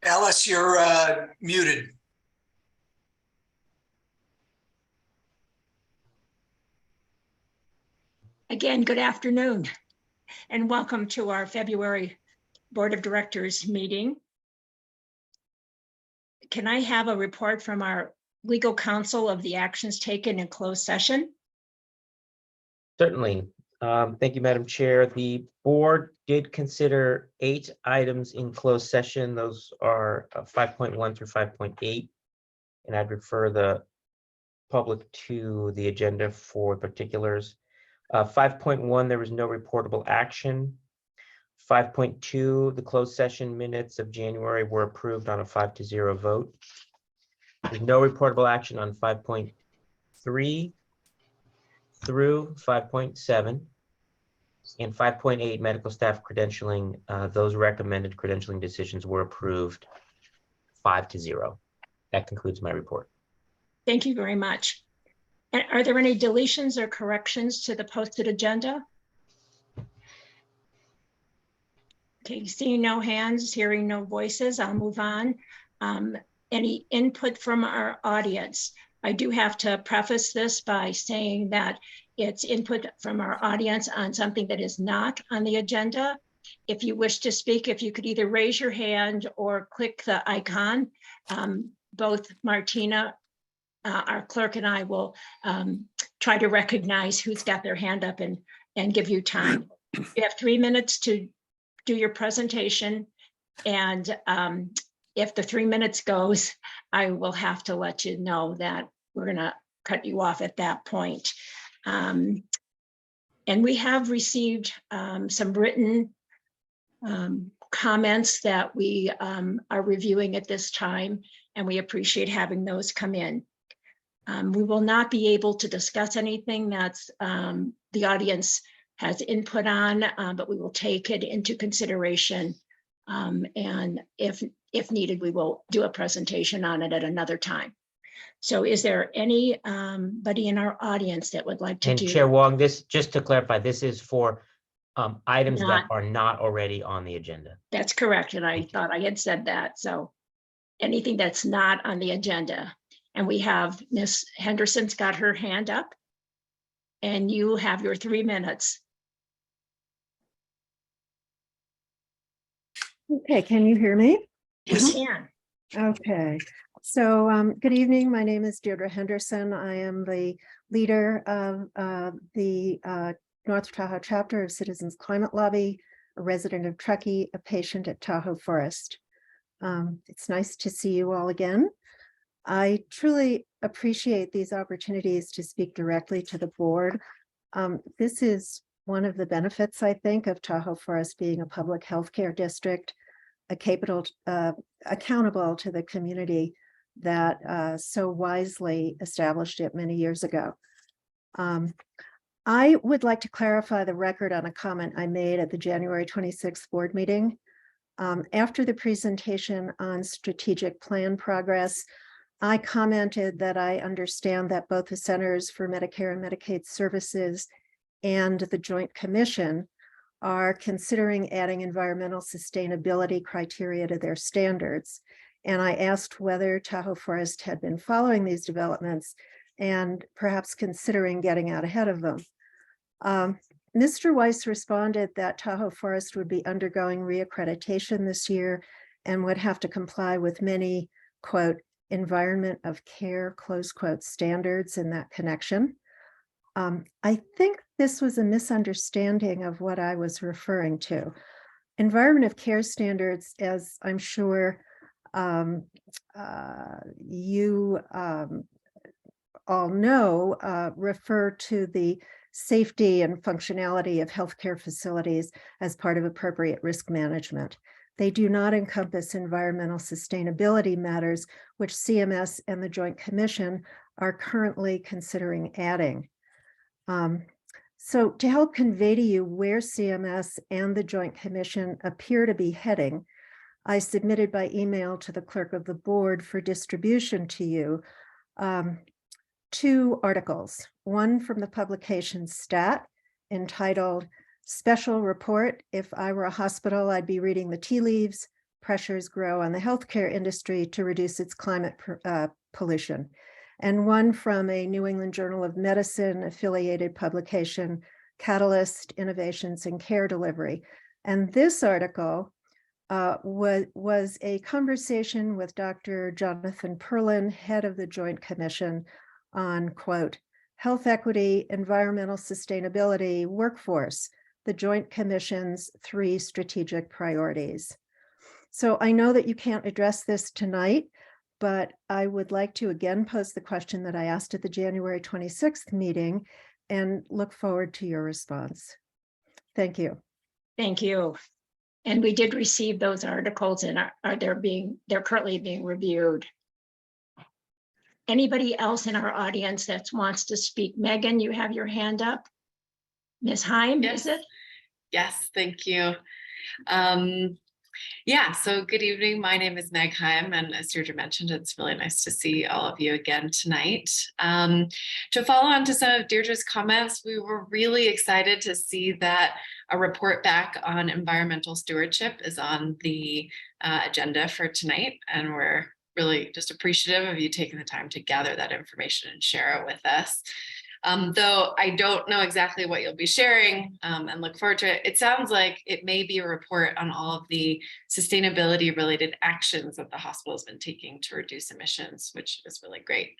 Alice, you're muted. Again, good afternoon and welcome to our February Board of Directors meeting. Can I have a report from our legal counsel of the actions taken in closed session? Certainly. Thank you, Madam Chair. The board did consider 8 items in closed session. Those are 5.1 through 5.8. And I'd refer the public to the agenda for particulars. 5.1, there was no reportable action. 5.2, the closed session minutes of January were approved on a 5-0 vote. There's no reportable action on 5.3 through 5.7 and 5.8 medical staff credentialing. Those recommended credentialing decisions were approved 5-0. That concludes my report. Thank you very much. And are there any deletions or corrections to the posted agenda? Okay, seeing no hands, hearing no voices, I'll move on. Any input from our audience? I do have to preface this by saying that it's input from our audience on something that is not on the agenda. If you wish to speak, if you could either raise your hand or click the icon. Both Martina, our clerk, and I will try to recognize who's got their hand up and give you time. You have 3 minutes to do your presentation, and if the 3 minutes goes, I will have to let you know that we're going to cut you off at that point. And we have received some written comments that we are reviewing at this time, and we appreciate having those come in. We will not be able to discuss anything that's the audience has input on, but we will take it into consideration. And if needed, we will do a presentation on it at another time. So is there anybody in our audience that would like to do? Chair Wong, this, just to clarify, this is for items that are not already on the agenda. That's correct. And I thought I had said that. So anything that's not on the agenda. And we have Ms. Henderson's got her hand up, and you have your 3 minutes. Okay, can you hear me? Yes, can. Okay, so good evening. My name is Deirdre Henderson. I am the leader of the North Tahoe chapter of Citizens Climate Lobby, a resident of Truckee, a patient at Tahoe Forest. It's nice to see you all again. I truly appreciate these opportunities to speak directly to the board. This is one of the benefits, I think, of Tahoe Forest being a public healthcare district, accountable to the community that so wisely established it many years ago. I would like to clarify the record on a comment I made at the January 26th board meeting. After the presentation on strategic plan progress, I commented that I understand that both the Centers for Medicare and Medicaid Services and the Joint Commission are considering adding environmental sustainability criteria to their standards. And I asked whether Tahoe Forest had been following these developments and perhaps considering getting out ahead of them. Mr. Weiss responded that Tahoe Forest would be undergoing reaccreditation this year and would have to comply with many, quote, environment of care, close quote, standards in that connection. I think this was a misunderstanding of what I was referring to. Environment of care standards, as I'm sure you all know, refer to the safety and functionality of healthcare facilities as part of appropriate risk management. They do not encompass environmental sustainability matters, which CMS and the Joint Commission are currently considering adding. So to help convey to you where CMS and the Joint Commission appear to be heading, I submitted by email to the clerk of the board for distribution to you 2 articles, one from the publication Stat entitled Special Report, If I Were a Hospital, I'd Be Reading the Tea Leaves, pressures grow on the healthcare industry to reduce its climate pollution, and one from a New England Journal of Medicine affiliated publication, Catalyst Innovations in Care Delivery. And this article was a conversation with Dr. Jonathan Perlin, head of the Joint Commission, on, quote, health equity, environmental sustainability, workforce, the Joint Commission's 3 strategic priorities. So I know that you can't address this tonight, but I would like to again pose the question that I asked at the January 26th meeting and look forward to your response. Thank you. Thank you. And we did receive those articles and they're currently being reviewed. Anybody else in our audience that wants to speak? Megan, you have your hand up. Ms. Heim, Yes. is it? Yes, thank you. Yeah, so good evening. My name is Meg Heim, and as Deirdre mentioned, it's really nice to see all of you again tonight. To follow on to some of Deirdre's comments, we were really excited to see that a report back on environmental stewardship is on the agenda for tonight, and we're really just appreciative of you taking the time to gather that information and share it with us. Though I don't know exactly what you'll be sharing and look forward to it, it sounds like it may be a report on all of the sustainability related actions that the hospital has been taking to reduce emissions, which is really great.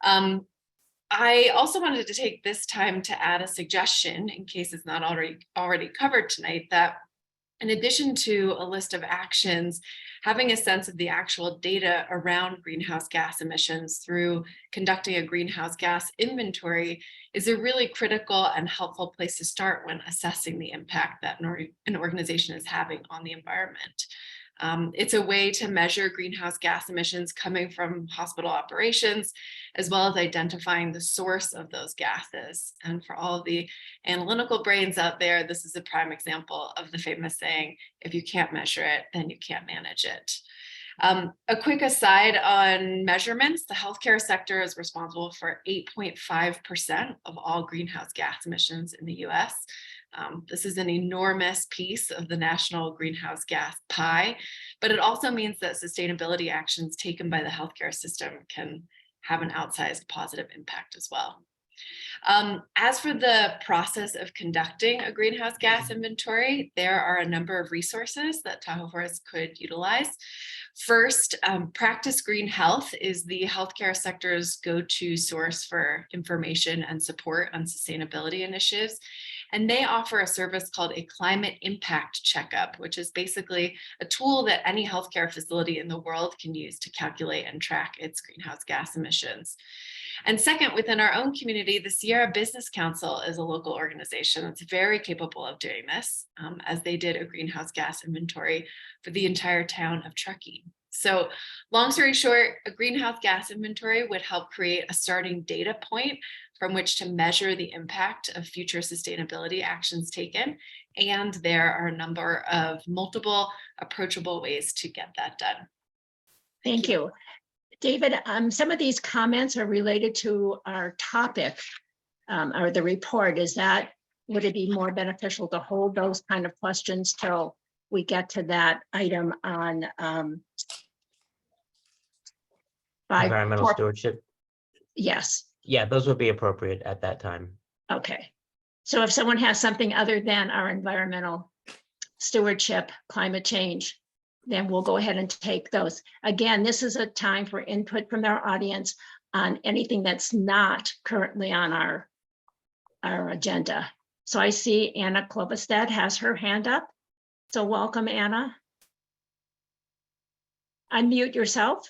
I also wanted to take this time to add a suggestion in case it's not already covered tonight, that in addition to a list of actions, having a sense of the actual data around greenhouse gas emissions through conducting a greenhouse gas inventory is a really critical and helpful place to start when assessing the impact that an organization is having on the environment. It's a way to measure greenhouse gas emissions coming from hospital operations, as well as identifying the source of those gases. And for all of the analytical brains out there, this is a prime example of the famous saying, if you can't measure it, then you can't manage it. A quick aside on measurements, the healthcare sector is responsible for 8.5% of all greenhouse gas emissions in the US. This is an enormous piece of the national greenhouse gas pie, but it also means that sustainability actions taken by the healthcare system can have an outsized positive impact as well. As for the process of conducting a greenhouse gas inventory, there are a number of resources that Tahoe Forest could utilize. First, Practice Green Health is the healthcare sector's go-to source for information and support on sustainability initiatives. And they offer a service called a climate impact checkup, which is basically a tool that any healthcare facility in the world can use to calculate and track its greenhouse gas emissions. And second, within our own community, the Sierra Business Council is a local organization that's very capable of doing this, as they did a greenhouse gas inventory for the entire town of Truckee. So long story short, a greenhouse gas inventory would help create a starting data point from which to measure the impact of future sustainability actions taken. And there are a number of multiple approachable ways to get that done. Thank you. David, some of these comments are related to our topic or the report. Would it be more beneficial to hold those kind of questions till we get to that item on Environmental stewardship? Yes. Yeah, those would be appropriate at that time. Okay. So if someone has something other than our environmental stewardship, climate change, then we'll go ahead and take those. Again, this is a time for input from our audience on anything that's not currently on our agenda. So I see Anna Klobestad has her hand up. So welcome, Anna. Unmute yourself.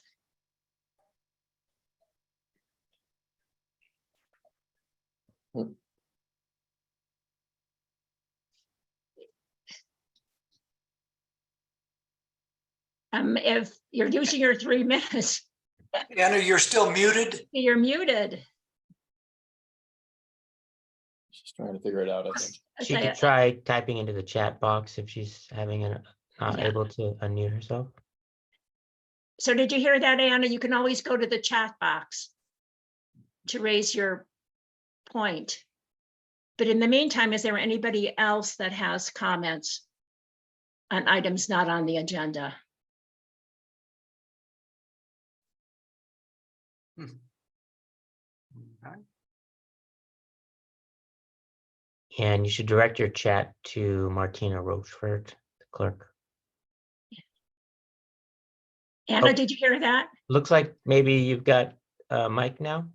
If you're using your 3 minutes. Anna, you're still muted. You're muted. She's trying to figure it out, I think. She could try typing into the chat box if she's having not Yeah. able to unmute herself. So did you hear that, Anna? You can always go to the chat box to raise your point. But in the meantime, is there anybody else that has comments on items not on the agenda? Okay. And you should direct your chat to Martina Rochford, the clerk. Anna, Oh. did you hear that? Looks like maybe you've got Mike now.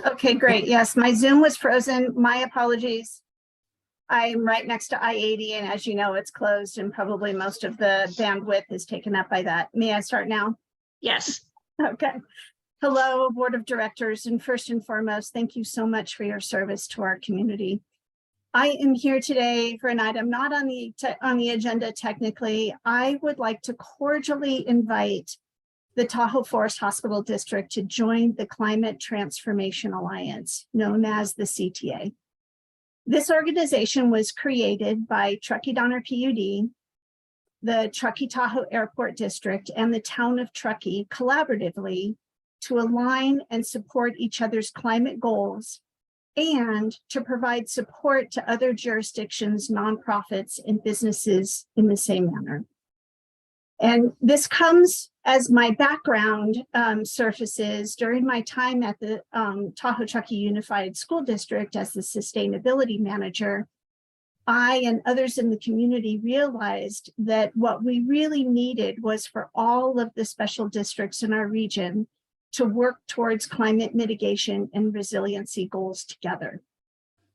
Okay, great. Yes, my Zoom was frozen. My apologies. I'm right next to I-80, and as you know, it's closed and probably most of the bandwidth is taken up by that. May I start now? Yes. Okay. Hello, Board of Directors, and first and foremost, thank you so much for your service to our community. I am here today for an item not on the agenda technically. I would like to cordially invite the Tahoe Forest Hospital District to join the Climate Transformation Alliance, known as the CTA. This organization was created by Truckee Donner PUD, the Truckee Tahoe Airport District, and the town of Truckee collaboratively to align and support each other's climate goals and to provide support to other jurisdictions, nonprofits, and businesses in the same manner. And this comes as my background surfaces during my time at the Tahoe Truckee Unified School District as the sustainability manager. I and others in the community realized that what we really needed was for all of the special districts in our region to work towards climate mitigation and resiliency goals together.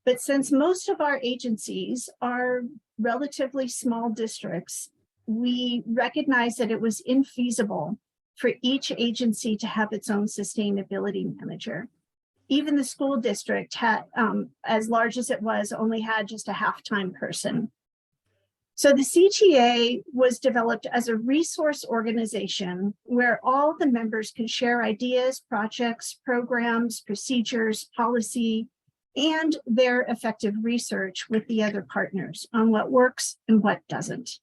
But since most of our agencies are relatively small districts, we recognized that it was infeasible for each agency to have its own sustainability manager. Even the school district had, as large as it was, only had just a half-time person. So the CTA was developed as a resource organization where all the members can share ideas, projects, programs, procedures, policy, and their effective research with the other partners on what works and what doesn't.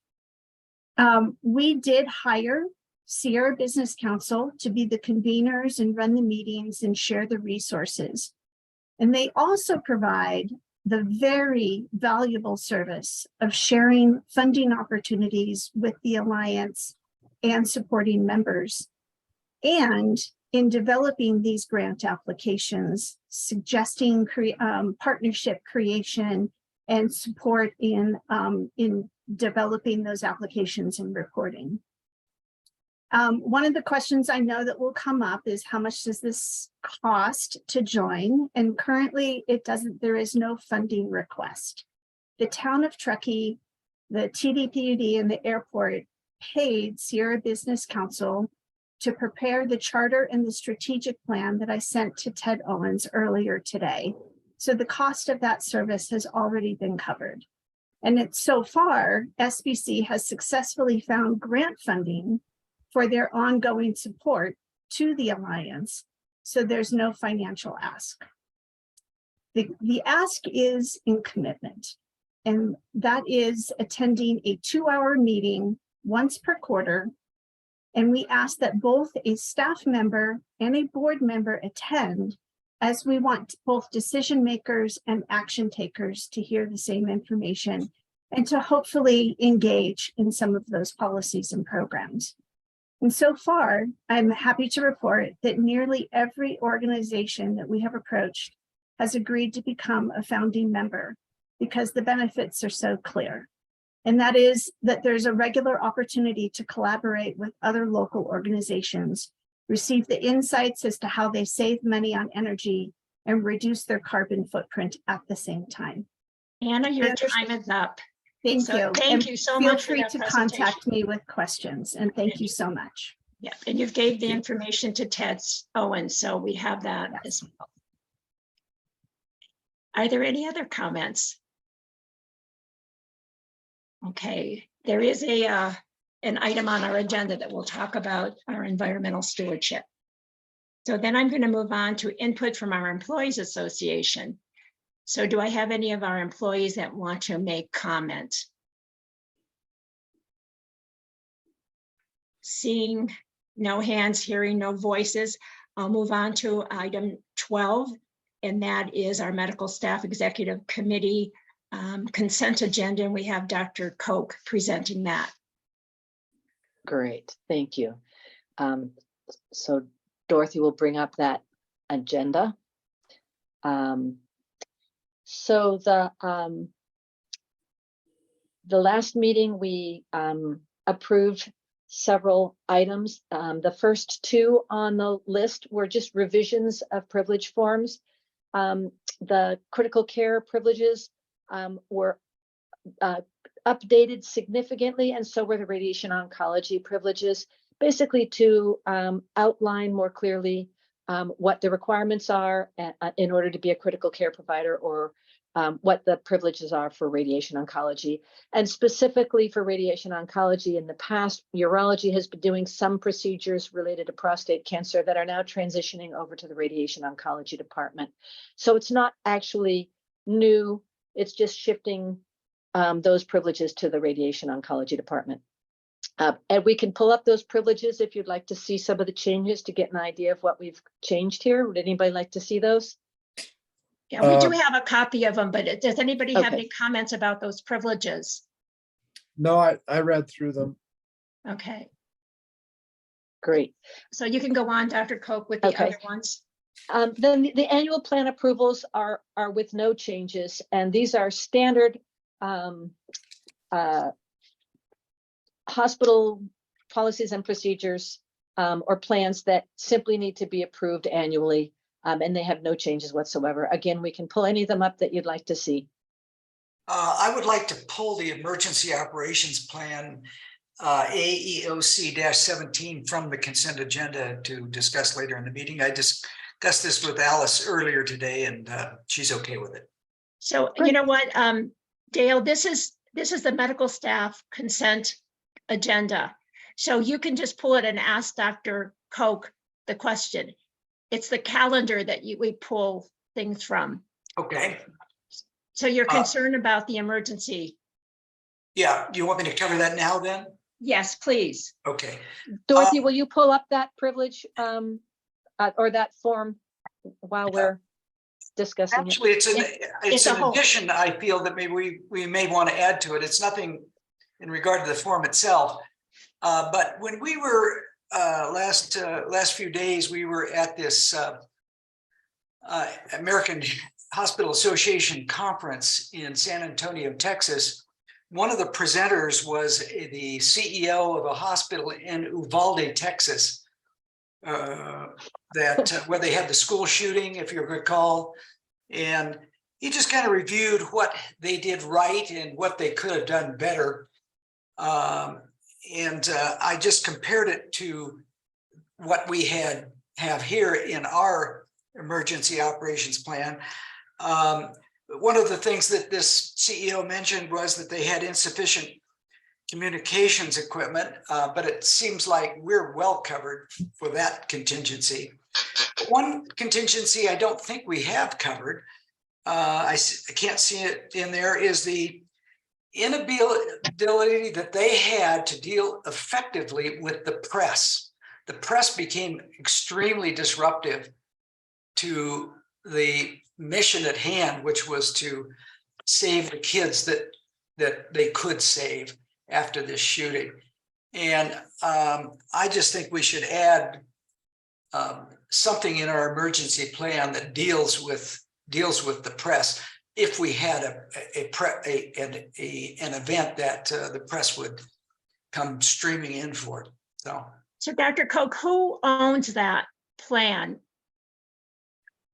We did hire Sierra Business Council to be the conveners and run the meetings and share the resources. And they also provide the very valuable service of sharing funding opportunities with the Alliance and supporting members. And in developing these grant applications, suggesting partnership creation and support in developing those applications and reporting. One of the questions I know that will come up is how much does this cost to join? And currently there is no funding request. The town of Truckee, the TDPUD and the airport paid Sierra Business Council to prepare the charter and the strategic plan that I sent to Ted Owens earlier today. So the cost of that service has already been covered. And so far, SBC has successfully found grant funding for their ongoing support to the Alliance. So there's no financial ask. The ask is in commitment, and that is attending a 2-hour meeting once per quarter. And we ask that both a staff member and a board member attend, as we want both decision makers and action takers to hear the same information and to hopefully engage in some of those policies and programs. And so far, I'm happy to report that nearly every organization that we have approached has agreed to become a founding member because the benefits are so clear. And that is that there's a regular opportunity to collaborate with other local organizations, receive the insights as to how they save money on energy and reduce their carbon footprint at the same time. Anna, your time is up. Thank So you. thank And you so feel much for free that to presentation. contact me with questions, and thank you so much. Yeah, and you gave the information to Ted Owens, so we have that as well. Are there any other comments? Okay, there is an item on our agenda that will talk about our environmental stewardship. So then I'm going to move on to input from our Employees Association. So do I have any of our employees that want to make comment? Seeing no hands, hearing no voices, I'll move on to item 12, and that is our Medical Staff Executive Committee consent agenda, and we have Dr. Koch presenting that. Great, thank you. So Dorothy will bring up that agenda. So the last meeting, we approved several items. The first two on the list were just revisions of privilege forms. The critical care privileges were updated significantly, and so were the radiation oncology privileges, basically to outline more clearly what the requirements are in order to be a critical care provider, or what the privileges are for radiation oncology. And specifically for radiation oncology, in the past, urology has been doing some procedures related to prostate cancer that are now transitioning over to the radiation oncology department. So it's not actually new, it's just shifting those privileges to the radiation oncology department. And we can pull up those privileges if you'd like to see some of the changes to get an idea of what we've changed here. Would anybody like to see those? Yeah, we do have a copy of them, but does anybody have Okay. any comments about those privileges? No, I read through them. Okay, Great. so you can go on, Dr. Koch, with the Okay. other ones. Then the annual plan approvals are with no changes, and these are standard hospital policies and procedures or plans that simply need to be approved annually, and they have no changes whatsoever. Again, we can pull any of them up that you'd like to see. I would like to pull the emergency operations plan AEOC-17 from the consent agenda to discuss later in the meeting. I discussed this with Alice earlier today, and she's okay with it. So you know what, Dale, this is the medical staff consent agenda. So you can just pull it and ask Dr. Koch the question. It's the calendar that we pull things from. Okay. So you're concerned about the emergency? Yeah, do you want me to cover that now then? Yes, please. Okay. Dorothy, will you pull up that privilege or that form while we're discussing it? Actually, it's It's a an whole- addition I feel that maybe we may want to add to it. It's nothing in regard to the form itself. But when we were last few days, we were at this American Hospital Association conference in San Antonio, Texas. One of the presenters was the CEO of a hospital in Uvalde, Texas, where they had the school shooting, if you recall. And he just kind of reviewed what they did right and what they could have done better. And I just compared it to what we have here in our emergency operations plan. One of the things that this CEO mentioned was that they had insufficient communications equipment, but it seems like we're well covered for that contingency. One contingency I don't think we have covered, I can't see it in there, is the inability that they had to deal effectively with the press. The press became extremely disruptive to the mission at hand, which was to save the kids that they could save after this shooting. And I just think we should add something in our emergency plan that deals with the press if we had an event that the press would come streaming in for. So Dr. Koch, who owns that plan?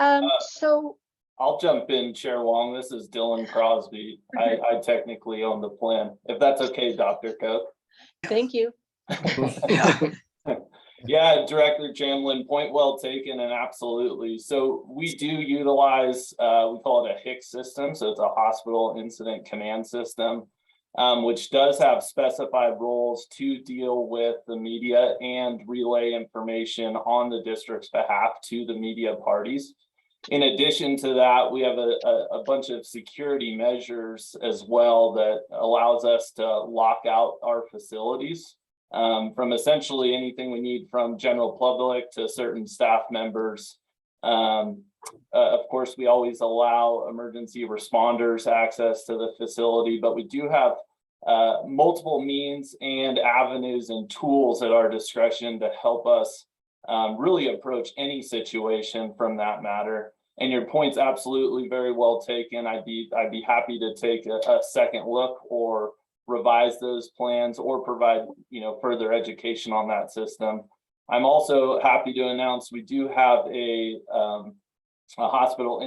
So I'll jump in, Chair Wong. This is Dylan Crosby. I technically own the plan, if that's okay, Dr. Koch. thank you. Yeah. Yeah, Director Chamlin, point well taken, and absolutely. So we do utilize, we call it a HIC system. So it's a hospital incident command system, which does have specified roles to deal with the media and relay information on the district's behalf to the media parties. In addition to that, we have a bunch of security measures as well that allows us to lock out our facilities from essentially anything we need, from general public to certain staff members. Of course, we always allow emergency responders access to the facility, but we do have multiple means and avenues and tools at our discretion to help us really approach any situation from that matter. And your point's absolutely very well taken. I'd be happy to take a second look or revise those plans or provide, further education on that system. I'm also happy to announce we do have a hospital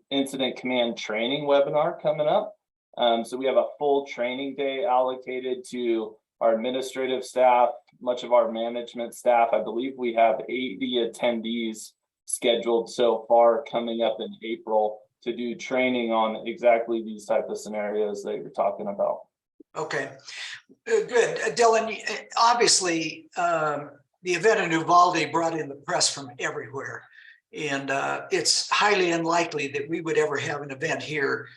incident command training webinar coming up. So we have a full training day allocated to our administrative staff, much of our management staff. I believe we have 80 attendees scheduled so far coming up in April to do training on exactly these type of scenarios that you're talking about. Okay, good. Dylan, obviously, the event in Uvalde brought in the press from everywhere. And it's highly unlikely that we would ever have an event here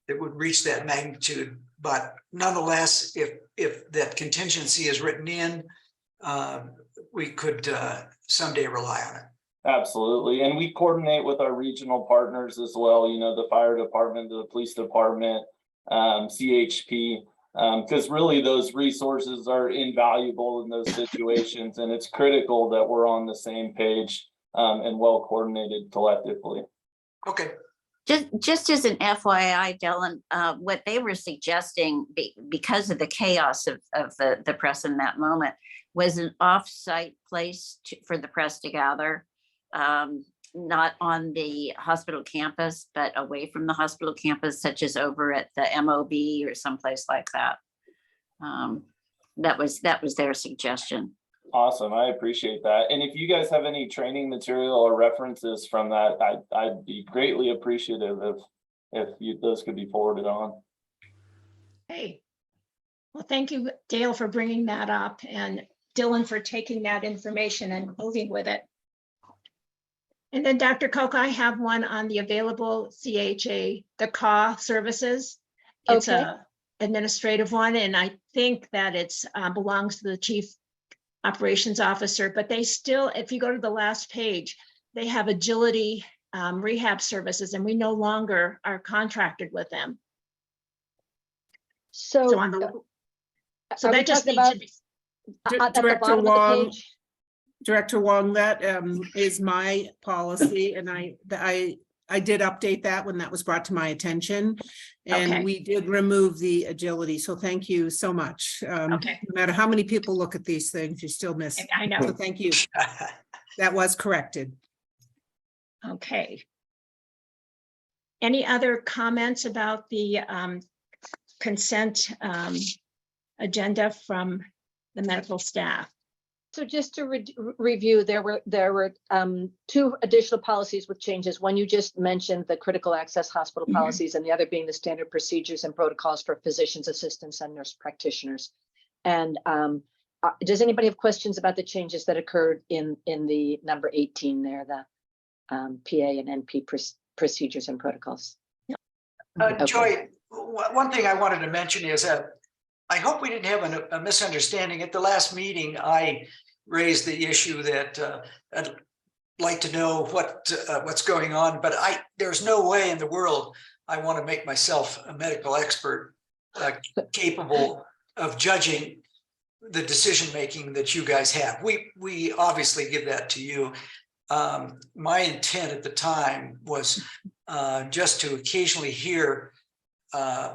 that would reach that magnitude. But nonetheless, if that contingency is written in, we could someday rely on it. Absolutely. And we coordinate with our regional partners as well, the fire department, the police department, CHP, because really those resources are invaluable in those situations. And it's critical that we're on the same page and well coordinated collectively. Okay. Just as an FYI, Dylan, what they were suggesting, because of the chaos of the press in that moment, was an off-site place for the press to gather, not on the hospital campus, but away from the hospital campus, such as over at the MOB or someplace like that. That was their suggestion. Awesome. I appreciate that. And if you guys have any training material or references from that, I'd be greatly appreciative if those could be forwarded on. Hey, well, thank you, Dale, for bringing that up, and Dylan for taking that information and moving with it. And then Dr. Koch, I have one on the available CHA, the CAW services. It's Okay. a administrative one, and I think that it's belongs to the chief operations officer, but they still, if you go to the last page, they have agility rehab services, and we no longer are contracted with them. So, So on the, so are we that just talking needs about to be, at the Director bottom of the Wong, page? Director Wong, that is my policy, and I did update that when that was brought to my attention, and Okay. we did remove the agility. So thank you so much. Okay. No matter how many people look at these things, you still miss. I know. So thank you. That was corrected. Okay. Any other comments about the consent agenda from the medical staff? So just to review, there were two additional policies with changes. One you just mentioned, the critical access hospital policies, and the other being the standard procedures and protocols for physicians, assistants, and nurse practitioners. And does anybody have questions about the changes that occurred in the number 18 there, the PA and NP procedures and protocols? Okay. Joy, one thing I wanted to mention is I hope we didn't have a misunderstanding. At the last meeting, I raised the issue that I'd like to know what's going on, but there's no way in the world I want to make myself a medical expert capable of judging the decision-making that you guys have. We obviously give that to you. My intent at the time was just to occasionally hear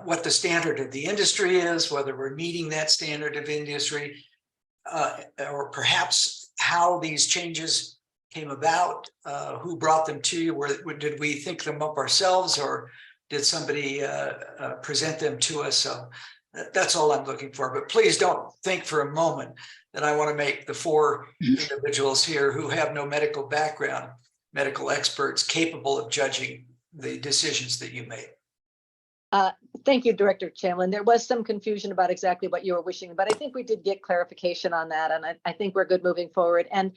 what the standard of the industry is, whether we're meeting that standard of industry, or perhaps how these changes came about, who brought them to you, did we think them up ourselves, or did somebody present them to us? So that's all I'm looking for. But please don't think for a moment that I want to make the four individuals here who have no medical background, medical experts, capable of judging the decisions that you made. Thank you, Director Chamlin. There was some confusion about exactly what you were wishing, but I think we did get clarification on that, and I think we're good moving forward. And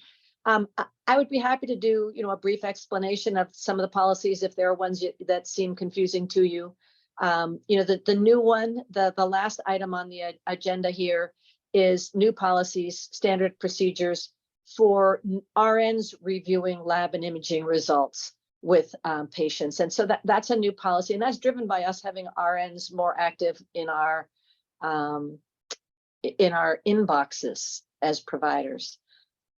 I would be happy to do, a brief explanation of some of the policies if there are ones that seem confusing to you. The new one, the last item on the agenda here is new policies, standard procedures for RNs reviewing lab and imaging results with patients. And so that's a new policy, and that's driven by us having RNs more active in our inboxes as providers.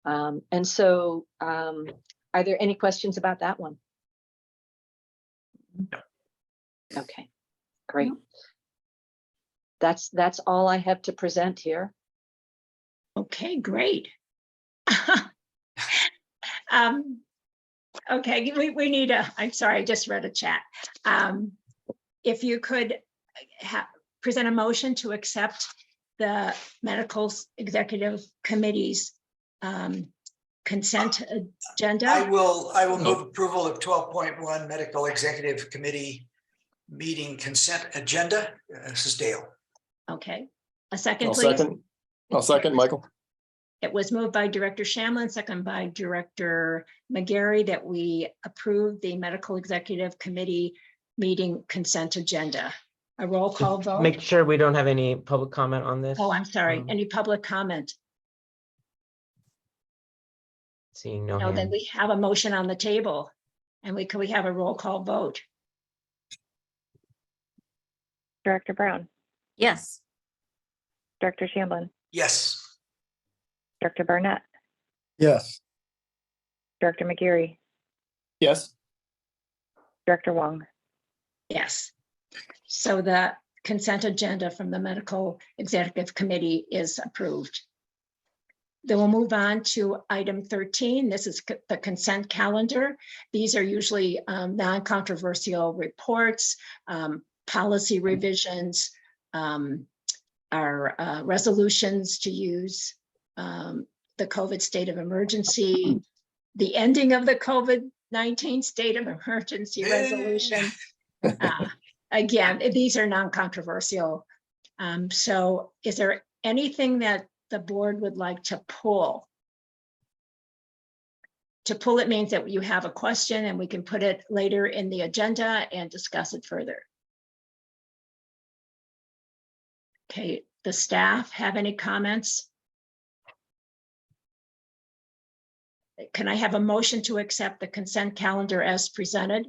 And so are there any questions about that one? Okay, great. That's all I have to present here. Okay, great. Okay, we need I'm sorry, I just read a chat. If you could present a motion to accept the medical executive committee's consent agenda. I will move approval of 12.1 Medical Executive Committee meeting consent agenda. This is Dale. Okay, a second, I'll please. second. I'll second, Michael. It was moved by Director Shamlin, second by Director McGarry, that we approve the Medical Executive Committee meeting consent agenda. A roll call vote. Make sure we don't have any public comment on this. Oh, I'm sorry. Any public comment? Seeing no No, then hands. we have a motion on the table. And we have a roll call vote. Director Brown, Yes. Director Shamblin, Yes. Director Barnett, Yes. Director McGeary, Yes. Director Wong. Yes. So the consent agenda from the Medical Executive Committee is approved. Then we'll move on to item 13. This is the consent calendar. These are usually non-controversial reports, policy revisions, our resolutions to use the COVID state of emergency, the ending of the COVID-19 state of emergency resolution. Again, these are non-controversial. So is there anything that the board would like to pull? To pull it means that you have a question and we can put it later in the agenda and discuss it further. Okay, the staff have any comments? Can I have a motion to accept the consent calendar as presented?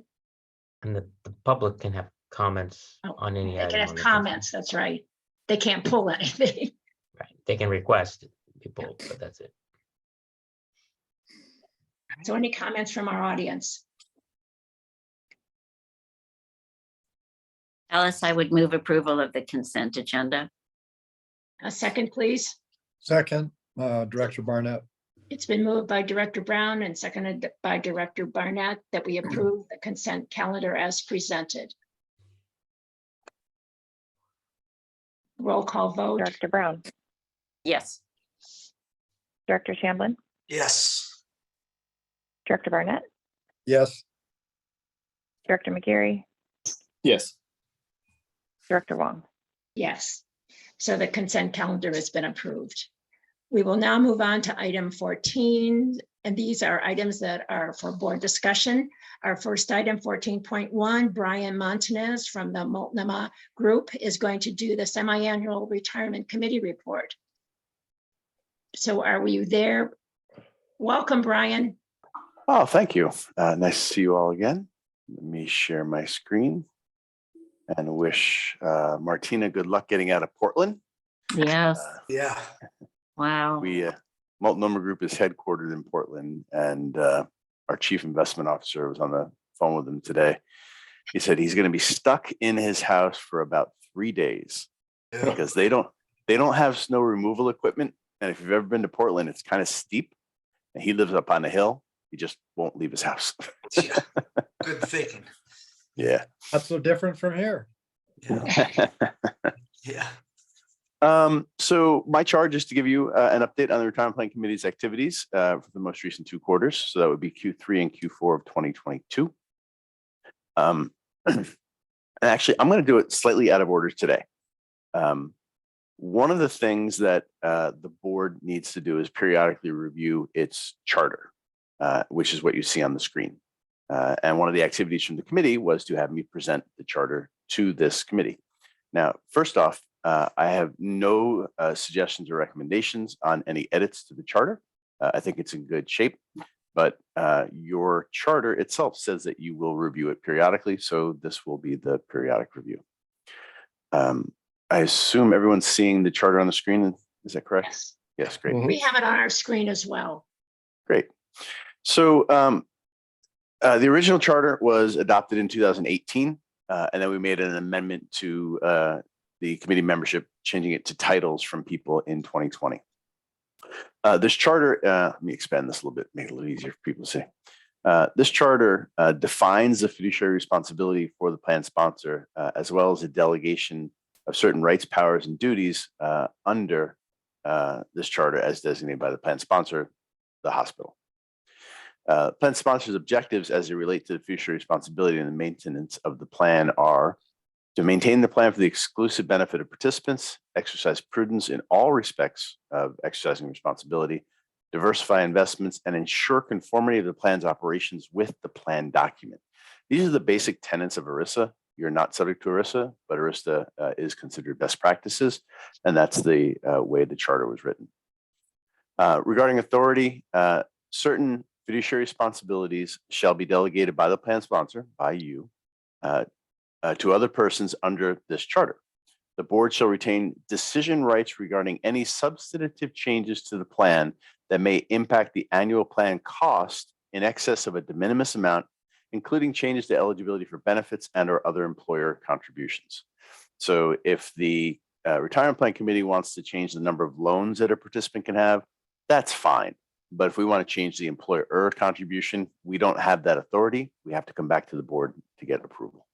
And the public can have comments Oh, on any They item. can have on the consent. comments, that's right. They can't pull anything. Right. They can request people, but that's it. So any comments from our audience? Alice, I would move approval of the consent agenda. A second, please. Second, Director Barnett. It's been moved by Director Brown and seconded by Director Barnett that we approve the consent calendar as presented. Roll call vote. Director Brown, Yes. Director Shamblin, Yes. Director Barnett, Yes. Director McGeary, Yes. Director Wong. Yes. So the consent calendar has been approved. We will now move on to item 14, and these are items that are for board discussion. Our first item, 14.1, Brian Montanez from the Multnomah Group is going to do the semi-annual retirement committee report. So are you there? Welcome, Brian. Oh, thank you. Nice to see you all again. Let me share my screen and wish Martina good luck getting out of Portland. Yes. Yeah. Wow. We Multnomah Group is headquartered in Portland, and our chief investment officer was on the phone with him today. He said he's going to be stuck in his house for about 3 days because they don't have snow removal equipment. And if you've ever been to Portland, it's kind of steep. And he lives up on the hill. He just won't leave his house. Yeah. Good thinking. Yeah. That's so different from here. Yeah. Yeah. So my charge is to give you an update on the Retirement Plan Committee's activities for the most recent 2 quarters. So that would be Q3 and Q4 of 2022. And actually, I'm going to do it slightly out of order today. One of the things that the board needs to do is periodically review its charter, which is what you see on the screen. And one of the activities from the committee was to have me present the charter to this committee. Now, first off, I have no suggestions or recommendations on any edits to the charter. I think it's in good shape, but your charter itself says that you will review it periodically. So this will be the periodic review. I assume everyone's seeing the charter on the screen. Is that correct? Yes. Yes, great. We have it on our screen as well. Great. So the original charter was adopted in 2018, and then we made an amendment to the committee membership, changing it to titles from people in 2020. This charter, let me expand this a little bit, make it a little easier for people to see. This charter defines the fiduciary responsibility for the plan sponsor, as well as a delegation of certain rights, powers, and duties under this charter as designated by the plan sponsor, the hospital. Plan sponsor's objectives as they relate to the fiduciary responsibility and the maintenance of the plan are to maintain the plan for the exclusive benefit of participants, exercise prudence in all respects of exercising responsibility, diversify investments, and ensure conformity of the plan's operations with the plan document. These are the basic tenets of ERISA. You're not subject to ERISA, but ERISA is considered best practices, and that's the way the charter was written. Regarding authority, certain fiduciary responsibilities shall be delegated by the plan sponsor, by you, to other persons under this charter. The board shall retain decision rights regarding any substantive changes to the plan that may impact the annual plan cost in excess of a de minimis amount, including changes to eligibility for benefits and or other employer contributions. So if the retirement plan committee wants to change the number of loans that a participant can have, that's fine. But if we want to change the employer contribution, we don't have that authority. We have to come back to the board to get approval.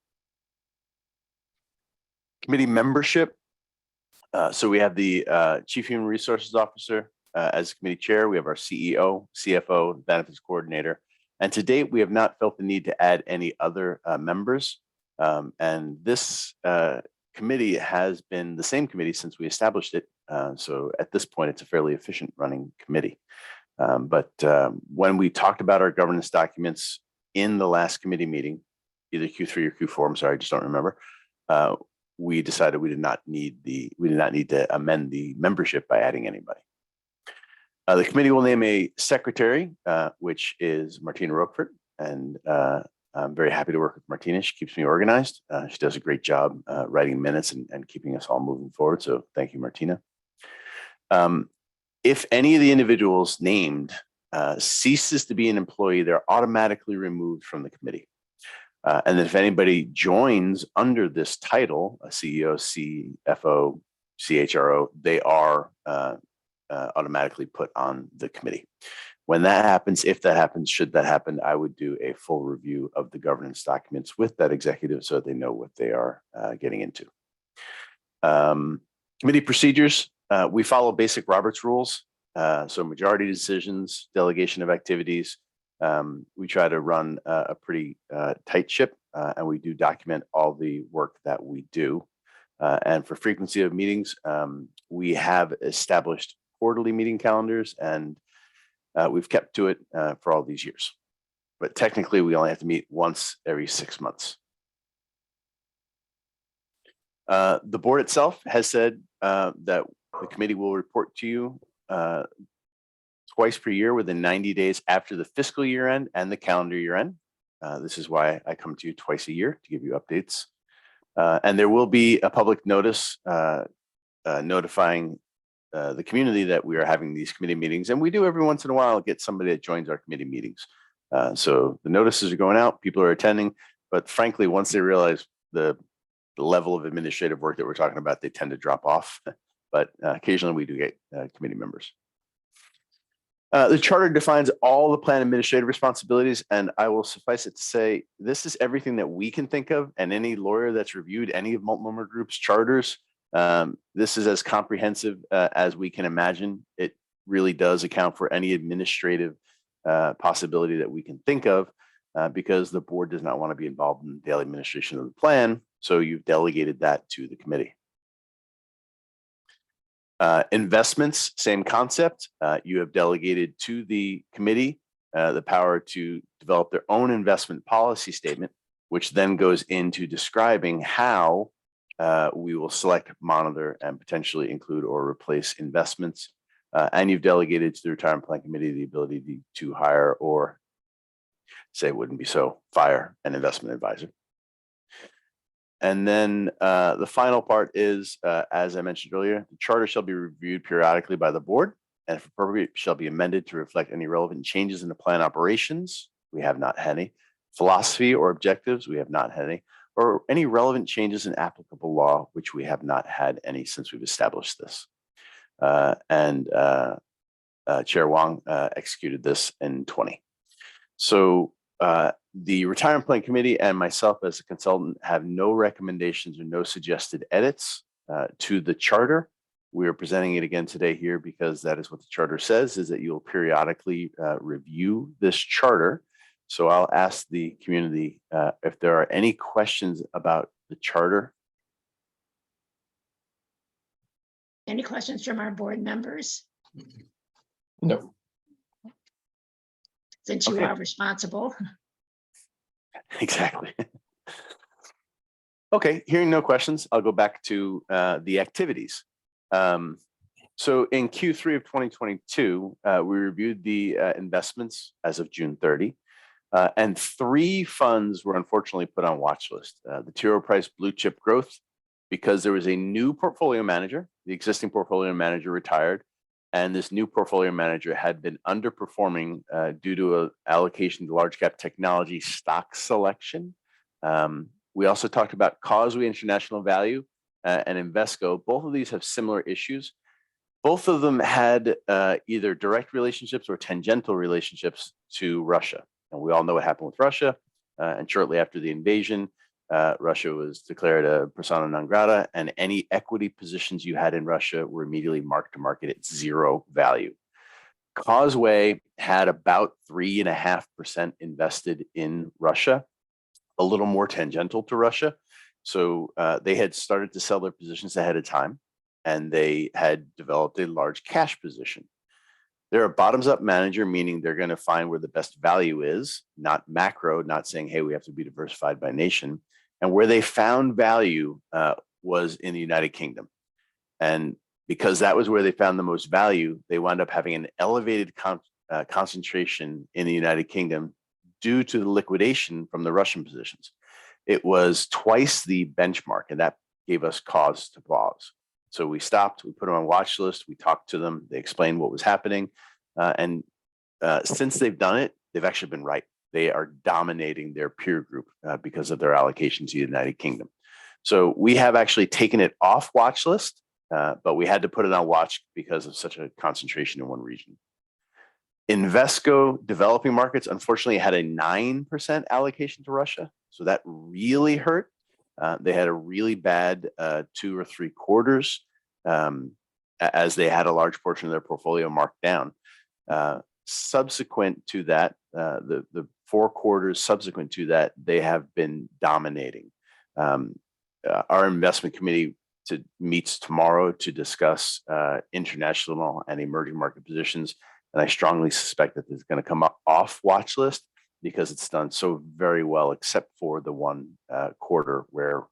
Committee membership. So we have the Chief Human Resources Officer as committee chair. We have our CEO, CFO, benefits coordinator. And to date, we have not felt the need to add any other members. And this committee has been the same committee since we established it. So at this point, it's a fairly efficient running committee. But when we talked about our governance documents in the last committee meeting, either Q3 or Q4, I'm sorry, I just don't remember. We decided we did not need to amend the membership by adding anybody. The committee will name a secretary, which is Martina Roquefort, and I'm very happy to work with Martina. She keeps me organized. She does a great job writing minutes and keeping us all moving forward. So thank you, Martina. If any of the individuals named ceases to be an employee, they're automatically removed from the committee. And then if anybody joins under this title, a CEO, CFO, CHRO, they are automatically put on the committee. When that happens, if that happens, should that happen, I would do a full review of the governance documents with that executive so they know what they are getting into. Committee procedures, we follow basic Roberts rules. So majority decisions, delegation of activities. We try to run a pretty tight ship, and we do document all the work that we do. And for frequency of meetings, we have established quarterly meeting calendars, and we've kept to it for all these years. But technically, we only have to meet once every 6 months. The board itself has said that the committee will report to you twice per year within 90 days after the fiscal year end and the calendar year end. This is why I come to you twice a year to give you updates. And there will be a public notice notifying the community that we are having these committee meetings. And we do every once in a while get somebody that joins our committee meetings. So the notices are going out, people are attending, but frankly, once they realize the level of administrative work that we're talking about, they tend to drop off. But occasionally we do get committee members. The charter defines all the plan administrative responsibilities, and I will suffice it to say, this is everything that we can think of, and any lawyer that's reviewed any of multi-member groups' charters, this is as comprehensive as we can imagine. It really does account for any administrative possibility that we can think of, because the board does not want to be involved in the daily administration of the plan, so you've delegated that to the committee. Investments, same concept. You have delegated to the committee the power to develop their own investment policy statement, which then goes into describing how we will select, monitor, and potentially include or replace investments. And you've delegated to the retirement plan committee the ability to hire, or say it wouldn't be so, fire an investment advisor. And then the final part is, as I mentioned earlier, the charter shall be reviewed periodically by the board. and if appropriate, shall be amended to reflect any relevant changes in the plan operations. We have not had any. Philosophy or objectives, we have not had any, or any relevant changes in applicable law, which we have not had any since we've established this. Chair Wong executed this in 20. So the Retirement Plan Committee and myself as a consultant have no recommendations or no suggested edits to the charter. We are presenting it again today here because that is what the charter says, is that you'll periodically review this charter. So I'll ask the community if there are any questions about the charter. Any questions from our board members? No. Since you Okay. are responsible. Exactly. Okay, hearing no questions, I'll go back to the activities. So in Q3 of 2022, we reviewed the investments as of June 30. And 3 funds were unfortunately put on watch list. The T. Rowe Price Blue Chip Growth, because there was a new portfolio manager. The existing portfolio manager retired, and this new portfolio manager had been underperforming due to an allocation to large cap technology stock selection. We also talked about Causeway International Value and Invesco. Both of these have similar issues. Both of them had either direct relationships or tangential relationships to Russia. And we all know what happened with Russia. And shortly after the invasion, Russia was declared a persona non grata, and any equity positions you had in Russia were immediately marked to market at 0 value. Causeway had about 3.5% invested in Russia, a little more tangential to Russia. So they had started to sell their positions ahead of time, and they had developed a large cash position. They're a bottoms-up manager, meaning they're going to find where the best value is, not macro, not saying, hey, we have to be diversified by nation. And where they found value was in the United Kingdom. And because that was where they found the most value, they wound up having an elevated concentration in the United Kingdom due to the liquidation from the Russian positions. It was twice the benchmark, and that gave us cause to pause. So we stopped, we put them on watch list, we talked to them, they explained what was happening. And since they've done it, they've actually been right. They are dominating their peer group because of their allocation to the United Kingdom. So we have actually taken it off watch list, but we had to put it on watch because of such a concentration in one region. Invesco Developing Markets, unfortunately, had a 9% allocation to Russia. So that really hurt. They had a really bad 2 or 3 quarters as they had a large portion of their portfolio marked down. Subsequent to that, the 4 quarters subsequent to that, they have been dominating. Our investment committee meets tomorrow to discuss international and emerging market positions. And I strongly suspect that it's going to come up off watch list because it's done so very well, except for the 1 quarter where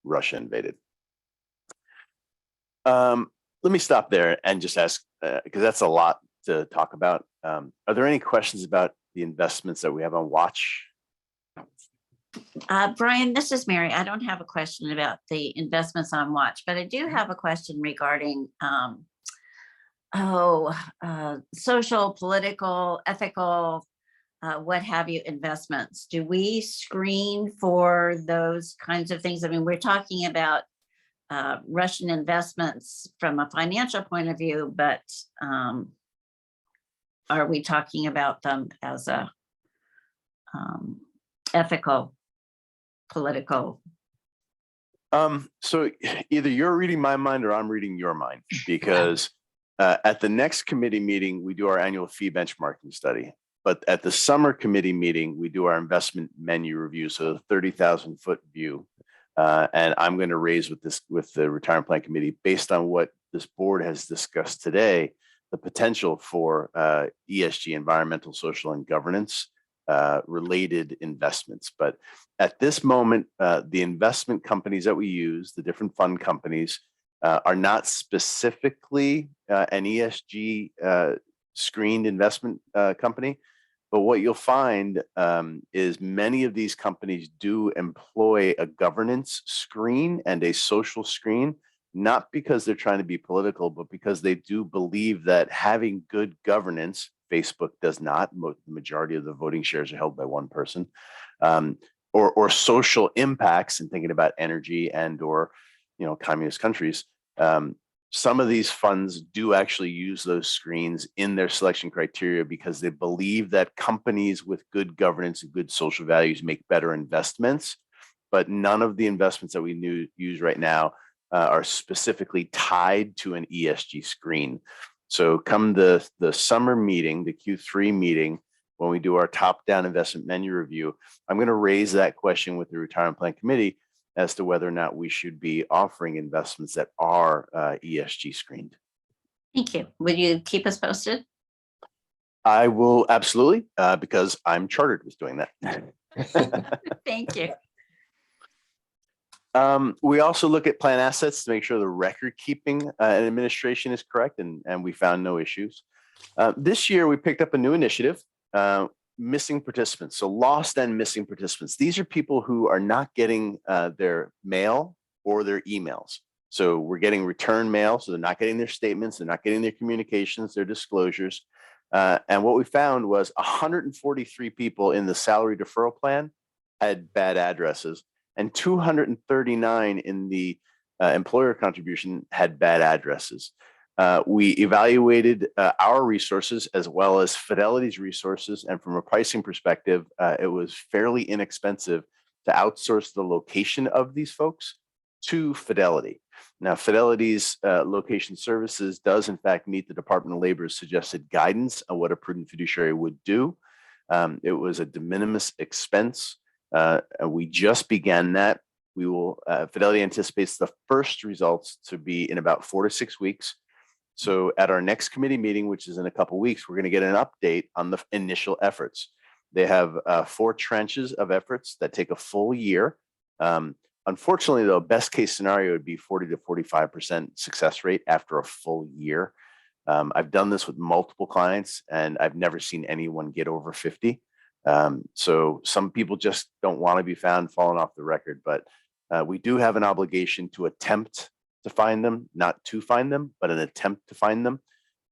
Russia invaded. Let me stop there and just ask, because that's a lot to talk about. Are there any questions about the investments that we have on watch? Brian, this is Mary. I don't have a question about the investments on watch, but I do have a question regarding social, political, ethical, what have you investments. Do we screen for those kinds of things? I mean, we're talking about Russian investments from a financial point of view, but are we talking about them as a ethical, political? So either you're reading my mind or I'm reading your mind, because at the next committee meeting, we do our annual fee benchmarking study. But at the summer committee meeting, we do our investment menu review, so the 30,000-foot view. And I'm going to raise with the retirement plan committee, based on what this board has discussed today, the potential for ESG, environmental, social, and governance related investments. But at this moment, the investment companies that we use, the different fund companies, are not specifically an ESG screened investment company. But what you'll find is many of these companies do employ a governance screen and a social screen, not because they're trying to be political, but because they do believe that having good governance, Facebook does not, the majority of the voting shares are held by one person, or social impacts, and thinking about energy and or communist countries. Some of these funds do actually use those screens in their selection criteria because they believe that companies with good governance and good social values make better investments. But none of the investments that we use right now are specifically tied to an ESG screen. So come the summer meeting, the Q3 meeting, when we do our top-down investment menu review, I'm going to raise that question with the Retirement Plan Committee as to whether or not we should be offering investments that are ESG screened. Thank you. Will you keep us posted? I will absolutely, because I'm chartered with doing that. Thank you. We also look at plan assets to make sure the record keeping and administration is correct, and we found no issues. This year, we picked up a new initiative, missing participants. So lost and missing participants. These are people who are not getting their mail or their emails. So we're getting return mail, so they're not getting their statements, they're not getting their communications, their disclosures. And what we found was 143 people in the salary deferral plan had bad addresses, and 239 in the employer contribution had bad addresses. We evaluated our resources as well as Fidelity's resources, and from a pricing perspective, it was fairly inexpensive to outsource the location of these folks to Fidelity. Now, Fidelity's location services does in fact meet the Department of Labor's suggested guidance on what a prudent fiduciary would do. It was a de minimis expense. We just began that. We will, Fidelity anticipates the first results to be in about 4 to 6 weeks. So at our next committee meeting, which is in a couple of weeks, we're going to get an update on the initial efforts. They have 4 tranches of efforts that take a full year. Unfortunately, though, best case scenario would be 40 to 45% success rate after a full year. I've done this with multiple clients, and I've never seen anyone get over 50. So some people just don't want to be found falling off the record, but we do have an obligation to attempt to find them, not to find them, but an attempt to find them.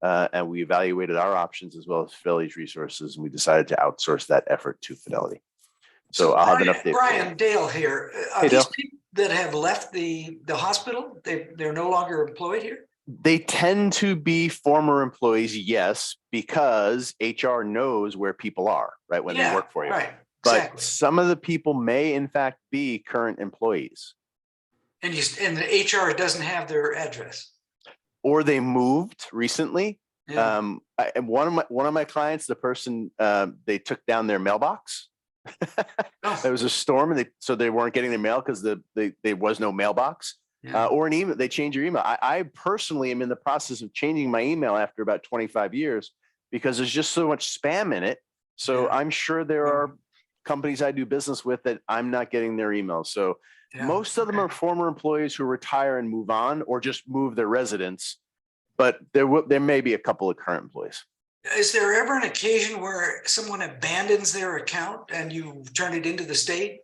And we evaluated our options as well as Fidelity's resources, and we decided to outsource that effort to Fidelity. So I'll have an update. Brian, Dale here. Are Hey, these Dale. people that have left the hospital? They're no longer employed here? They tend to be former employees, yes, because HR knows where people are, right, when they work for you. Right, But exactly. some of the people may in fact be current employees. And the HR doesn't have their address. Or they moved recently. Yeah. And one of my clients, the person, they took down their mailbox. Oh, There was a storm, and so they weren't getting their mail because there was no mailbox. yeah. Or an email, they change your email. I personally am in the process of changing my email after about 25 years because there's just so much spam in it. So Yeah. I'm sure there are companies I do business with that I'm not getting their emails. So Yeah. most of them are former employees who retire and move on or just move their residence, but there may be a couple of current employees. Is there ever an occasion where someone abandons their account and you turn it into the state?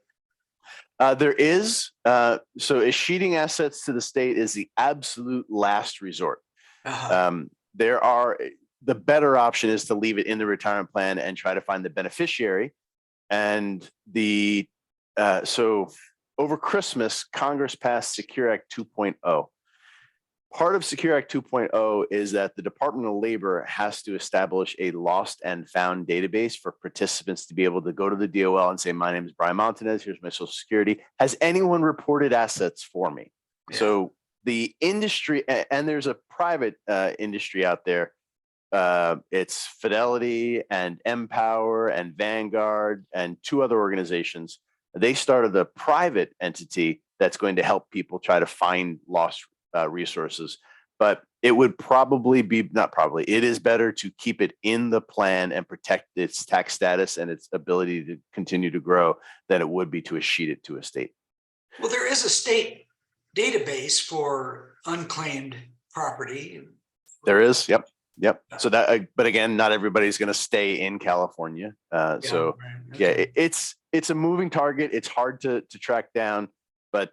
There is. So escheating assets to the state is the absolute last resort. The better option is to leave it in the retirement plan and try to find the beneficiary. And so over Christmas, Congress passed Secure Act 2.0. Part of Secure Act 2.0 is that the Department of Labor has to establish a lost and found database for participants to be able to go to the DOL and say, my name is Brian Montanez, here's my social security. Has anyone reported assets for me? Yeah. So the industry, and there's a private industry out there. It's Fidelity and Empower and Vanguard and 2 other organizations. They started a private entity that's going to help people try to find lost resources, but it would probably be it is better to keep it in the plan and protect its tax status and its ability to continue to grow than it would be to escheat it to a state. Well, there is a state database for unclaimed property. There is. Yep. So that, but again, not everybody's going to stay in California. So yeah, it's a moving target. It's hard to track down. But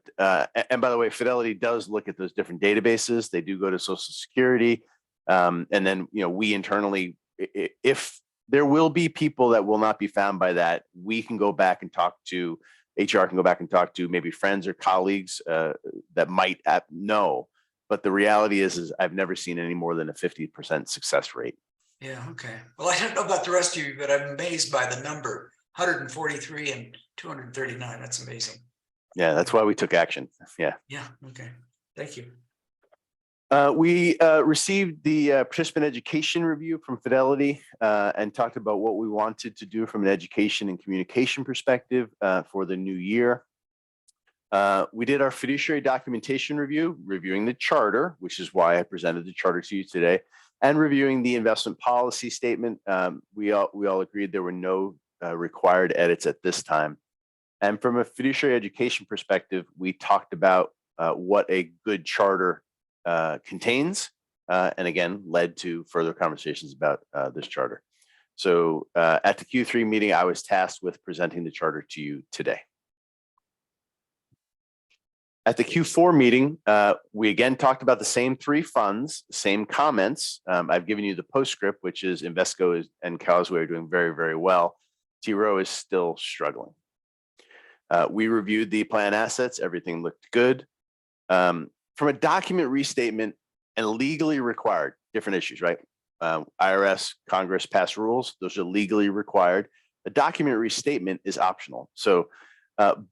and by the way, Fidelity does look at those different databases. They do go to Social Security, and then we internally, if there will be people that will not be found by that, we can go back and talk to HR, can go back and talk to maybe friends or colleagues that might know. But the reality is I've never seen any more than a 50% success rate. Yeah, okay. Well, I don't know about the rest of you, but I'm amazed by the number, 143 and 239. That's amazing. Yeah, that's why we took action. Yeah. Yeah, okay. Thank you. We received the participant education review from Fidelity and talked about what we wanted to do from an education and communication perspective for the new year. We did our fiduciary documentation review, reviewing the charter, which is why I presented the charter to you today, and reviewing the investment policy statement. We all agreed there were no required edits at this time. And from a fiduciary education perspective, we talked about what a good charter contains, and again, led to further conversations about this charter. So at the Q3 meeting, I was tasked with presenting the charter to you today. At the Q4 meeting, we again talked about the same three funds, same comments. I've given you the postscript, which is Invesco and Causeway are doing very, very well. T. Rowe is still struggling. We reviewed the plan assets. Everything looked good. From a document restatement and legally required, different issues, right? IRS, Congress passed rules. Those are legally required. A document restatement is optional. So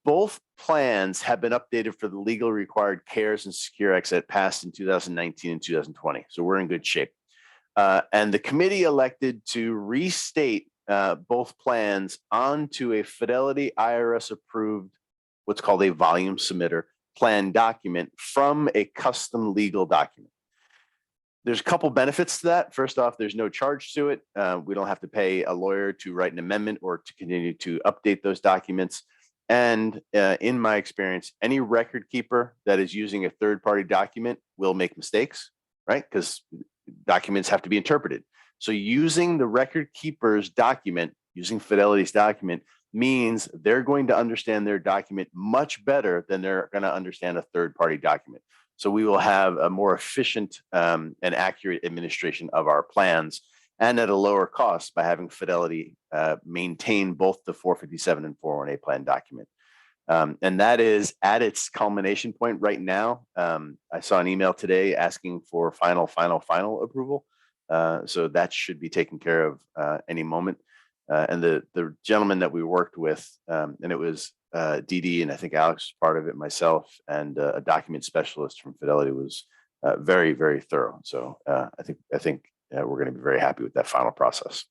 both plans have been updated for the legally required CARES and Secure Acts that passed in 2019 and 2020. So we're in good shape. And the committee elected to restate both plans onto a Fidelity IRS approved, what's called a volume submitter plan document from a custom legal document. There's a couple benefits to that. First off, there's no charge to it. We don't have to pay a lawyer to write an amendment or to continue to update those documents. And in my experience, any record keeper that is using a third-party document will make mistakes, right? Because documents have to be interpreted. So using the record keeper's document, using Fidelity's document, means they're going to understand their document much better than they're going to understand a third-party document. So we will have a more efficient and accurate administration of our plans, and at a lower cost by having Fidelity maintain both the 457 and 401A plan document. And that is at its culmination point right now. I saw an email today asking for final approval. So that should be taken care of any moment. And the gentleman that we worked with, and it was Dee Dee, and I think Alex was part of it, myself, and a document specialist from Fidelity was very, very thorough. So I think we're going to be very happy with that final process.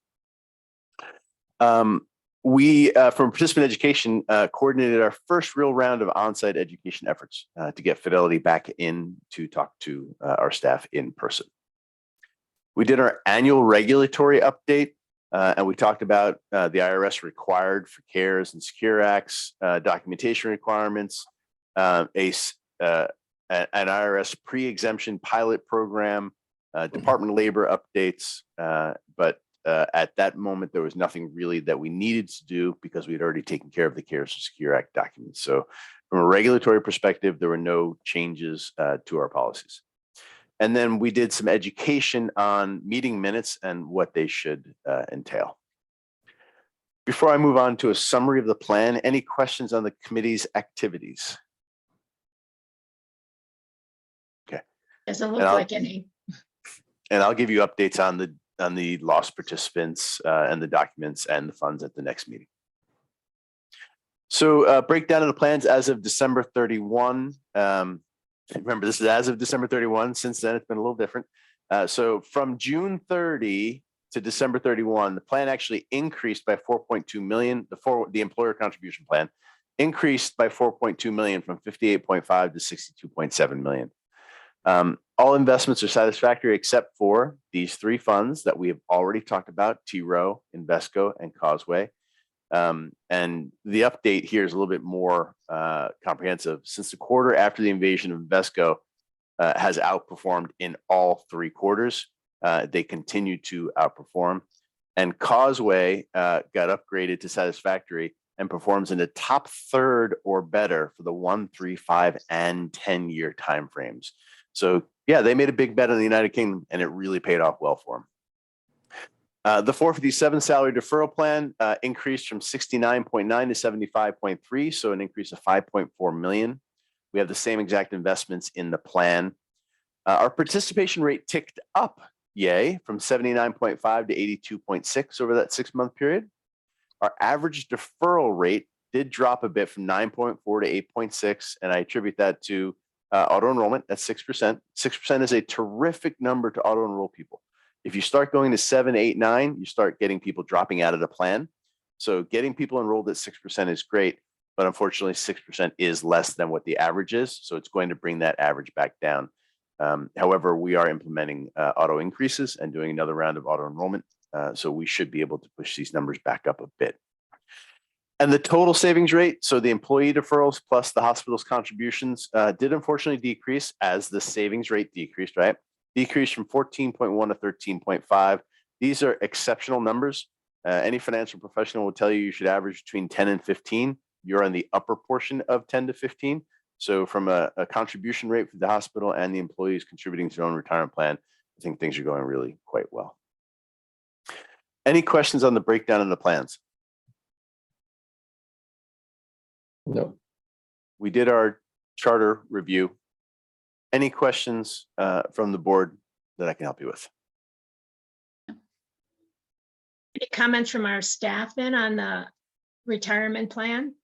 We, from participant education, coordinated our first real round of on-site education efforts to get Fidelity back in to talk to our staff in person. We did our annual regulatory update, and we talked about the IRS required for CARES and Secure Acts, documentation requirements, an IRS pre-exemption pilot program, Department of Labor updates, but at that moment, there was nothing really that we needed to do because we had already taken care of the CARES and Secure Act documents. So from a regulatory perspective, there were no changes to our policies. And then we did some education on meeting minutes and what they should entail. Before I move on to a summary of the plan, any questions on the committee's activities? Okay. Doesn't look like any. And I'll give you updates on the lost participants and the documents and the funds at the next meeting. So breakdown of the plans as of December 31. Remember, this is as of December 31. Since then, it's been a little different. So from June 30 to December 31, the plan actually increased by 4.2 million. The employer contribution plan increased by 4.2 million from 58.5 to 62.7 million. All investments are satisfactory except for these three funds that we have already talked about: T. Rowe, Invesco, and Causeway. And the update here is a little bit more comprehensive. Since the quarter after the invasion of Invesco has outperformed in all three quarters, they continue to outperform. And Causeway got upgraded to satisfactory and performs in the top third or better for the 1, 3, 5, and 10-year timeframes. So yeah, they made a big bet in the United Kingdom, and it really paid off well for them. The 457 salary deferral plan increased from 69.9 to 75.3, so an increase of 5.4 million. We have the same exact investments in the plan. Our participation rate ticked up, yay, from 79.5 to 82.6 over that 6-month period. Our average deferral rate did drop a bit from 9.4 to 8.6, and I attribute that to auto enrollment at 6%. 6% is a terrific number to auto enroll people. If you start going to 7, 8, 9, you start getting people dropping out of the plan. So getting people enrolled at 6% is great, but unfortunately 6% is less than what the average is. So it's going to bring that average back down. However, we are implementing auto increases and doing another round of auto enrollment. So we should be able to push these numbers back up a bit. And the total savings rate, so the employee deferrals plus the hospital's contributions did unfortunately decrease as the savings rate decreased, right? Decreased from 14.1 to 13.5. These are exceptional numbers. Any financial professional will tell you you should average between 10 and 15. You're on the upper portion of 10 to 15. So from a contribution rate for the hospital and the employees contributing to their own retirement plan, I think things are going really quite well. Any questions on the breakdown of the plans? No. We did our charter review. Any questions from the board that I can help you with? Any comments from our staff then on the retirement plan?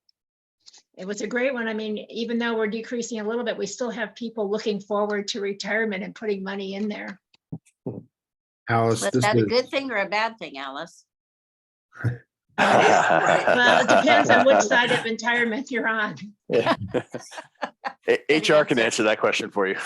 It was a great one. I mean, even though we're decreasing a little bit, we still have people looking forward to retirement and putting money in there. Alice, Was this that a is, good thing or a bad thing, Alice? Well, it depends on which side of retirement you're on. Yeah. HR can answer that question for you.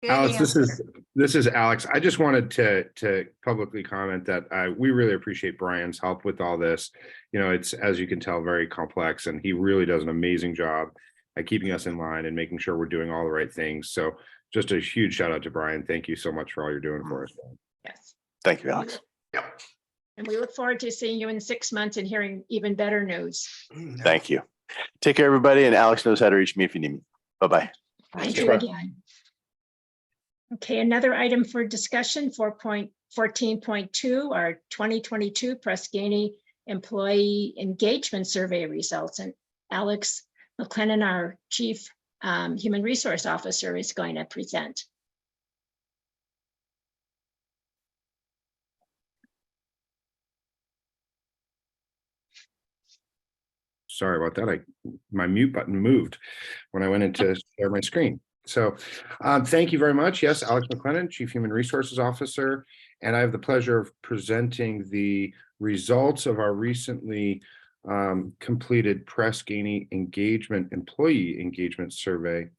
Good Alex, answer. this is Alex. I just wanted to publicly comment that we really appreciate Brian's help with all this. You know, it's, as you can tell, very complex, and he really does an amazing job at keeping us in line and making sure we're doing all the right things. So just a huge shout out to Brian. Thank you so much for all you're doing for us. Yes. Thank you, Alex. Yep. And we look forward to seeing you in 6 months and hearing even better news. Thank you. Take care, everybody. And Alex knows how to reach me if you need me. Bye-bye. Thank you again. Okay, another item for discussion, 4.14.2, our 2022 Press Ganey Employee Engagement Survey results. And Alex McLennan, our Chief Human Resource Officer, is going to present. Sorry about that. My mute button moved when I went in to share my screen. So thank you very much. Yes, Alex McLennan, Chief Human Resources Officer, and I have the pleasure of presenting the results of our recently completed Press Ganey Employee Engagement Survey.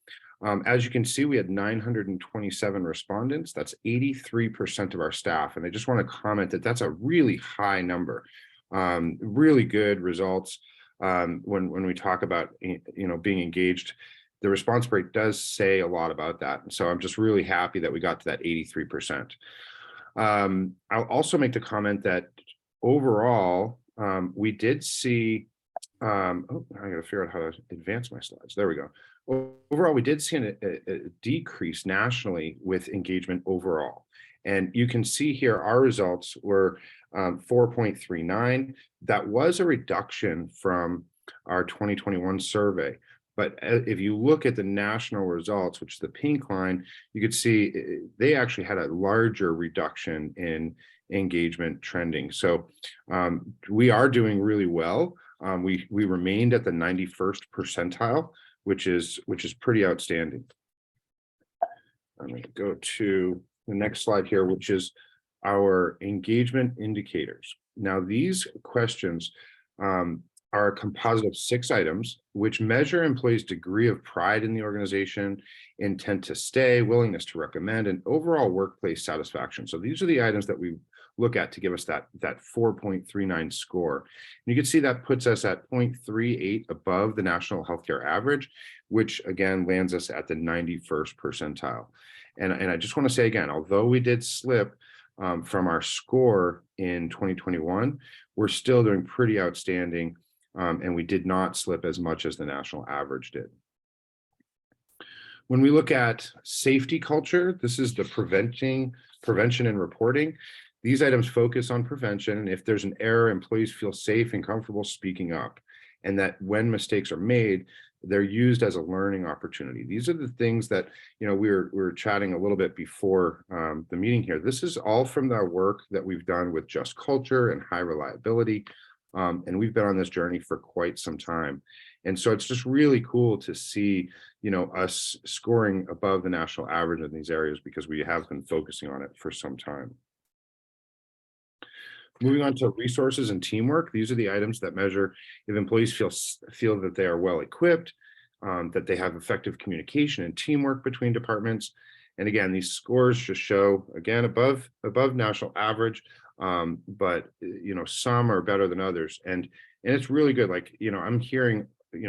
As you can see, we had 927 respondents. That's 83% of our staff. And I just want to comment that that's a really high number, really good results. When we talk about, being engaged, the response rate does say a lot about that. And so I'm just really happy that we got to that 83%. I'll also make the comment that overall, we did see, I gotta figure out how to advance my slides. There we go. Overall, we did see a decrease nationally with engagement overall. And you can see here, our results were 4.39. That was a reduction from our 2021 survey. But if you look at the national results, which is the pink line, you could see they actually had a larger reduction in engagement trending. So we are doing really well. We remained at the 91st percentile, which is pretty outstanding. I'm going to go to the next slide here, which is our engagement indicators. Now, these questions are a composite of 6 items, which measure employees' degree of pride in the organization, intent to stay, willingness to recommend, and overall workplace satisfaction. So these are the items that we look at to give us that 4.39 score. And you can see that puts us at 0.38 above the national healthcare average, which again lands us at the 91st percentile. And I just want to say again, although we did slip from our score in 2021, we're still doing pretty outstanding, and we did not slip as much as the national average did. When we look at safety culture, this is the prevention and reporting. These items focus on prevention, and if there's an error, employees feel safe and comfortable speaking up, and that when mistakes are made, they're used as a learning opportunity. These are the things that, we were chatting a little bit before the meeting here. This is all from the work that we've done with Just Culture and High Reliability, and we've been on this journey for quite some time. And so it's just really cool to see, us scoring above the national average in these areas, because we have been focusing on it for some time. Moving on to resources and teamwork. These are the items that measure if employees feel that they are well equipped, that they have effective communication and teamwork between departments. And again, these scores just show, again, above national average, but some are better than others. And it's really good. Like, I'm hearing,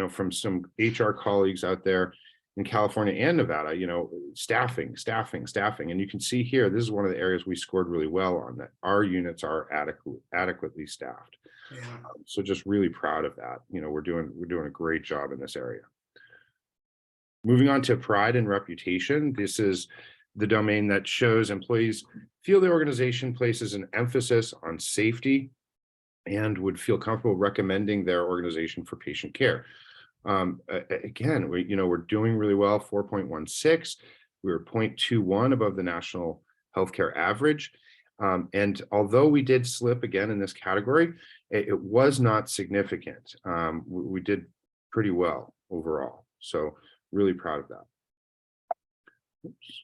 from some HR colleagues out there in California and Nevada, staffing. And you can see here, this is one of the areas we scored really well on, that our units are adequately staffed. Yeah. So just really proud of that. We're doing a great job in this area. Moving on to pride and reputation. This is the domain that shows employees feel the organization places an emphasis on safety and would feel comfortable recommending their organization for patient care. Again, we're doing really well, 4.16. We were 0.21 above the national healthcare average. And although we did slip again in this category, it was not significant. We did pretty well overall. So really proud of that. Oops.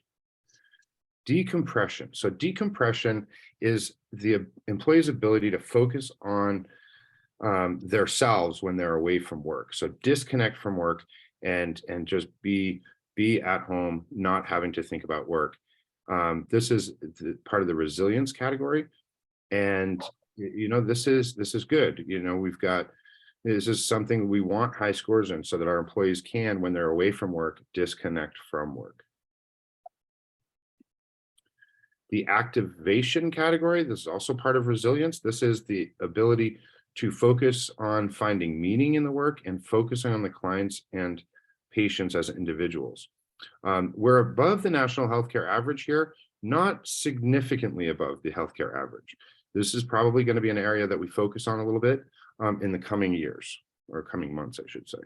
Decompression. So decompression is the employee's ability to focus on themselves when they're away from work. So disconnect from work and just be at home, not having to think about work. This is part of the resilience category, and this is good. This is something we want high scores in, so that our employees can, when they're away from work, disconnect from work. The activation category, this is also part of resilience. This is the ability to focus on finding meaning in the work and focusing on the clients and patients as individuals. We're above the national healthcare average here, not significantly above the healthcare average. This is probably going to be an area that we focus on a little bit in the coming years, or coming months, I should say.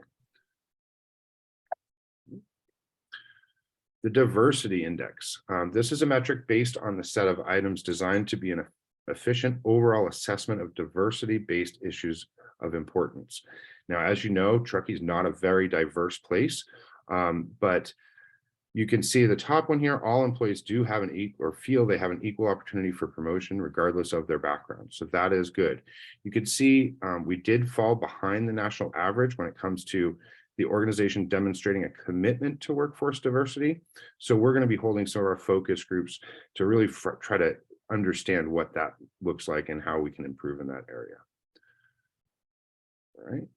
The diversity index. This is a metric based on the set of items designed to be an efficient overall assessment of diversity-based issues of importance. Now, as you know, Truckee is not a very diverse place, but you can see the top one here, all employees do have feel they have an equal opportunity for promotion regardless of their background. So that is good. You can see we did fall behind the national average when it comes to the organization demonstrating a commitment to workforce diversity. So we're going to be holding some of our focus groups to really try to understand what that looks like and how we can improve in that area. All right.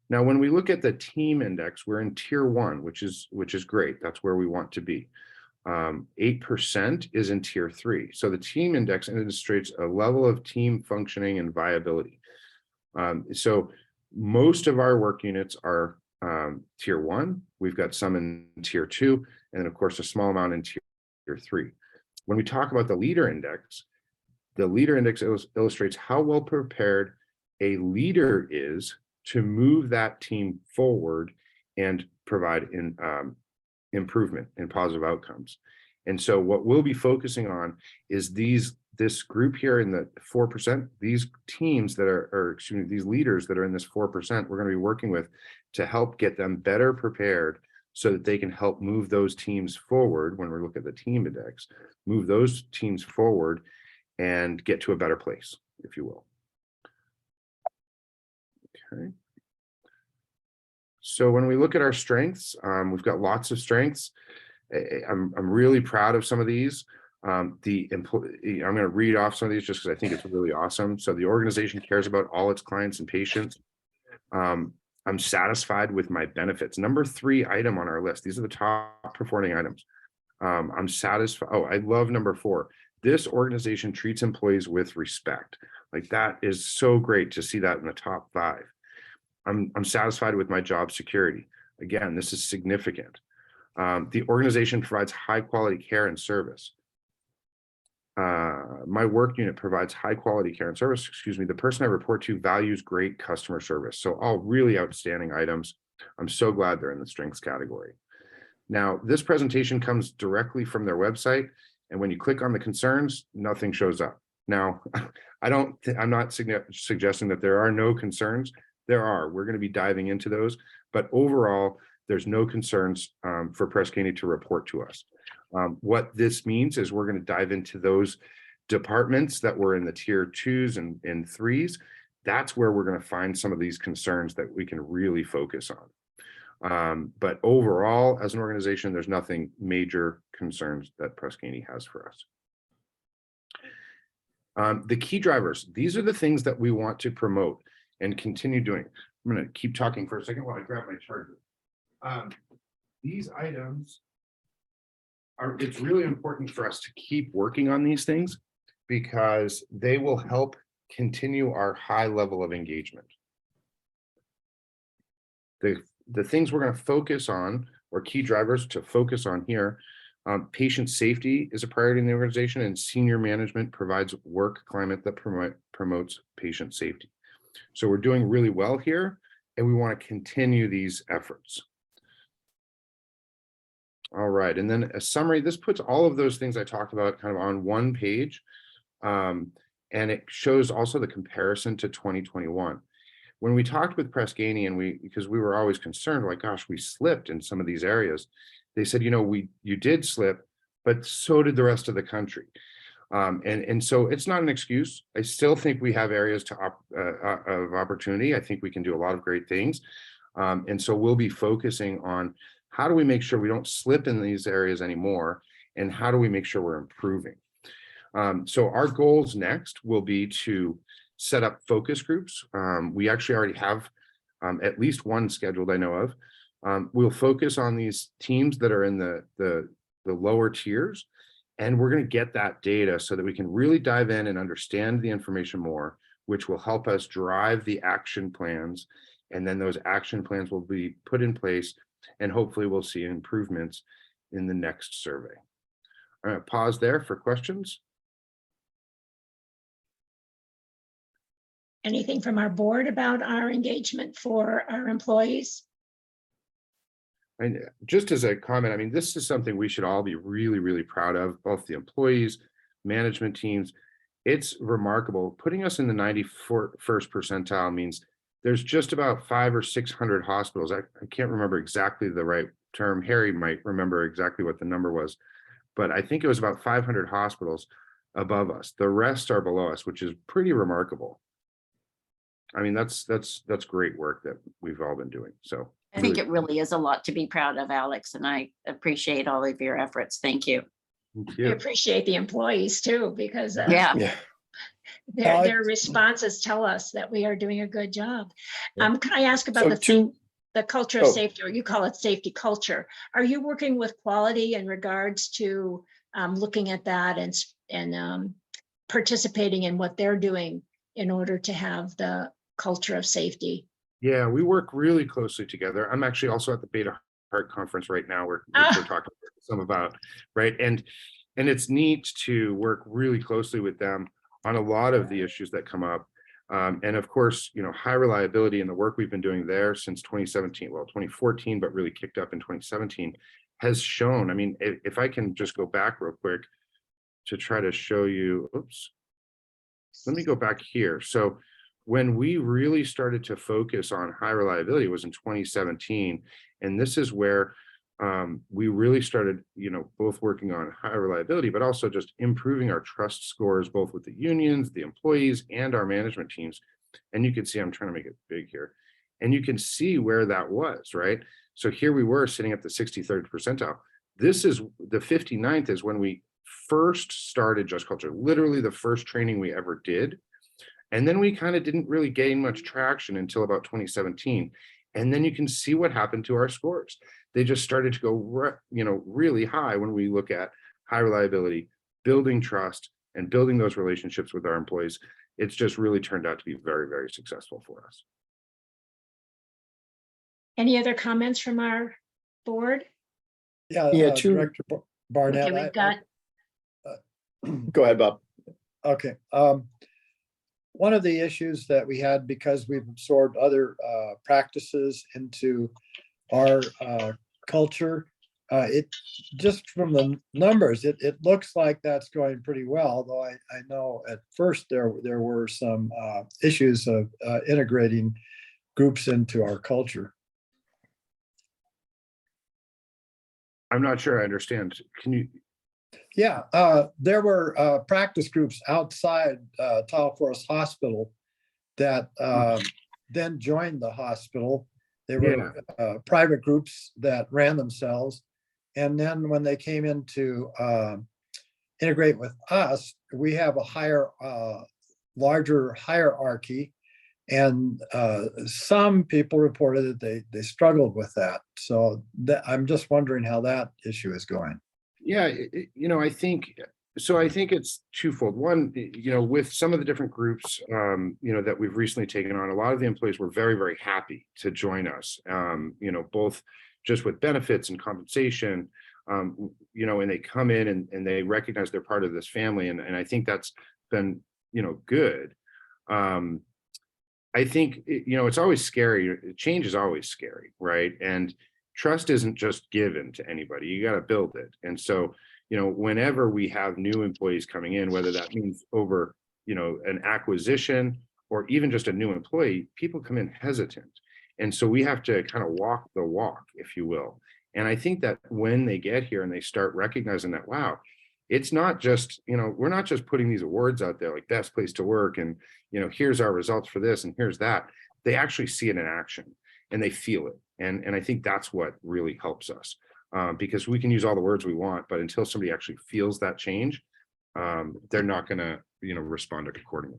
Now, when we look at the team index, we're in tier 1, which is great. That's where we want to be. 8% is in tier 3. So the team index illustrates a level of team functioning and viability. So most of our work units are tier 1. We've got some in tier 2, and then of course a small amount in tier 3. When we talk about the leader index illustrates how well prepared a leader is to move that team forward and provide improvement and positive outcomes. And so what we'll be focusing on is this group here in the 4%, these teams that these leaders that are in this 4%, we're going to be working with to help get them better prepared so that they can help move those teams forward. When we look at the team index, move those teams forward and get to a better place, if you will. Okay. So when we look at our strengths, we've got lots of strengths. I'm really proud of some of these. I'm going to read off some of these just because I think it's really awesome. So the organization cares about all its clients and patients. I'm satisfied with my benefits. Number 3 item on our list. These are the top performing items. I'm satisfied. Oh, I love number 4. This organization treats employees with respect. Like, that is so great to see that in the top 5. I'm satisfied with my job security. Again, this is significant. The organization provides high quality care and service. My work unit provides high quality care and service. Excuse me. The person I report to values great customer service. So all really outstanding items. I'm so glad they're in the strengths category. Now, this presentation comes directly from their website, and when you click on the concerns, nothing shows up. Now, I'm not suggesting that there are no concerns. There are. We're going to be diving into those, but overall, there's no concerns for Press Ganey to report to us. What this means is we're going to dive into those departments that were in the tier 2s and 3s. That's where we're going to find some of these concerns that we can really focus on. But overall, as an organization, there's nothing major concerns that Press Ganey has for us. The key drivers, these are the things that we want to promote and continue doing. I'm going to keep talking for a second while I grab my charger. These items are, it's really important for us to keep working on these things because they will help continue our high level of engagement. The things we're going to focus on, or key drivers to focus on here, patient safety is a priority in the organization, and senior management provides work climate that promotes patient safety. So we're doing really well here, and we want to continue these efforts. All right, and then a summary. This puts all of those things I talked about kind of on one page, and it shows also the comparison to 2021. When we talked with Press Ganey, and because we were always concerned, like, gosh, we slipped in some of these areas. They said, you know, you did slip, but so did the rest of the country. And so it's not an excuse. I still think we have areas of opportunity. I think we can do a lot of great things. And so we'll be focusing on how do we make sure we don't slip in these areas anymore, and how do we make sure we're improving. So our goals next will be to set up focus groups. We actually already have at least one scheduled, I know of. We'll focus on these teams that are in the lower tiers, and we're going to get that data so that we can really dive in and understand the information more, which will help us drive the action plans. And then those action plans will be put in place, and hopefully we'll see improvements in the next survey. All right, pause there for questions. Anything from our board about our engagement for our employees? And just as a comment, I mean, this is something we should all be really, really proud of, both the employees, management teams. It's remarkable. Putting us in the 91st percentile means there's just about 500 or 600 hospitals. I can't remember exactly the right term. Harry might remember exactly what the number was, but I think it was about 500 hospitals above us. The rest are below us, which is pretty remarkable. I mean, that's great work that we've all been doing. So I think it really is a lot to be proud of, Alex, and I appreciate all of your efforts. Thank you. Thank We you. appreciate the employees too, because Yeah. their responses tell us that we are doing a good job. Can I ask about the culture of safety, or you call it safety culture? Are you working with quality in regards to looking at that and participating in what they're doing in order to have the culture of safety? Yeah, we work really closely together. I'm actually also at the Beta Heart Conference right now, which we're talking some about, right? And it's neat to work really closely with them on a lot of the issues that come up. And of course, you know, high reliability and the work we've been doing there since 2017, well, 2014, but really kicked up in 2017, has shown, I mean, if I can just go back real quick to try to show you, oops, let me go back here. So when we really started to focus on high reliability was in 2017. And this is where we really started, you know, both working on high reliability, but also just improving our trust scores, both with the unions, the employees, and our management teams. And you can see, I'm trying to make it big here, and you can see where that was, right? So here we were sitting at the 63rd percentile. This is the 59th is when we first started Just Culture, literally the first training we ever did. And then we kind of didn't really gain much traction until about 2017. And then you can see what happened to our scores. They just started to go, you know, really high when we look at high reliability, building trust, and building those relationships with our employees, it's just really turned out to be very, very successful for us. Any other comments from our board? Yeah, Director Barnett. Okay, we've got, Go ahead, Bob. Okay. One of the issues that we had, because we've absorbed other practices into our culture, it just from the numbers, it looks like that's going pretty well. Although I know at first there were some issues of integrating groups into our culture. I'm not sure I understand. Can you? Yeah, there were practice groups outside Tahoe Forest Hospital that then joined the hospital. They were private groups that ran themselves. And then when they came in to integrate with us, we have a higher, larger hierarchy. And some people reported that they struggled with that. So I'm just wondering how that issue is going. Yeah, I think it's twofold. One, with some of the different groups, that we've recently taken on, a lot of the employees were very, very happy to join us, both just with benefits and compensation, and they come in and they recognize they're part of this family. And I think that's been, good. I think, it's always scary. Change is always scary, right? And trust isn't just given to anybody. You got to build it. And so, whenever we have new employees coming in, whether that means over, an acquisition or even just a new employee, people come in hesitant. And so we have to kind of walk the walk, if you will. And I think that when they get here and they start recognizing that, wow, it's not just, we're not just putting these awards out there like best place to work and, here's our results for this and here's that. They actually see it in action and they feel it. And I think that's what really helps us, because we can use all the words we want, but until somebody actually feels that change, they're not going to, respond accordingly.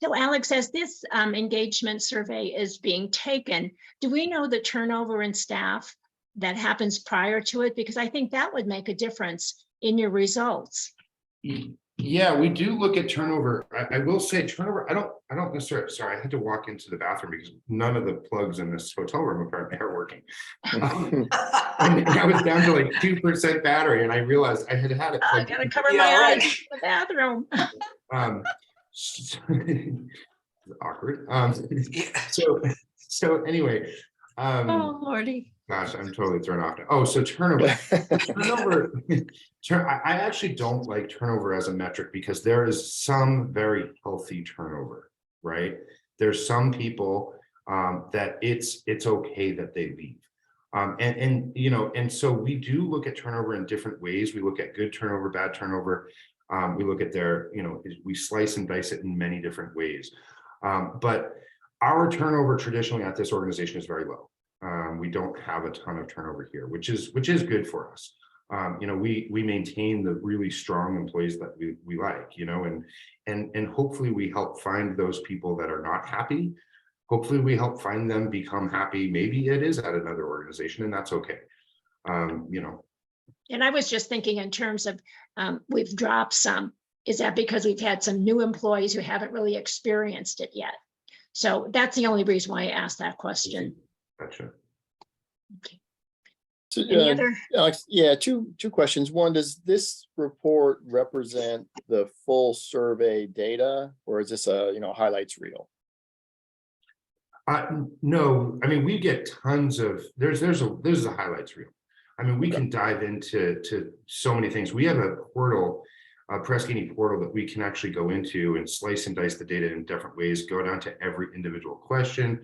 so Alex, as this engagement survey is being taken, do we know the turnover in staff that happens prior to it? Because I think that would make a difference in your results. Yeah, we do look at turnover. I will say turnover, I don't necessarily, sorry, I had to walk into the bathroom because none of the plugs in this hotel room apparently are working. And I was down to like 2% battery and I realized I had it. I gotta cover my eyes in the bathroom. Awkward. So anyway. Oh, Lordy. Gosh, I'm totally thrown off now. Oh, so turnover. I actually don't like turnover as a metric because there is some very healthy turnover, right? There's some people that it's okay that they leave. And so we do look at turnover in different ways. We look at good turnover, bad turnover. We look at their, we slice and dice it in many different ways. But our turnover traditionally at this organization is very low. We don't have a ton of turnover here, which is good for us. We maintain the really strong employees that we like, and hopefully we help find those people that are not happy. Hopefully we help find them become happy. Maybe it is at another organization and that's okay. And I was just thinking in terms of we've dropped some. Is that because we've had some new employees who haven't really experienced it yet? So that's the only reason why I asked that question. Gotcha. Okay. So, Any other? Alex, yeah, two questions. One, does this report represent the full survey data, or is this a highlights reel? No, I mean we get tons of there's a highlights reel. I mean we can dive into so many things. We have a portal, a Press Ganey portal that we can actually go into and slice and dice the data in different ways. Go down to every individual question,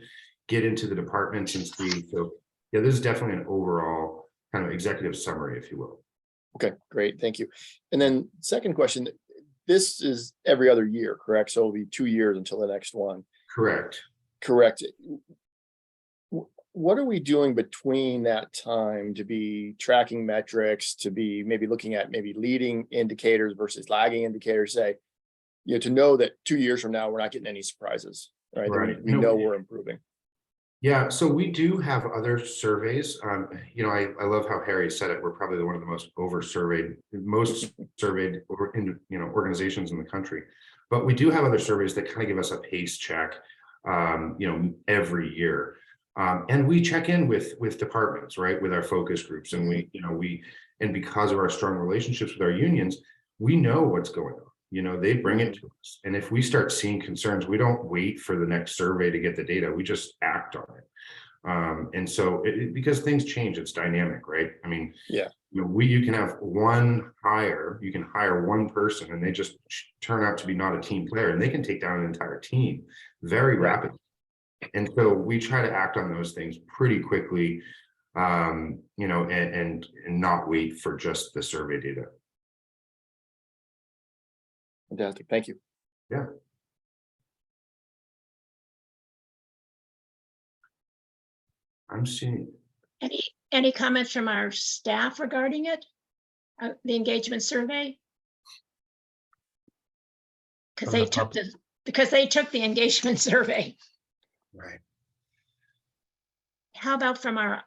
get into the departments and see. So yeah, this is definitely an overall kind of executive summary, if you will. Okay, great, thank you. And then second question, this is every other year, correct? So it'll be 2 years until the next one. Correct. Correct. What are we doing between that time to be tracking metrics, to be maybe looking at maybe leading indicators versus lagging indicators, say, to know that 2 years from now, we're not getting any surprises, right? Right. We know we're improving. Yeah, so we do have other surveys. I love how Harry said it. We're probably one of the most most surveyed organizations in the country. But we do have other surveys that kind of give us a pace check, every year. And we check in with departments, right, with our focus groups, and and because of our strong relationships with our unions, we know what's going on. They bring it to us. And if we start seeing concerns, we don't wait for the next survey to get the data. We just act on it. And so because things change, it's dynamic, right? I mean, Yeah. You can have you can hire one person and they just turn out to be not a team player, and they can take down an entire team very rapidly. And so we try to act on those things pretty quickly, and not wait for just the survey data. Fantastic. Thank you. Yeah. I'm seeing. Any comments from our staff regarding it? The engagement survey? Because they took the engagement survey. Right. How about from our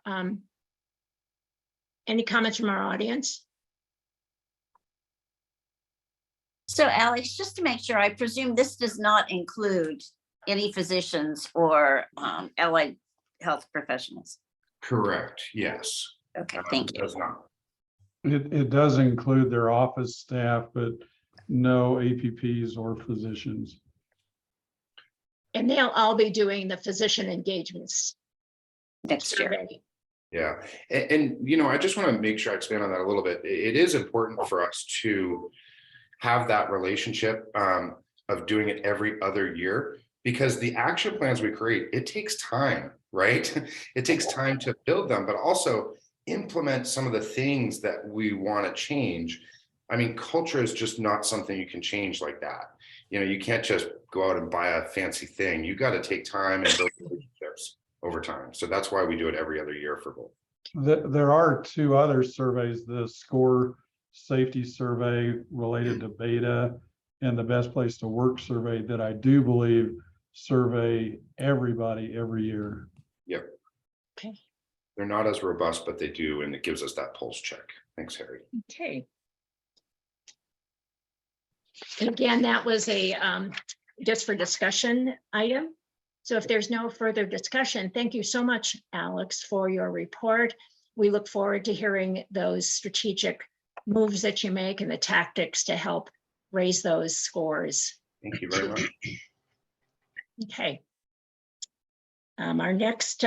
any comments from our audience? So Alex, just to make sure, I presume this does not include any physicians or allied health professionals. Correct. Yes. Okay, thank you. It does not. It does include their office staff, but no APPs or physicians. And they'll all be doing the physician engagements next year. Yeah. And I just want to make sure I expand on that a little bit. It is important for us to have that relationship of doing it every other year, because the action plans we create, it takes time, right? It takes time to build them, but also implement some of the things that we want to change. I mean, culture is just not something you can change like that. You can't just go out and buy a fancy thing. You got to take time and build relationships over time. So that's why we do it every other year for both. There are two other surveys, the SCORE safety survey related to beta and the best place to work survey, that I do believe survey everybody every year. Yep. Okay. They're not as robust, but they do, and it gives us that pulse check. Thanks, Harry. Okay. And again, that was a just for discussion item. So if there's no further discussion, thank you so much, Alex, for your report. We look forward to hearing those strategic moves that you make and the tactics to help raise those scores. Thank you very much. Okay. Our next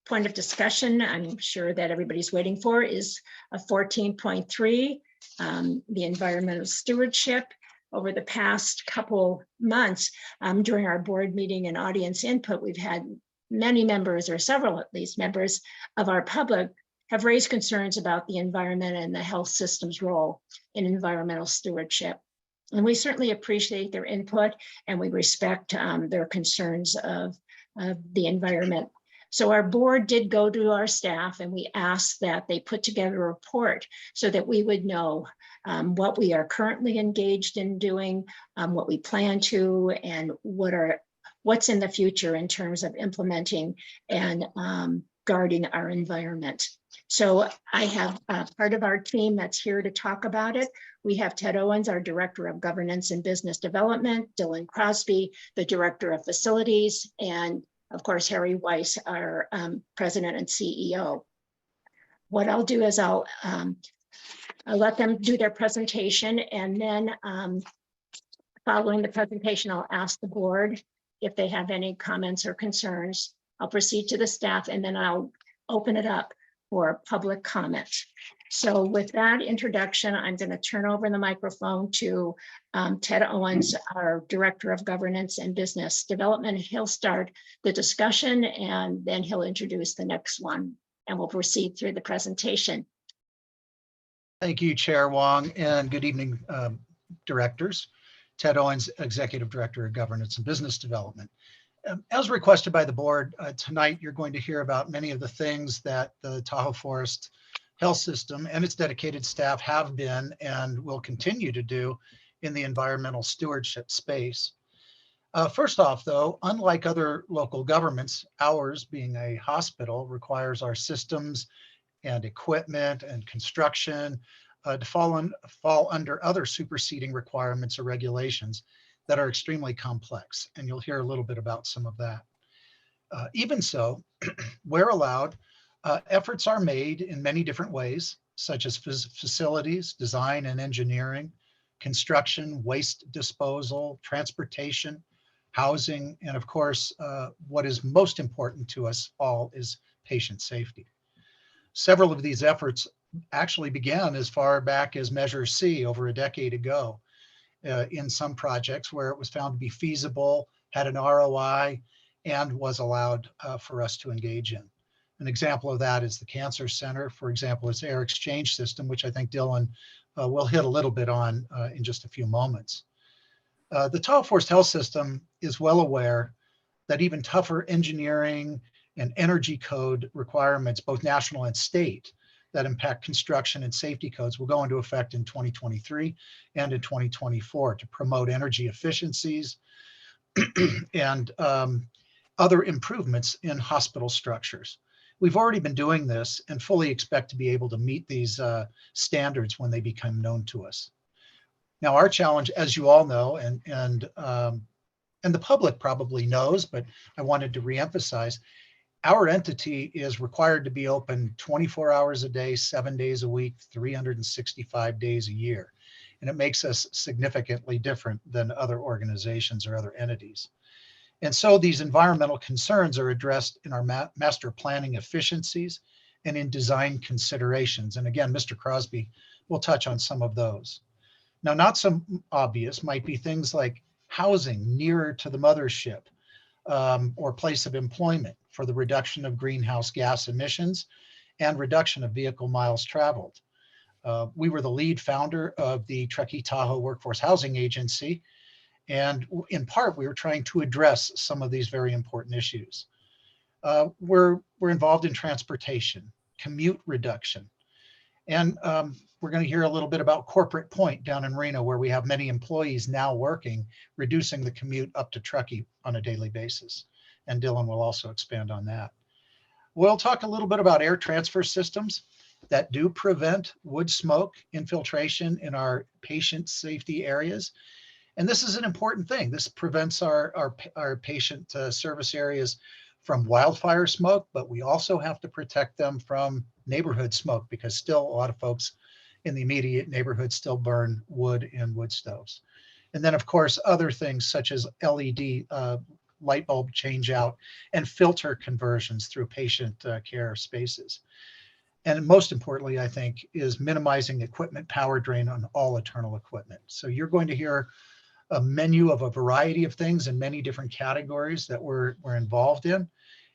point of discussion, I'm sure that everybody's waiting for, is a 14.3, the environmental stewardship. Over the past couple months, during our board meeting and audience input, we've had many members, or several at least, members of our public have raised concerns about the environment and the health system's role in environmental stewardship. And we certainly appreciate their input, and we respect their concerns of the environment. So our board did go to our staff and we asked that they put together a report so that we would know what we are currently engaged in doing, what we plan to, and what's in the future in terms of implementing and guarding our environment. So I have part of our team that's here to talk about it. We have Ted Owens, our Director of Governance and Business Development, Dylan Crosby, the Director of Facilities, and of course, Harry Weiss, our President and CEO. What I'll do is I'll let them do their presentation, and then following the presentation, I'll ask the board if they have any comments or concerns. I'll proceed to the staff, and then I'll open it up for public comment. So with that introduction, I'm going to turn over the microphone to Ted Owens, our Director of Governance and Business Development. He'll start the discussion and then he'll introduce the next one, and we'll proceed through the presentation. Thank you, Chair Wong, and good evening, directors. Ted Owens, Executive Director of Governance and Business Development. As requested by the board, tonight you're going to hear about many of the things that the Tahoe Forest Health System and its dedicated staff have been and will continue to do in the environmental stewardship space. First off, though, unlike other local governments, ours being a hospital requires our systems and equipment and construction to fall under other superseding requirements or regulations that are extremely complex. And you'll hear a little bit about some of that. Even so, where allowed, efforts are made in many different ways, such as facilities, design and engineering, construction, waste disposal, transportation, housing, and of course, what is most important to us all is patient safety. Several of these efforts actually began as far back as Measure C over a decade ago in some projects where it was found to be feasible, had an ROI, and was allowed for us to engage in. An example of that is the Cancer Center, for example, its air exchange system, which I think Dylan will hit a little bit on in just a few moments. The Tahoe Forest Health System is well aware that even tougher engineering and energy code requirements, both national and state, that impact construction and safety codes will go into effect in 2023 and in 2024 to promote energy efficiencies and other improvements in hospital structures. We've already been doing this and fully expect to be able to meet these standards when they become known to us. Now, our challenge, as you all know, and the public probably knows, but I wanted to reemphasize, our entity is required to be open 24 hours a day, 7 days a week, 365 days a year. And it makes us significantly different than other organizations or other entities. And so these environmental concerns are addressed in our master planning efficiencies and in design considerations. And again, Mr. Crosby will touch on some of those. Now, not so obvious might be things like housing nearer to the mothership or place of employment for the reduction of greenhouse gas emissions and reduction of vehicle miles traveled. We were the lead founder of the Truckee Tahoe Workforce Housing Agency, and in part, we were trying to address some of these very important issues. We're involved in transportation, commute reduction, and we're going to hear a little bit about Corporate Point down in Reno, where we have many employees now working, reducing the commute up to Truckee on a daily basis. And Dylan will also expand on that. We'll talk a little bit about air transfer systems that do prevent wood smoke infiltration in our patient safety areas. And this is an important thing. This prevents our patient service areas from wildfire smoke, but we also have to protect them from neighborhood smoke because still a lot of folks in the immediate neighborhood still burn wood in wood stoves. And then of course, other things such as LED light bulb change out and filter conversions through patient care spaces. And most importantly, I think, is minimizing equipment power drain on all internal equipment. So you're going to hear a menu of a variety of things in many different categories that we're involved in.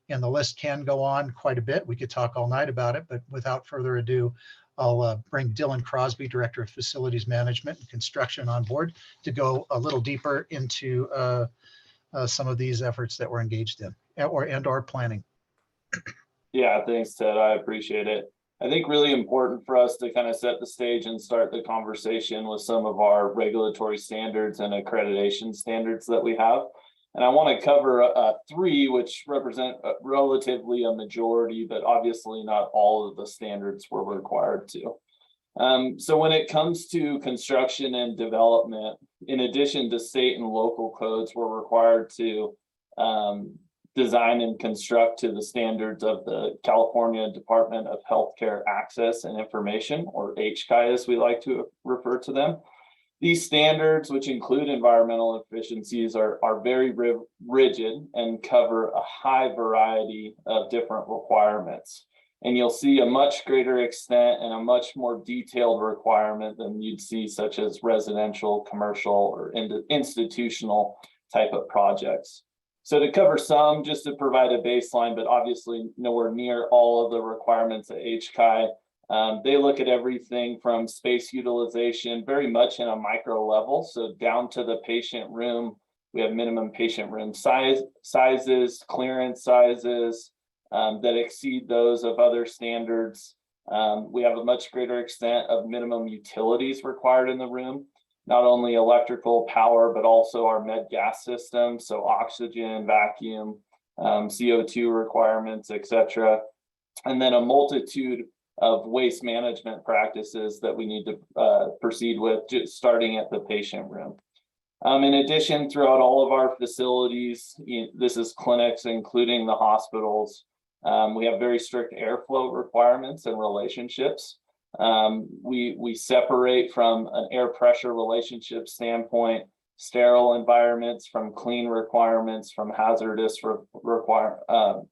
And the list can go on quite a bit. We could talk all night about it, but without further ado, I'll bring Dylan Crosby, Director of Facilities Management and Construction, on board to go a little deeper into some of these efforts that we're engaged in or planning. Yeah, thanks, Ted. I appreciate it. I think really important for us to kind of set the stage and start the conversation with some of our regulatory standards and accreditation standards that we have. And I want to cover three, which represent relatively a majority, but obviously not all of the standards we're required to. So when it comes to construction and development, in addition to state and local codes, we're required to design and construct to the standards of the California Department of Healthcare Access and Information, or HCI as we like to refer to them. These standards, which include environmental efficiencies, are very rigid and cover a high variety of different requirements. And you'll see a much greater extent and a much more detailed requirement than you'd see such as residential, commercial, or institutional type of projects. So to cover some, just to provide a baseline, but obviously nowhere near all of the requirements at HCI, they look at everything from space utilization very much in a micro level. So down to the patient room, we have minimum patient room sizes, clearance sizes that exceed those of other standards. We have a much greater extent of minimum utilities required in the room. not only electrical power, but also our med gas system. So oxygen, vacuum, CO2 requirements, etc. And then a multitude of waste management practices that we need to proceed with, just starting at the patient room. In addition, throughout all of our facilities, this is clinics, including the hospitals, we have very strict airflow requirements and relationships. We separate from an air pressure relationship standpoint, sterile environments from clean requirements, from hazardous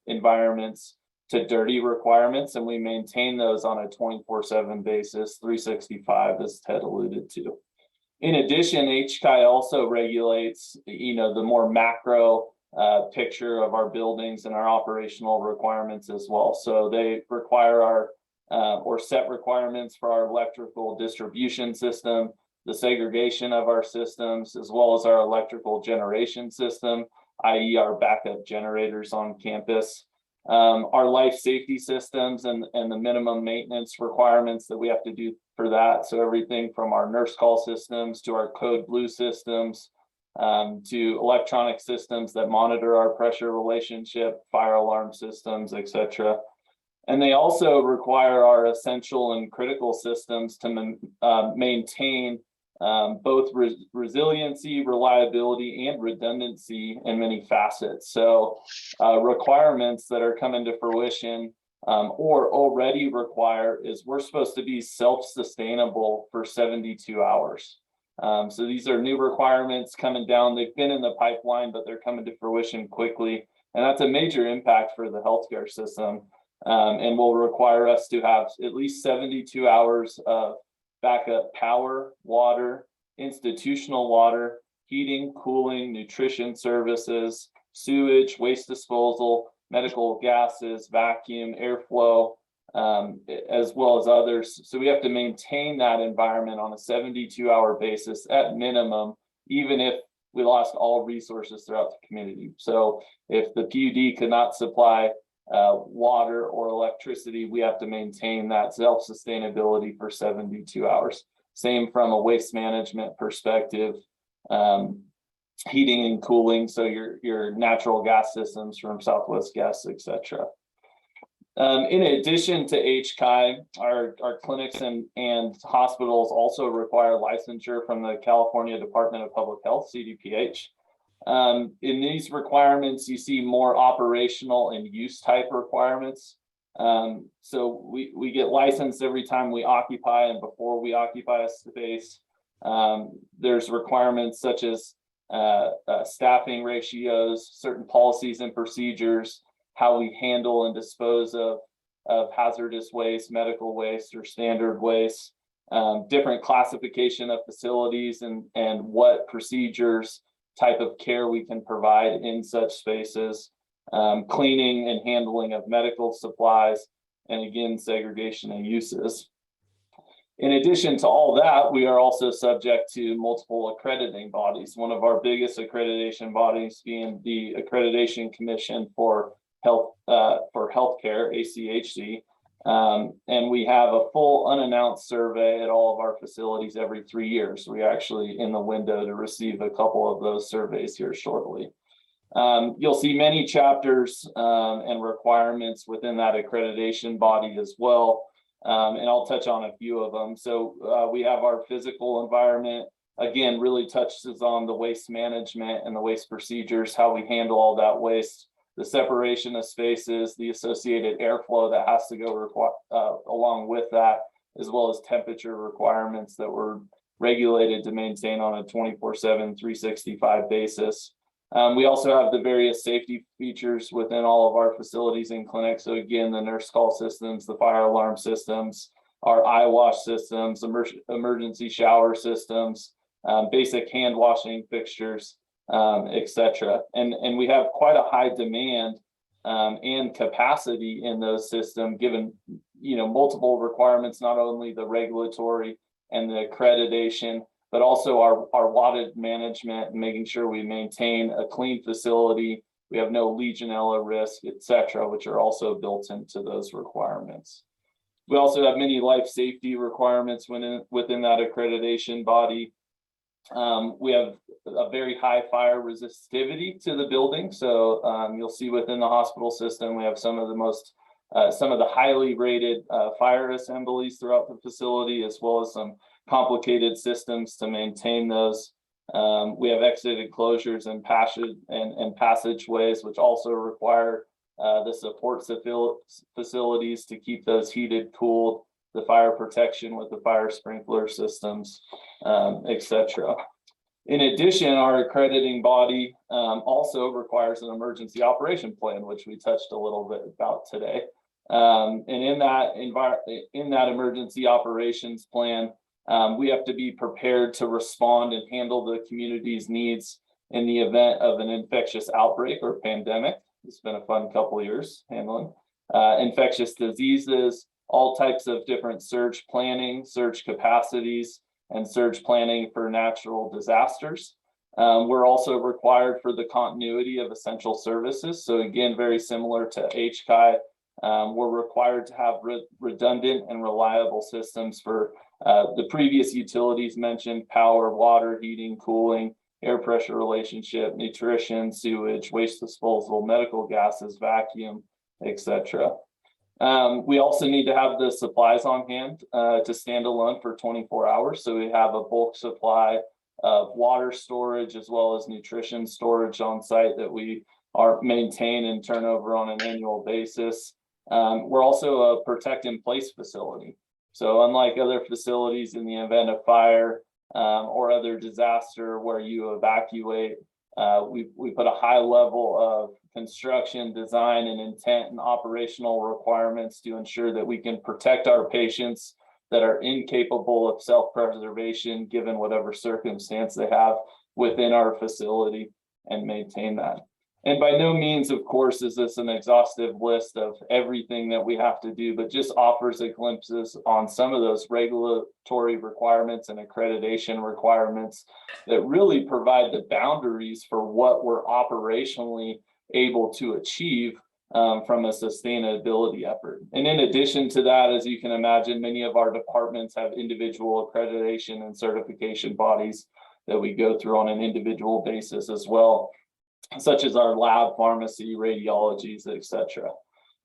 environments to dirty requirements, and we maintain those on a 24/7 basis, 365, as Ted alluded to. In addition, HCI also regulates, the more macro picture of our buildings and our operational requirements as well. So they require or set requirements for our electrical distribution system, the segregation of our systems, as well as our electrical generation system, i.e. our backup generators on campus, our life safety systems and the minimum maintenance requirements that we have to do for that. So everything from our nurse call systems to our code blue systems, to electronic systems that monitor our pressure relationship, fire alarm systems, etc. And they also require our essential and critical systems to maintain both resiliency, reliability, and redundancy in many facets. So requirements that are coming to fruition or already require is we're supposed to be self-sustainable for 72 hours. So these are new requirements coming down. They've been in the pipeline, but they're coming to fruition quickly. And that's a major impact for the healthcare system, and will require us to have at least 72 hours of backup power, water, institutional water, heating, cooling, nutrition services, sewage, waste disposal, medical gases, vacuum, airflow, as well as others. So we have to maintain that environment on a 72-hour basis at minimum, even if we lost all resources throughout the community. So if the PUD could not supply water or electricity, we have to maintain that self-sustainability for 72 hours. Same from a waste management perspective, heating and cooling, so your natural gas systems from Southwest Gas, etc. In addition to HCI, our clinics and hospitals also require licensure from the California Department of Public Health, CDPH. In these requirements, you see more operational and use type requirements. So we get licensed every time we occupy and before we occupy a space. There's requirements such as staffing ratios, certain policies and procedures, how we handle and dispose of hazardous waste, medical waste, or standard waste, different classification of facilities and what procedures, type of care we can provide in such spaces, cleaning and handling of medical supplies, and again, segregation and uses. In addition to all that, we are also subject to multiple accrediting bodies. One of our biggest accreditation bodies being the Accreditation Commission for Healthcare, ACHC. And we have a full unannounced survey at all of our facilities every 3 years. We're actually in the window to receive a couple of those surveys here shortly. You'll see many chapters and requirements within that accreditation body as well. And I'll touch on a few of them. So we have our physical environment, again, really touches on the waste management and the waste procedures, how we handle all that waste, the separation of spaces, the associated airflow that has to go along with that, as well as temperature requirements that were regulated to maintain on a 24/7, 365 basis. We also have the various safety features within all of our facilities and clinics. So again, the nurse call systems, the fire alarm systems, our eye wash systems, emergency shower systems, basic hand washing fixtures, etc. And we have quite a high demand and capacity in those systems, given multiple requirements, not only the regulatory and the accreditation, but also our wattage management and making sure we maintain a clean facility. We have no Legionella risk, etc., which are also built into those requirements. We also have many life safety requirements within that accreditation body. We have a very high fire resistivity to the building. So you'll see within the hospital system, we have some of the highly rated fire assemblies throughout the facility, as well as some complicated systems to maintain those. We have exited closures and passageways, which also require the support facilities to keep those heated, cooled, the fire protection with the fire sprinkler systems, etc. In addition, our accrediting body also requires an emergency operation plan, which we touched a little bit about today. And in that emergency operations plan, we have to be prepared to respond and handle the community's needs in the event of an infectious outbreak or pandemic. It's been a fun couple of years handling infectious diseases, all types of different surge planning, surge capacities, and surge planning for natural disasters. We're also required for the continuity of essential services. So again, very similar to HCI, we're required to have redundant and reliable systems for the previous utilities mentioned: power, water, heating, cooling, air pressure relationship, nutrition, sewage, waste disposal, medical gases, vacuum, etc. We also need to have the supplies on hand to stand alone for 24 hours. So we have a bulk supply of water storage as well as nutrition storage on site that we maintain and turn over on an annual basis. We're also a protect in place facility. So unlike other facilities in the event of fire or other disaster where you evacuate, we put a high level of construction, design, and intent and operational requirements to ensure that we can protect our patients that are incapable of self-preservation given whatever circumstance they have within our facility and maintain that. And by no means, of course, is this an exhaustive list of everything that we have to do, but just offers a glimpses on some of those regulatory requirements and accreditation requirements that really provide the boundaries for what we're operationally able to achieve from a sustainability effort. And in addition to that, as you can imagine, many of our departments have individual accreditation and certification bodies that we go through on an individual basis as well, such as our lab, pharmacy, radiologies, etc.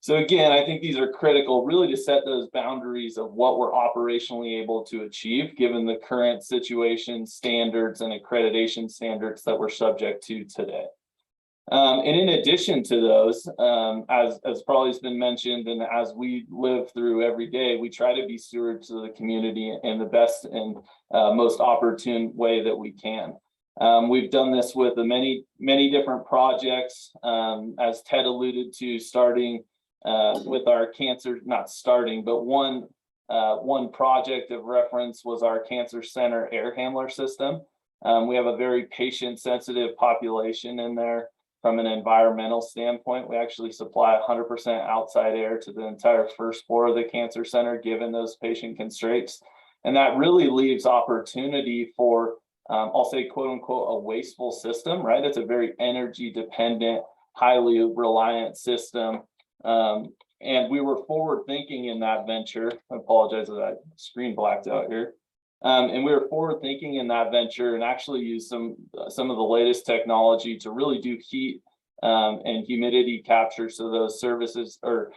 So again, I think these are critical really to set those boundaries of what we're operationally able to achieve given the current situation, standards, and accreditation standards that we're subject to today. And in addition to those, as probably has been mentioned, and as we live through every day, we try to be stewards of the community in the best and most opportune way that we can. We've done this with many different projects, as Ted alluded to, starting with our cancer, not starting, but one project of reference was our cancer center air handler system. We have a very patient sensitive population in there. From an environmental standpoint, we actually supply 100% outside air to the entire first floor of the cancer center, given those patient constraints. And that really leaves opportunity for, I'll say, quote unquote, a wasteful system, right? It's a very energy dependent, highly reliant system. And we were forward thinking in that venture. I apologize that I screen blacked out here. And we were forward thinking in that venture and actually used some of the latest technology to really do heat and humidity capture, so those services, or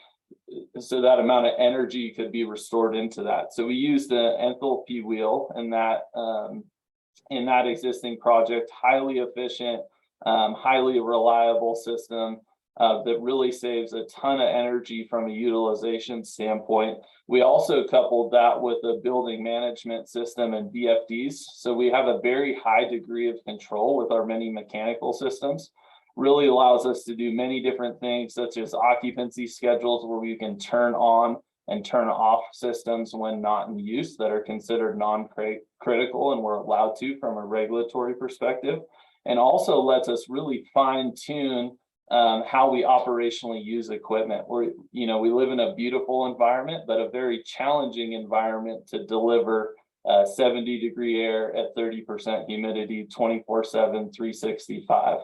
so that amount of energy could be restored into that. So we used the enthalpy wheel in that existing project, highly efficient, highly reliable system that really saves a ton of energy from a utilization standpoint. We also coupled that with a building management system and VFDs. So we have a very high degree of control with our many mechanical systems. Really allows us to do many different things, such as occupancy schedules, where we can turn on and turn off systems when not in use that are considered non-critical and we're allowed to from a regulatory perspective. And also lets us really fine tune how we operationally use equipment. We live in a beautiful environment, but a very challenging environment to deliver 70-degree air at 30% humidity, 24/7, 365.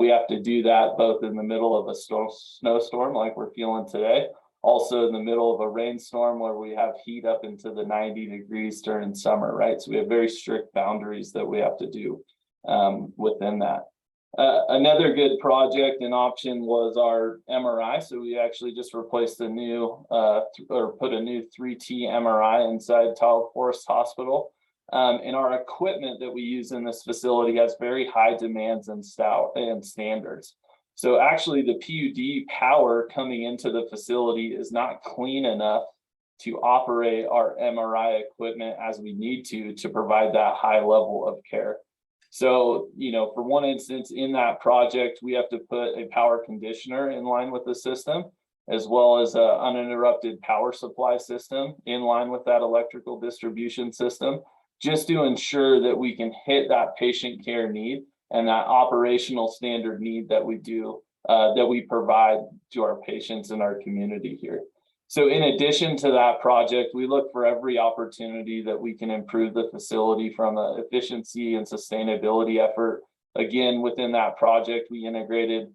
We have to do that both in the middle of a snowstorm like we're feeling today, also in the middle of a rainstorm where we have heat up into the 90 degrees during summer, right? So we have very strict boundaries that we have to do within that. Another good project and option was our MRI. So we actually just replaced a new or put a new 3T MRI inside Tahoe Forest Hospital. And our equipment that we use in this facility has very high demands and standards. So actually the PUD power coming into the facility is not clean enough to operate our MRI equipment as we need to provide that high level of care. So, you know, for one instance in that project, we have to put a power conditioner in line with the system, as well as an uninterrupted power supply system in line with that electrical distribution system, just to ensure that we can hit that patient care need and that operational standard need that we provide to our patients in our community here. So in addition to that project, we look for every opportunity that we can improve the facility from an efficiency and sustainability effort. Again, within that project, we integrated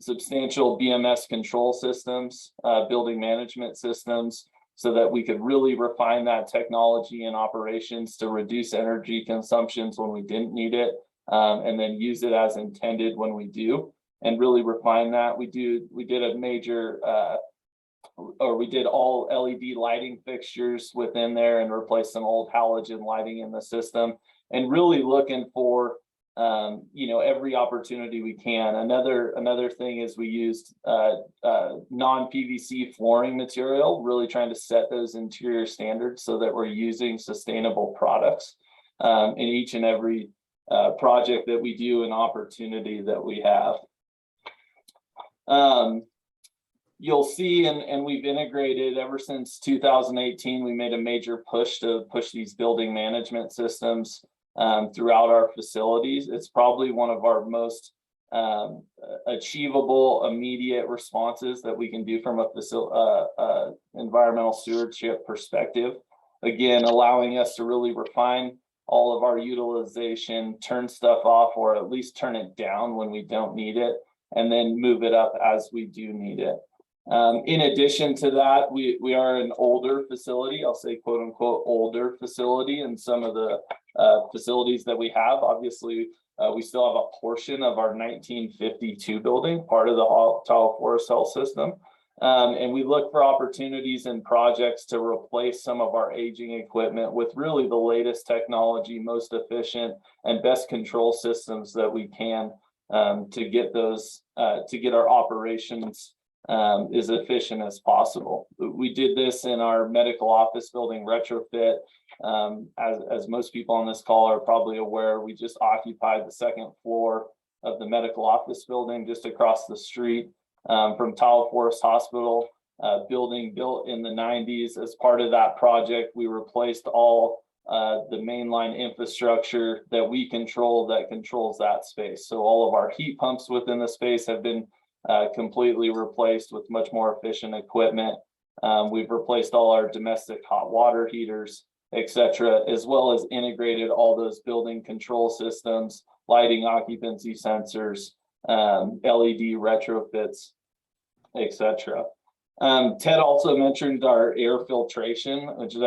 substantial BMS control systems, building management systems, so that we could really refine that technology and operations to reduce energy consumptions when we didn't need it, and then use it as intended when we do, and really refine that. We did a major we did all LED lighting fixtures within there and replaced some old halogen lighting in the system, and really looking for you know, every opportunity we can. Another thing is we used non-PVC flooring material, really trying to set those interior standards so that we're using sustainable products in each and every project that we do and opportunity that we have. You'll see, and we've integrated ever since 2018, we made a major push to push these building management systems throughout our facilities. It's probably one of our most achievable immediate responses that we can do from a environmental stewardship perspective. Again, allowing us to really refine all of our utilization, turn stuff off, or at least turn it down when we don't need it, and then move it up as we do need it. In addition to that, we are an older facility, I'll say quote unquote older facility, and some of the facilities that we have, obviously we still have a portion of our 1952 building, part of the Tahoe Forest Health System. And we look for opportunities and projects to replace some of our aging equipment with really the latest technology, most efficient and best control systems that we can to get our operations as efficient as possible. We did this in our medical office building retrofit. As most people on this call are probably aware, we just occupied the second floor of the medical office building just across the street from Tahoe Forest Hospital, building built in the 90s. As part of that project, we replaced all the mainline infrastructure that we control that controls that space. So all of our heat pumps within the space have been completely replaced with much more efficient equipment. We've replaced all our domestic hot water heaters, etc., as well as integrated all those building control systems, lighting, occupancy sensors, LED retrofits, etc. Ted also mentioned our air filtration, which is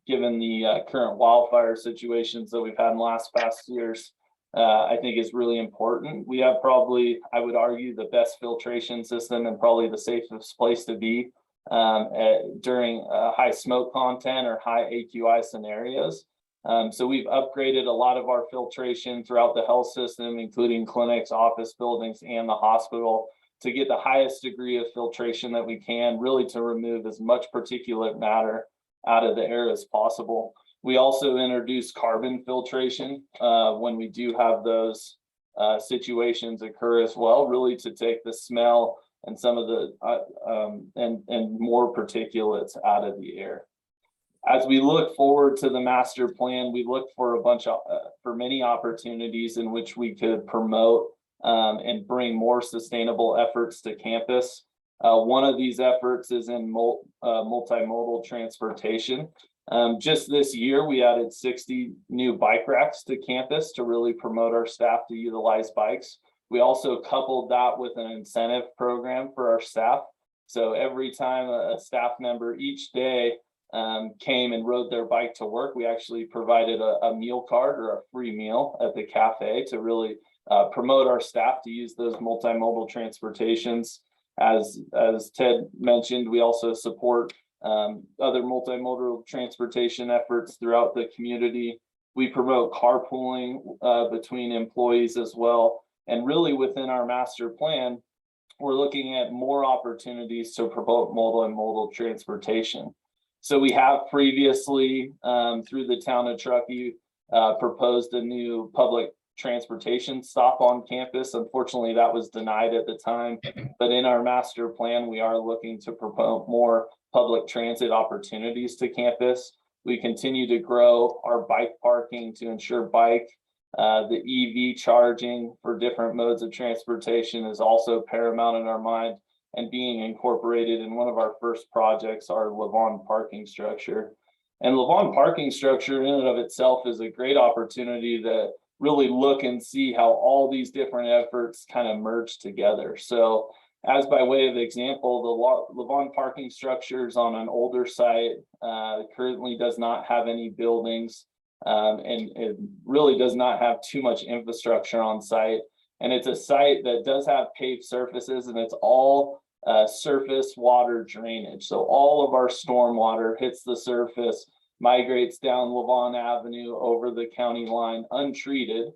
given the current wildfire situations that we've had in the past years, I think is really important. We have probably, I would argue, the best filtration system and probably the safest place to be during high smoke content or high AQI scenarios. So we've upgraded a lot of our filtration throughout the health system, including clinics, office buildings, and the hospital, to get the highest degree of filtration that we can, really to remove as much particulate matter out of the air as possible. We also introduced carbon filtration when we do have those situations occur as well, really to take the smell and some of the and more particulates out of the air. As we look forward to the master plan, we look for for many opportunities in which we could promote and bring more sustainable efforts to campus. One of these efforts is in multimodal transportation. Just this year, we added 60 new bike racks to campus to really promote our staff to utilize bikes. We also coupled that with an incentive program for our staff So every time a staff member each day came and rode their bike to work, we actually provided a meal card or a free meal at the cafe to really promote our staff to use those multimodal transportations. As Ted mentioned, we also support other multimodal transportation efforts throughout the community. We promote carpooling between employees as well. And really within our master plan, we're looking at more opportunities to promote multimodal transportation. So we have previously, through the town of Truckee, proposed a new public transportation stop on campus. Unfortunately, that was denied at the time. But in our master plan, we are looking to promote more public transit opportunities to campus. We continue to grow our bike parking to ensure bike. The EV charging for different modes of transportation is also paramount in our mind and being incorporated in one of our first projects, our Lavon parking structure. And Lavon parking structure in and of itself is a great opportunity to really look and see how all these different efforts kind of merge together. So as by way of example, the Lavon parking structures on an older site currently does not have any buildings. And it really does not have too much infrastructure on site. And it's a site that does have paved surfaces, and it's all surface water drainage. So all of our storm water hits the surface, migrates down Lavon Avenue over the county line untreated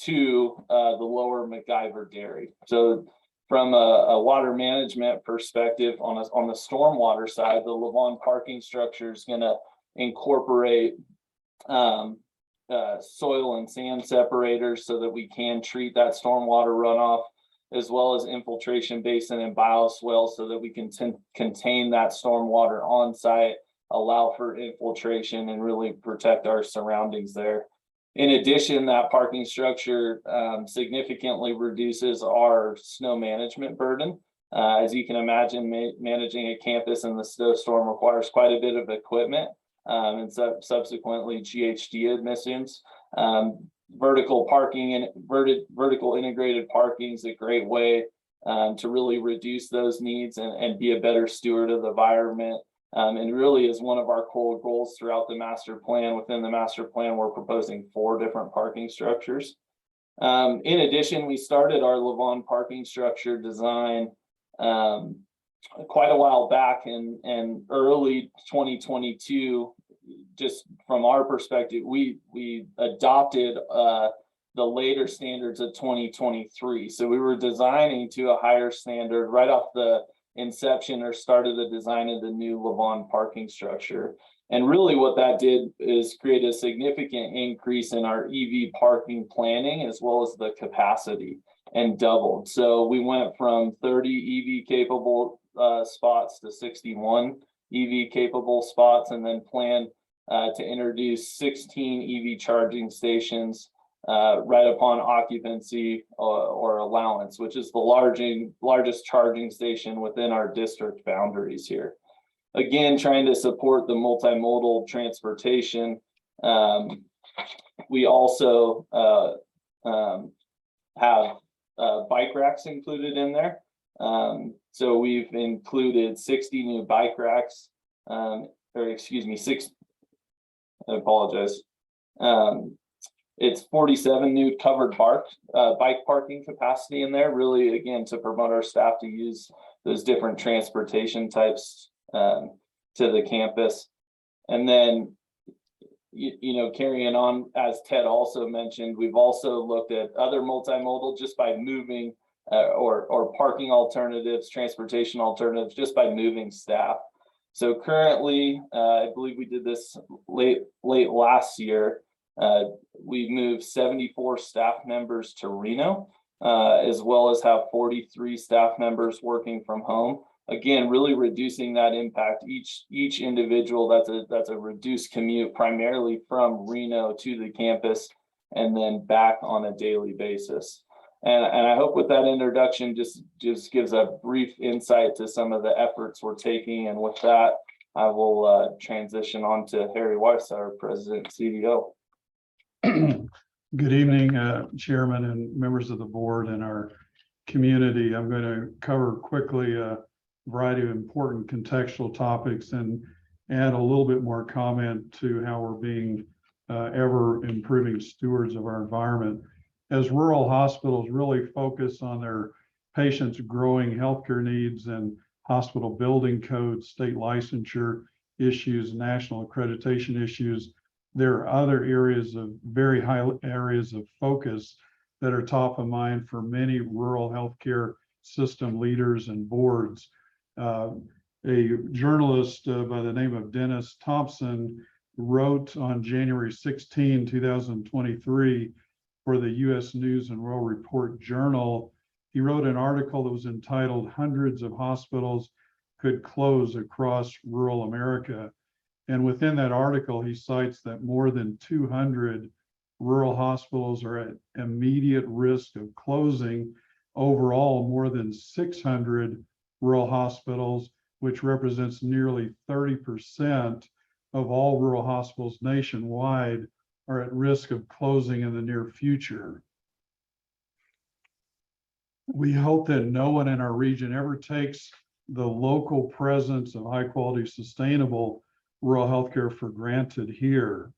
to the lower MacGyver Dairy. So from a water management perspective on the stormwater side, the Lavon parking structure is going to incorporate soil and sand separators so that we can treat that stormwater runoff, as well as infiltration basin and bioswale so that we can contain that stormwater on site, allow for infiltration, and really protect our surroundings there. In addition, that parking structure significantly reduces our snow management burden. As you can imagine, managing a campus in the snowstorm requires quite a bit of equipment. And subsequently GHG emissions. Vertical parking and vertical integrated parking is a great way to really reduce those needs and be a better steward of the environment. And really is one of our core goals throughout the master plan. Within the master plan, we're proposing 4 different parking structures. In addition, we started our Lavon parking structure design quite a while back in early 2022. Just from our perspective, we adopted the later standards of 2023. So we were designing to a higher standard right off the inception or start of the design of the new Lavon parking structure. And really what that did is create a significant increase in our EV parking planning as well as the capacity, and doubled. So we went from 30 EV capable spots to 61 EV capable spots, and then plan to introduce 16 EV charging stations right upon occupancy or allowance, which is the largest charging station within our district boundaries here. Again, trying to support the multimodal transportation. We also have bike racks included in there. So we've included 60 new bike racks, or excuse me, I apologize. It's 47 new covered bike parking capacity in there, really, again, to promote our staff to use those different transportation types to the campus. And then, you know, carrying on, as Ted also mentioned, we've also looked at other multimodal just by moving or parking alternatives, transportation alternatives, just by moving staff. So currently, I believe we did this late last year. We moved 74 staff members to Reno, as well as have 43 staff members working from home. Again, really reducing that impact. Each individual, that's a reduced commute primarily from Reno to the campus and then back on a daily basis. And I hope with that introduction just gives a brief insight to some of the efforts we're taking. And with that, I will transition on to Harry Weiss, our President CEO. Good evening, Chairman and members of the board and our community. I'm going to cover quickly variety of important contextual topics and add a little bit more comment to how we're being ever improving stewards of our environment. As rural hospitals really focus on their patients' growing healthcare needs and hospital building codes, state licensure issues, national accreditation issues, there are other areas of very high areas of focus that are top of mind for many rural healthcare system leaders and boards. A journalist by the name of Dennis Thompson wrote on January 16, 2023 for the U.S. News and World Report Journal. He wrote an article that was entitled "Hundreds of Hospitals Could Close Across Rural America." And within that article, he cites that more than 200 rural hospitals are at immediate risk of closing. Overall, more than 600 rural hospitals, which represents nearly 30% of all rural hospitals nationwide, are at risk of closing in the near future. We hope that no one in our region ever takes the local presence of high quality, sustainable rural healthcare for granted here.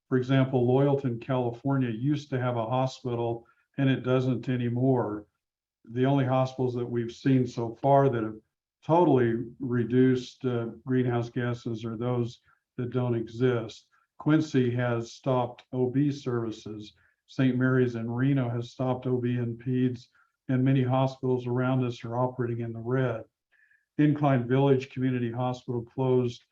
For example, Loyalton, California used to have a hospital and it doesn't anymore. The only hospitals that we've seen so far that have totally reduced greenhouse gases are those that don't exist. Quincy has stopped OB services. St. Mary's in Reno has stopped OB and peds, and many hospitals around us are operating in the red. Incline Village Community Hospital closed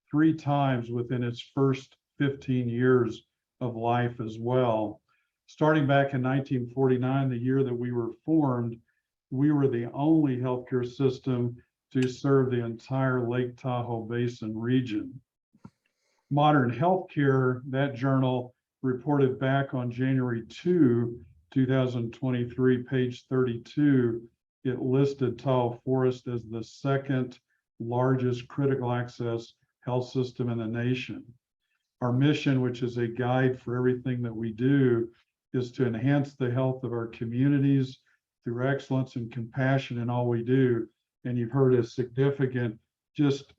3 times within its first 15 years of life as well. Starting back in 1949, the year that we were formed, we were the only healthcare system to serve the entire Lake Tahoe Basin region. Modern Healthcare, that journal reported back on January 2, 2023, page 32, it listed Tahoe Forest as the second largest critical access health system in the nation. Our mission, which is a guide for everything that we do, is to enhance the health of our communities through excellence and compassion in all we do. And you've heard a significant just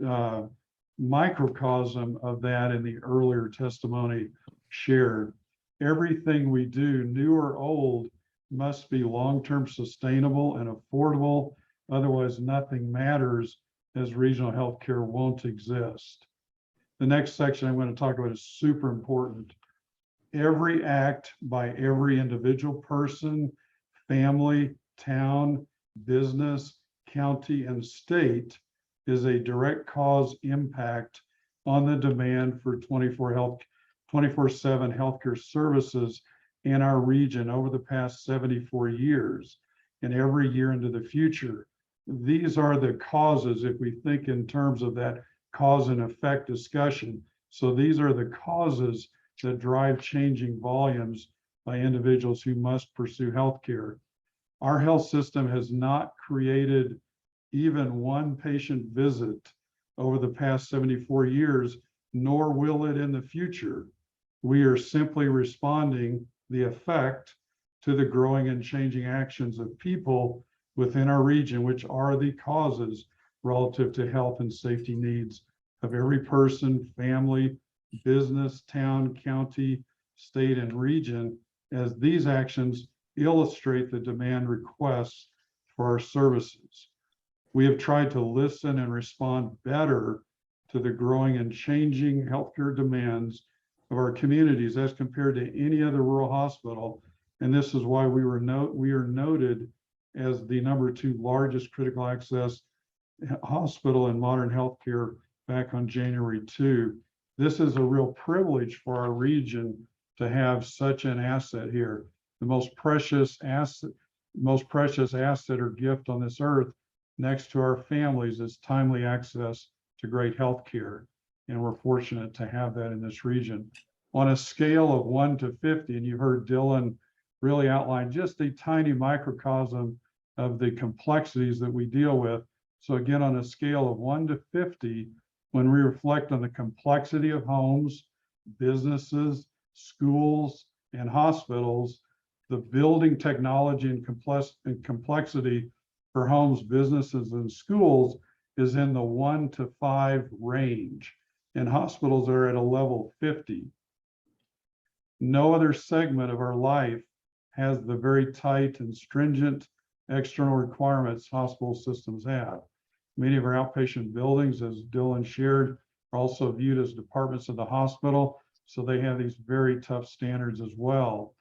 microcosm of that in the earlier testimony shared. Everything we do, new or old, must be long-term sustainable and affordable. Otherwise, nothing matters, as regional healthcare won't exist. The next section I'm going to talk about is super important. Every act by every individual person, family, town, business, county, and state is a direct cause impact on the demand for 24/7 healthcare services in our region over the past 74 years and every year into the future. These are the causes, if we think in terms of that cause and effect discussion. So these are the causes that drive changing volumes by individuals who must pursue healthcare. Our health system has not created even one patient visit over the past 74 years, nor will it in the future. We are simply responding the effect to the growing and changing actions of people within our region, which are the causes relative to health and safety needs of every person, family, business, town, county, state, and region, as these actions illustrate the demand requests for our services. We have tried to listen and respond better to the growing and changing healthcare demands of our communities as compared to any other rural hospital. And this is why we are noted as the #2 largest critical access hospital in modern healthcare back on January 2. This is a real privilege for our region to have such an asset here. The most precious asset or gift on this earth next to our families is timely access to great health care. And we're fortunate to have that in this region. On a scale of 1 to 50, and you heard Dylan really outline just a tiny microcosm of the complexities that we deal with. So again, on a scale of 1 to 50, when we reflect on the complexity of homes, businesses, schools, and hospitals, the building technology and complexity for homes, businesses, and schools is in the 1 to 5 range, and hospitals are at a level 50. No other segment of our life has the very tight and stringent external requirements hospital systems have. Many of our outpatient buildings, as Dylan shared, are also viewed as departments of the hospital, so they have these very tough standards as well.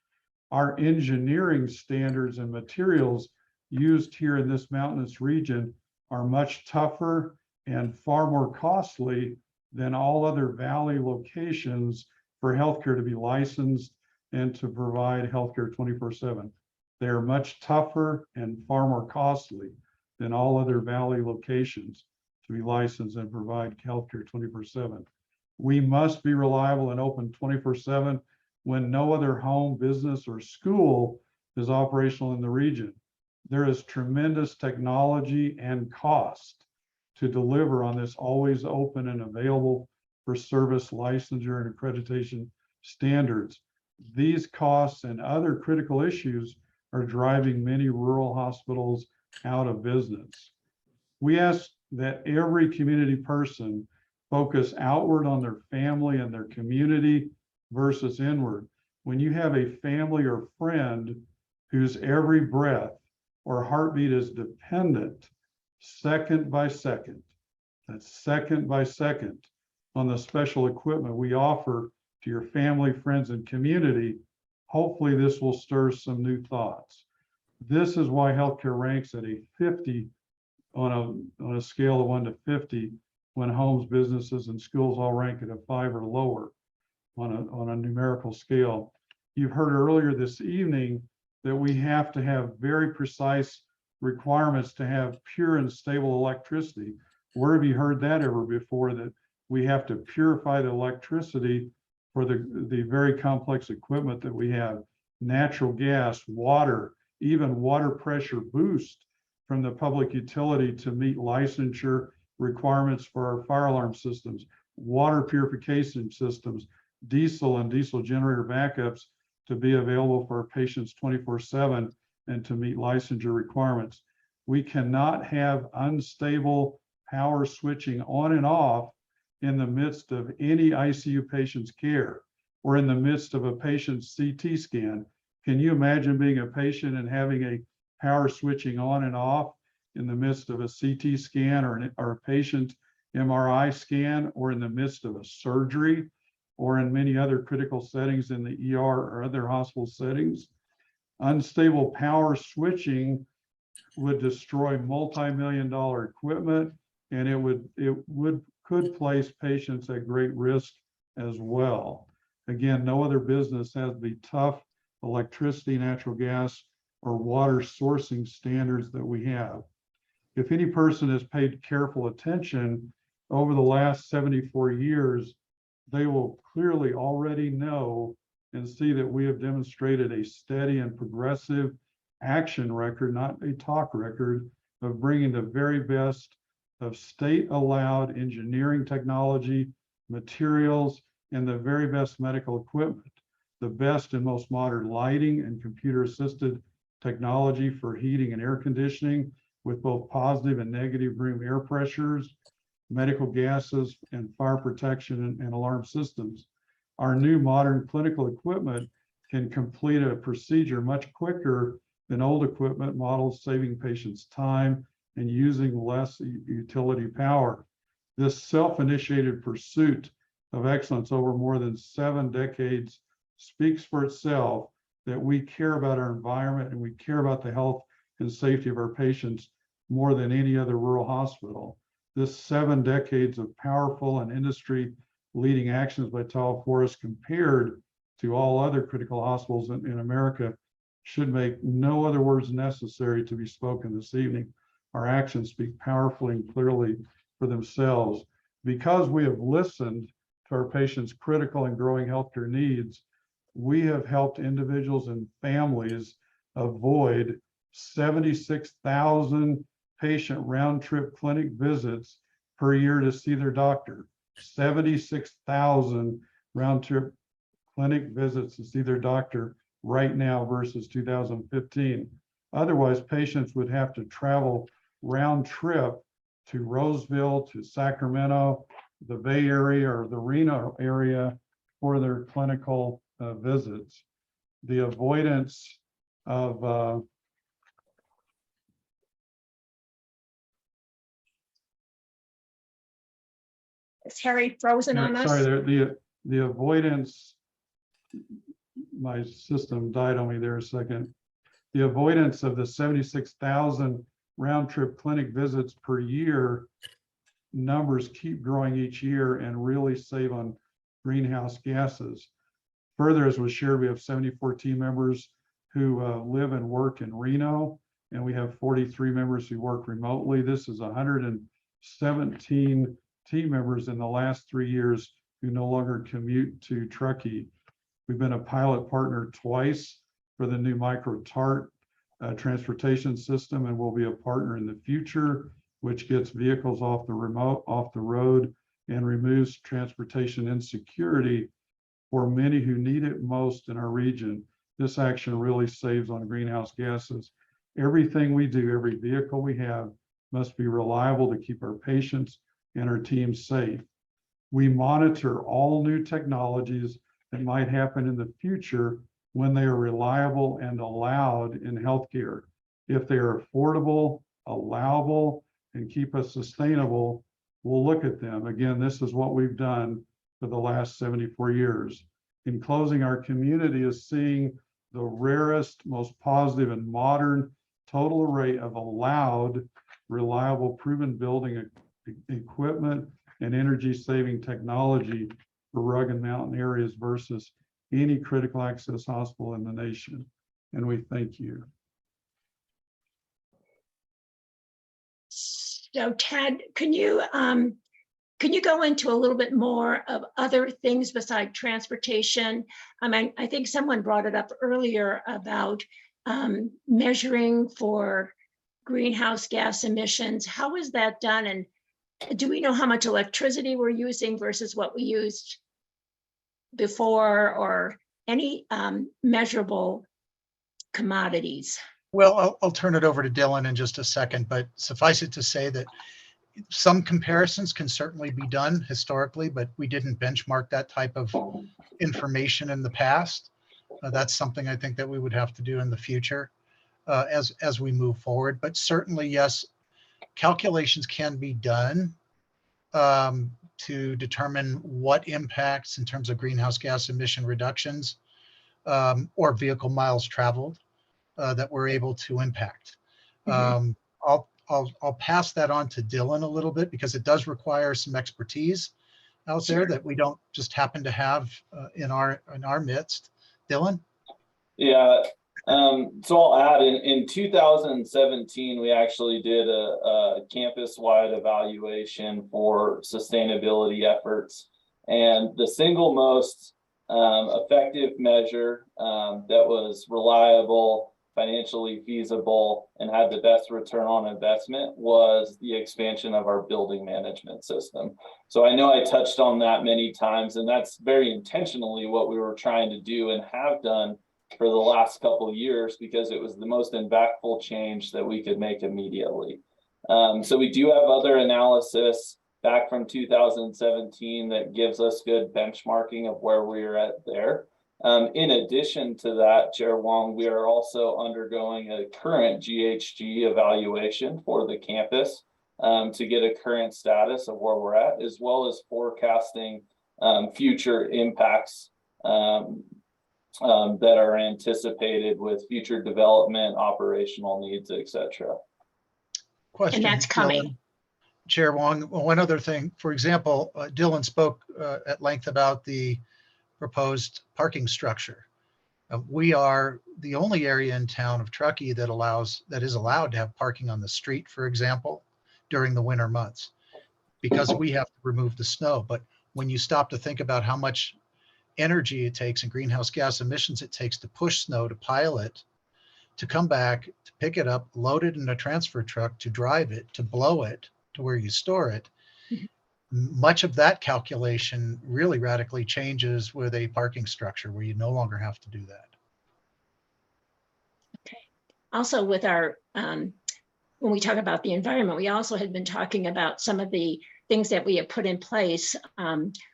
Our engineering standards and materials used here in this mountainous region are much tougher and far more costly than all other valley locations for healthcare to be licensed and to provide healthcare 24/7. They are much tougher and far more costly than all other valley locations to be licensed and provide healthcare 24/7. We must be reliable and open 24/7 when no other home, business, or school is operational in the region. There is tremendous technology and cost to deliver on this always open and available for service licensure and accreditation standards. These costs and other critical issues are driving many rural hospitals out of business. We ask that every community person focus outward on their family and their community versus inward. When you have a family or friend whose every breath or heartbeat is dependent second by second, that's second by second, on the special equipment we offer to your family, friends, and community, hopefully this will stir some new thoughts. This is why healthcare ranks at a 50 on a scale of 1 to 50, when homes, businesses, and schools all rank at a 5 or lower on a numerical scale. You've heard earlier this evening that we have to have very precise requirements to have pure and stable electricity. Where have you heard that ever before, that we have to purify the electricity for the very complex equipment that we have? Natural gas, water, even water pressure boost from the public utility to meet licensure requirements for our fire alarm systems, water purification systems, diesel and diesel generator backups to be available for our patients 24/7 and to meet licensure requirements. We cannot have unstable power switching on and off in the midst of any ICU patient's care or in the midst of a patient's CT scan. Can you imagine being a patient and having a power switching on and off in the midst of a CT scan or a patient MRI scan, or in the midst of a surgery, or in many other critical settings in the ER or other hospital settings? Unstable power switching would destroy multi-million-dollar equipment, and could place patients at great risk as well. Again, no other business has the tough electricity, natural gas, or water sourcing standards that we have. If any person has paid careful attention over the last 74 years, they will clearly already know and see that we have demonstrated a steady and progressive action record, not a talk record, of bringing the very best of state-allowed engineering technology, materials, and the very best medical equipment, the best and most modern lighting and computer-assisted technology for heating and air conditioning with both positive and negative room air pressures, medical gases, and fire protection and alarm systems. Our new modern clinical equipment can complete a procedure much quicker than old equipment models, saving patients time and using less utility power. This self-initiated pursuit of excellence over more than 7 decades speaks for itself, that we care about our environment and we care about the health and safety of our patients more than any other rural hospital. This 7 decades of powerful and industry-leading actions by Tahoe Forest, compared to all other critical hospitals in America, should make no other words necessary to be spoken this evening. Our actions speak powerfully and clearly for themselves. Because we have listened to our patients' critical and growing healthcare needs, we have helped individuals and families avoid 76,000 patient round-trip clinic visits per year to see their doctor. 76,000 round-trip clinic visits to see their doctor right now versus 2015. Otherwise, patients would have to travel round trip to Roseville, to Sacramento, the Bay Area, or the Reno area for their clinical visits. The avoidance of Is Harry frozen on us? sorry, the avoidance, my system died on me there a second. The avoidance of the 76,000 round trip clinic visits per year numbers keep growing each year and really save on greenhouse gases. Further, as was shared, we have 74 team members who live and work in Reno, and we have 43 members who work remotely. This is 117 team members in the last 3 years who no longer commute to Truckee. We've been a pilot partner twice for the new micro TART transportation system, and we'll be a partner in the future, which gets vehicles off the road and removes transportation insecurity for many who need it most in our region. This action really saves on greenhouse gases. Everything we do, every vehicle we have, must be reliable to keep our patients and our teams safe. We monitor all new technologies that might happen in the future when they are reliable and allowed in healthcare. If they are affordable, allowable, and keep us sustainable, we'll look at them. Again, this is what we've done for the last 74 years. In closing, our community is seeing the rarest, most positive, and modern total array of allowed, reliable, proven building equipment and energy-saving technology for rugged mountain areas versus any critical access hospital in the nation. And we thank you. So Ted, can you go into a little bit more of other things beside transportation? I mean, I think someone brought it up earlier about measuring for greenhouse gas emissions. How is that done? And do we know how much electricity we're using versus what we used before, or any measurable commodities? Well, I'll turn it over to Dylan in just a second, but suffice it to say that some comparisons can certainly be done historically, but we didn't benchmark that type of information in the past. That's something I think that we would have to do in the future as we move forward. But certainly, yes, calculations can be done to determine what impacts in terms of greenhouse gas emission reductions or vehicle miles traveled that we're able to impact. I'll pass that on to Dylan a little bit because it does require some expertise out there that we don't just happen to have in our midst. Dylan? Yeah, so I'll add in 2017, we actually did a campus-wide evaluation for sustainability efforts. And the single most effective measure that was reliable, financially feasible, and had the best return on investment was the expansion of our building management system. So I know I touched on that many times, and that's very intentionally what we were trying to do and have done for the last couple of years, because it was the most impactful change that we could make immediately. So we do have other analysis back from 2017 that gives us good benchmarking of where we're at there. In addition to that, Chair Wong, we are also undergoing a current GHG evaluation for the campus to get a current status of where we're at, as well as forecasting future impacts that are anticipated with future development, operational needs, et.cetera. Question. And that's coming. Dylan. Chair Wong, one other thing, for example, Dylan spoke at length about the proposed parking structure. We are the only area in town of Truckee that is allowed to have parking on the street, for example, during the winter months, because we have to remove the snow. But when you stop to think about how much energy it takes and greenhouse gas emissions it takes to push snow, to pile it, to come back, to pick it up, load it in a transfer truck, to drive it, to blow it to where you store it, much of that calculation really radically changes with a parking structure where you no longer have to do that. Okay. Also with our when we talk about the environment, we also had been talking about some of the things that we have put in place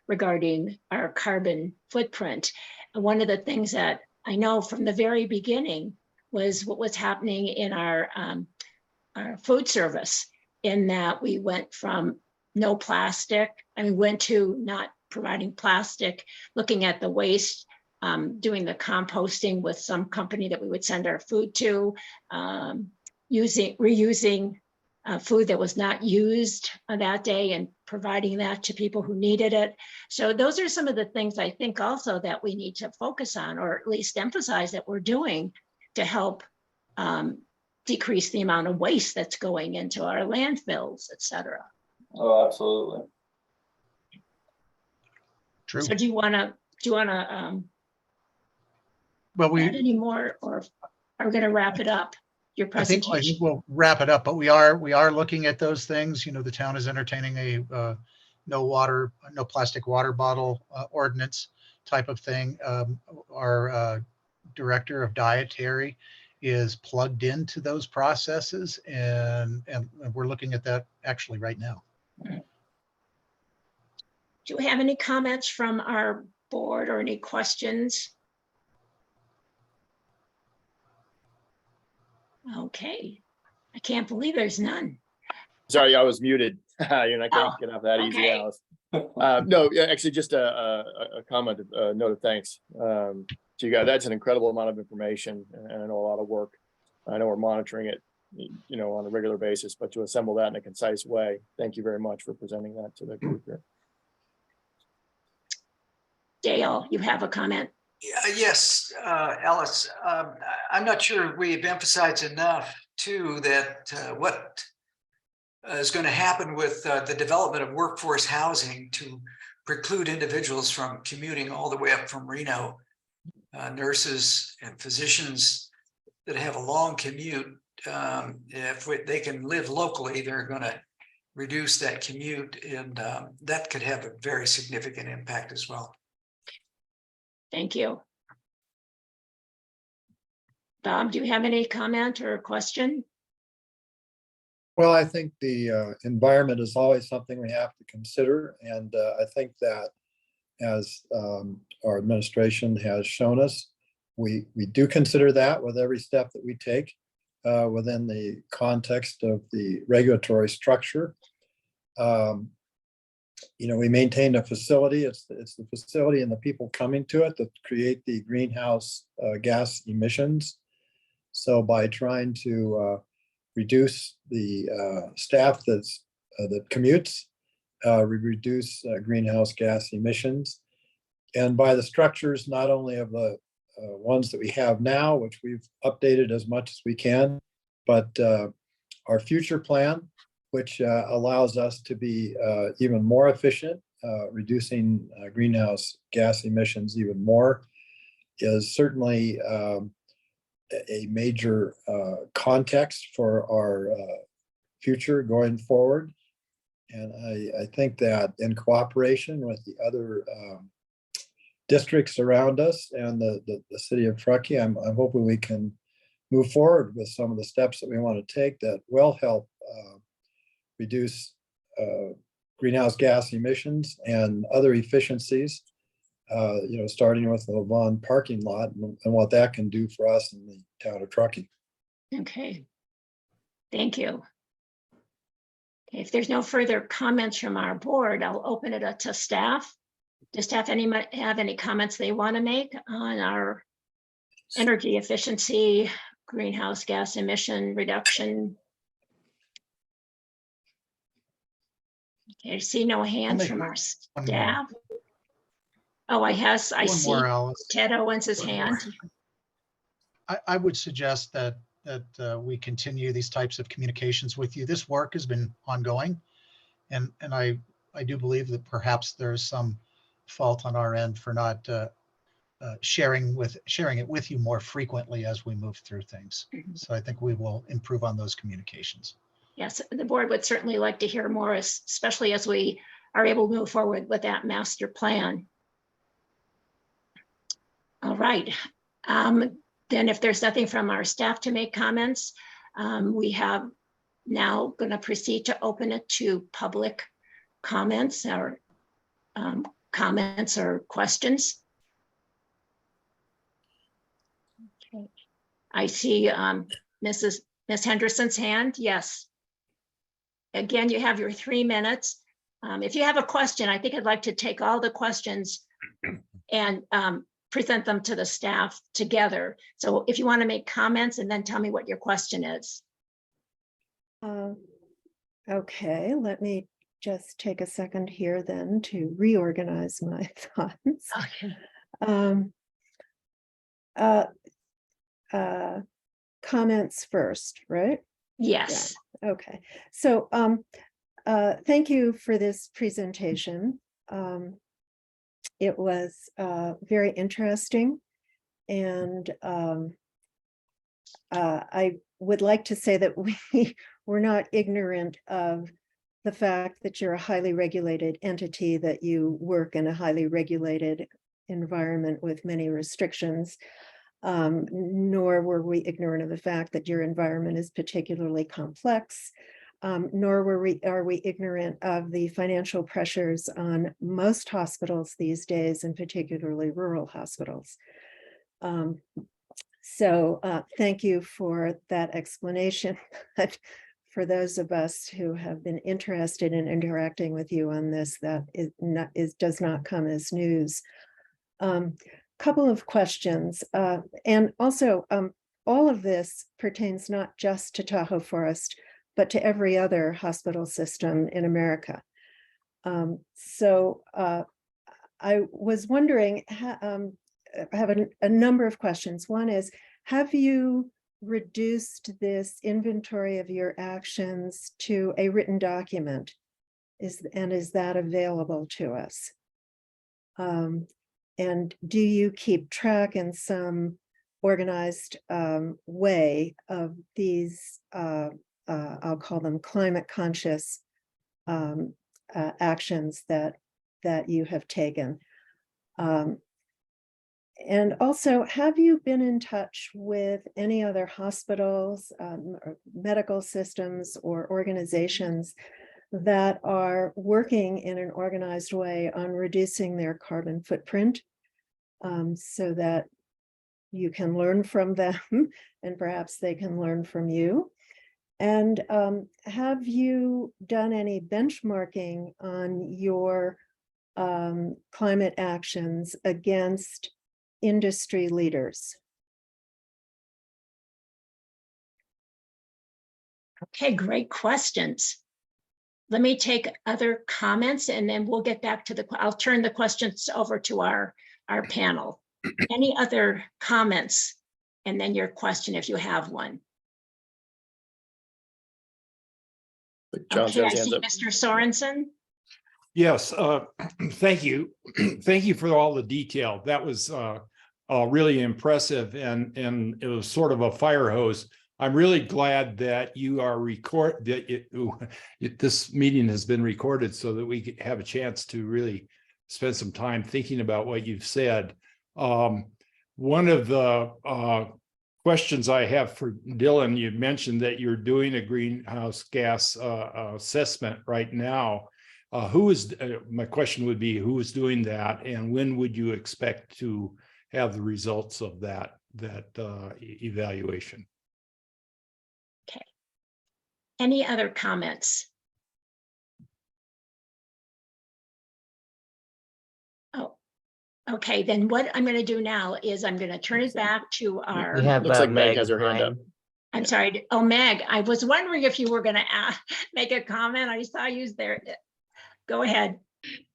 regarding our carbon footprint. And one of the things that I know from the very beginning was what was happening in our food service, in that we went from no plastic, and we went to not providing plastic, looking at the waste, doing the composting with some company that we would send our food to, reusing food that was not used that day and providing that to people who needed it. So those are some of the things I think also that we need to focus on, or at least emphasize that we're doing to help decrease the amount of waste that's going into our landfills, et cetera. Oh, absolutely. True. So do you wanna Well, add any more, or are we gonna wrap it up? Your I think presentation? we'll wrap it up, but we are looking at those things. You know, the town is entertaining a no plastic water bottle ordinance type of thing. Our director of dietary is plugged into those processes, and we're looking at that actually right now. Do we have any comments from our board or any questions? Okay, I can't believe there's none. Sorry, I was muted. You're not going to get off that easy, okay. Alice. No, yeah, actually just a comment, a note of thanks to you guys. That's an incredible amount of information, and I know a lot of work. I know we're monitoring it, you know, on a regular basis, but to assemble that in a concise way, thank you very much for presenting that to the group here. Dale, you have a comment? Yes, Alice, I'm not sure we've emphasized enough too that what is going to happen with the development of workforce housing to preclude individuals from commuting all the way up from Reno, nurses and physicians that have a long commute. If they can live locally, they're going to reduce that commute, and that could have a very significant impact as well. Thank you. Bob, do you have any comment or question? Well, I think the environment is always something we have to consider. And I think that as our administration has shown us, we do consider that with every step that we take within the context of the regulatory structure. You know, we maintain a facility. It's the facility and the people coming to it that create the greenhouse gas emissions. So by trying to reduce the staff that commutes, we reduce greenhouse gas emissions. And by the structures, not only of the ones that we have now, which we've updated as much as we can, but our future plan, which allows us to be even more efficient, reducing greenhouse gas emissions even more, is certainly a major context for our future going forward. And I think that in cooperation with the other districts around us and the city of Truckee, I'm hoping we can move forward with some of the steps that we want to take that will help reduce greenhouse gas emissions and other efficiencies, you know, starting with the Vaughn parking lot and what that can do for us in the town of Truckee. Okay, thank you. Okay, if there's no further comments from our board, I'll open it up to staff. Does staff have any comments they want to make on our energy efficiency, greenhouse gas emission reduction? Okay, I see no hands from our staff. Oh, I see One more, Alice. Ted Owens' hand. I would suggest that we continue these types of communications with you. This work has been ongoing, and I do believe that perhaps there's some fault on our end for not sharing it with you more frequently as we move through things. So I think we will improve on those communications. Yes, the board would certainly like to hear more, especially as we are able to move forward with that master plan. All right. Then if there's nothing from our staff to make comments, we have now going to proceed to open it to public comments or questions. Okay. I see Miss Henderson's hand. Yes. Again, you have your 3 minutes. If you have a question, I think I'd like to take all the questions and present them to the staff together. So if you want to make comments and then tell me what your question is. Okay, let me just take a second here then to reorganize my thoughts. Okay. Comments first, right? Yes. Yeah. Okay. So thank you for this presentation. It was very interesting, and I would like to say that we were not ignorant of the fact that you're a highly regulated entity, that you work in a highly regulated environment with many restrictions, nor were we ignorant of the fact that your environment is particularly complex, nor are we ignorant of the financial pressures on most hospitals these days, and particularly rural hospitals. So thank you for that explanation. But for those of us who have been interested in interacting with you on this, that does not come as news. Couple of questions, and also all of this pertains not just to Tahoe Forest, but to every other hospital system in America. So I was wondering, I have a number of questions. One is, have you reduced this inventory of your actions to a written document? Is that available to us? And do you keep track in some organized way of these, I'll call them climate conscious actions that you have taken? And also, have you been in touch with any other hospitals, or medical systems, or organizations that are working in an organized way on reducing their carbon footprint, so that you can learn from them and perhaps they can learn from you? And have you done any benchmarking on your climate actions against industry leaders? Okay, great questions. Let me take other comments and then we'll get back to I'll turn the questions over to our panel. Any other comments? And then your question if you have one. Okay, I see Mr. Sorensen. Yes, thank you. Thank you for all the detail. That was really impressive, and it was sort of a fire hose. I'm really glad that you are this meeting has been recorded so that we have a chance to really spend some time thinking about what you've said. One of the questions I have for Dylan, you mentioned that you're doing a greenhouse gas assessment right now. My question would be, who is doing that, and when would you expect to have the results of that evaluation? Okay. Any other comments? Oh, okay. Then what I'm going to do now is I'm going to turn it back to our. We have, looks like Meg has her hand up. I'm sorry. Oh, Meg, I was wondering if you were going to make a comment. I saw you there. Go ahead.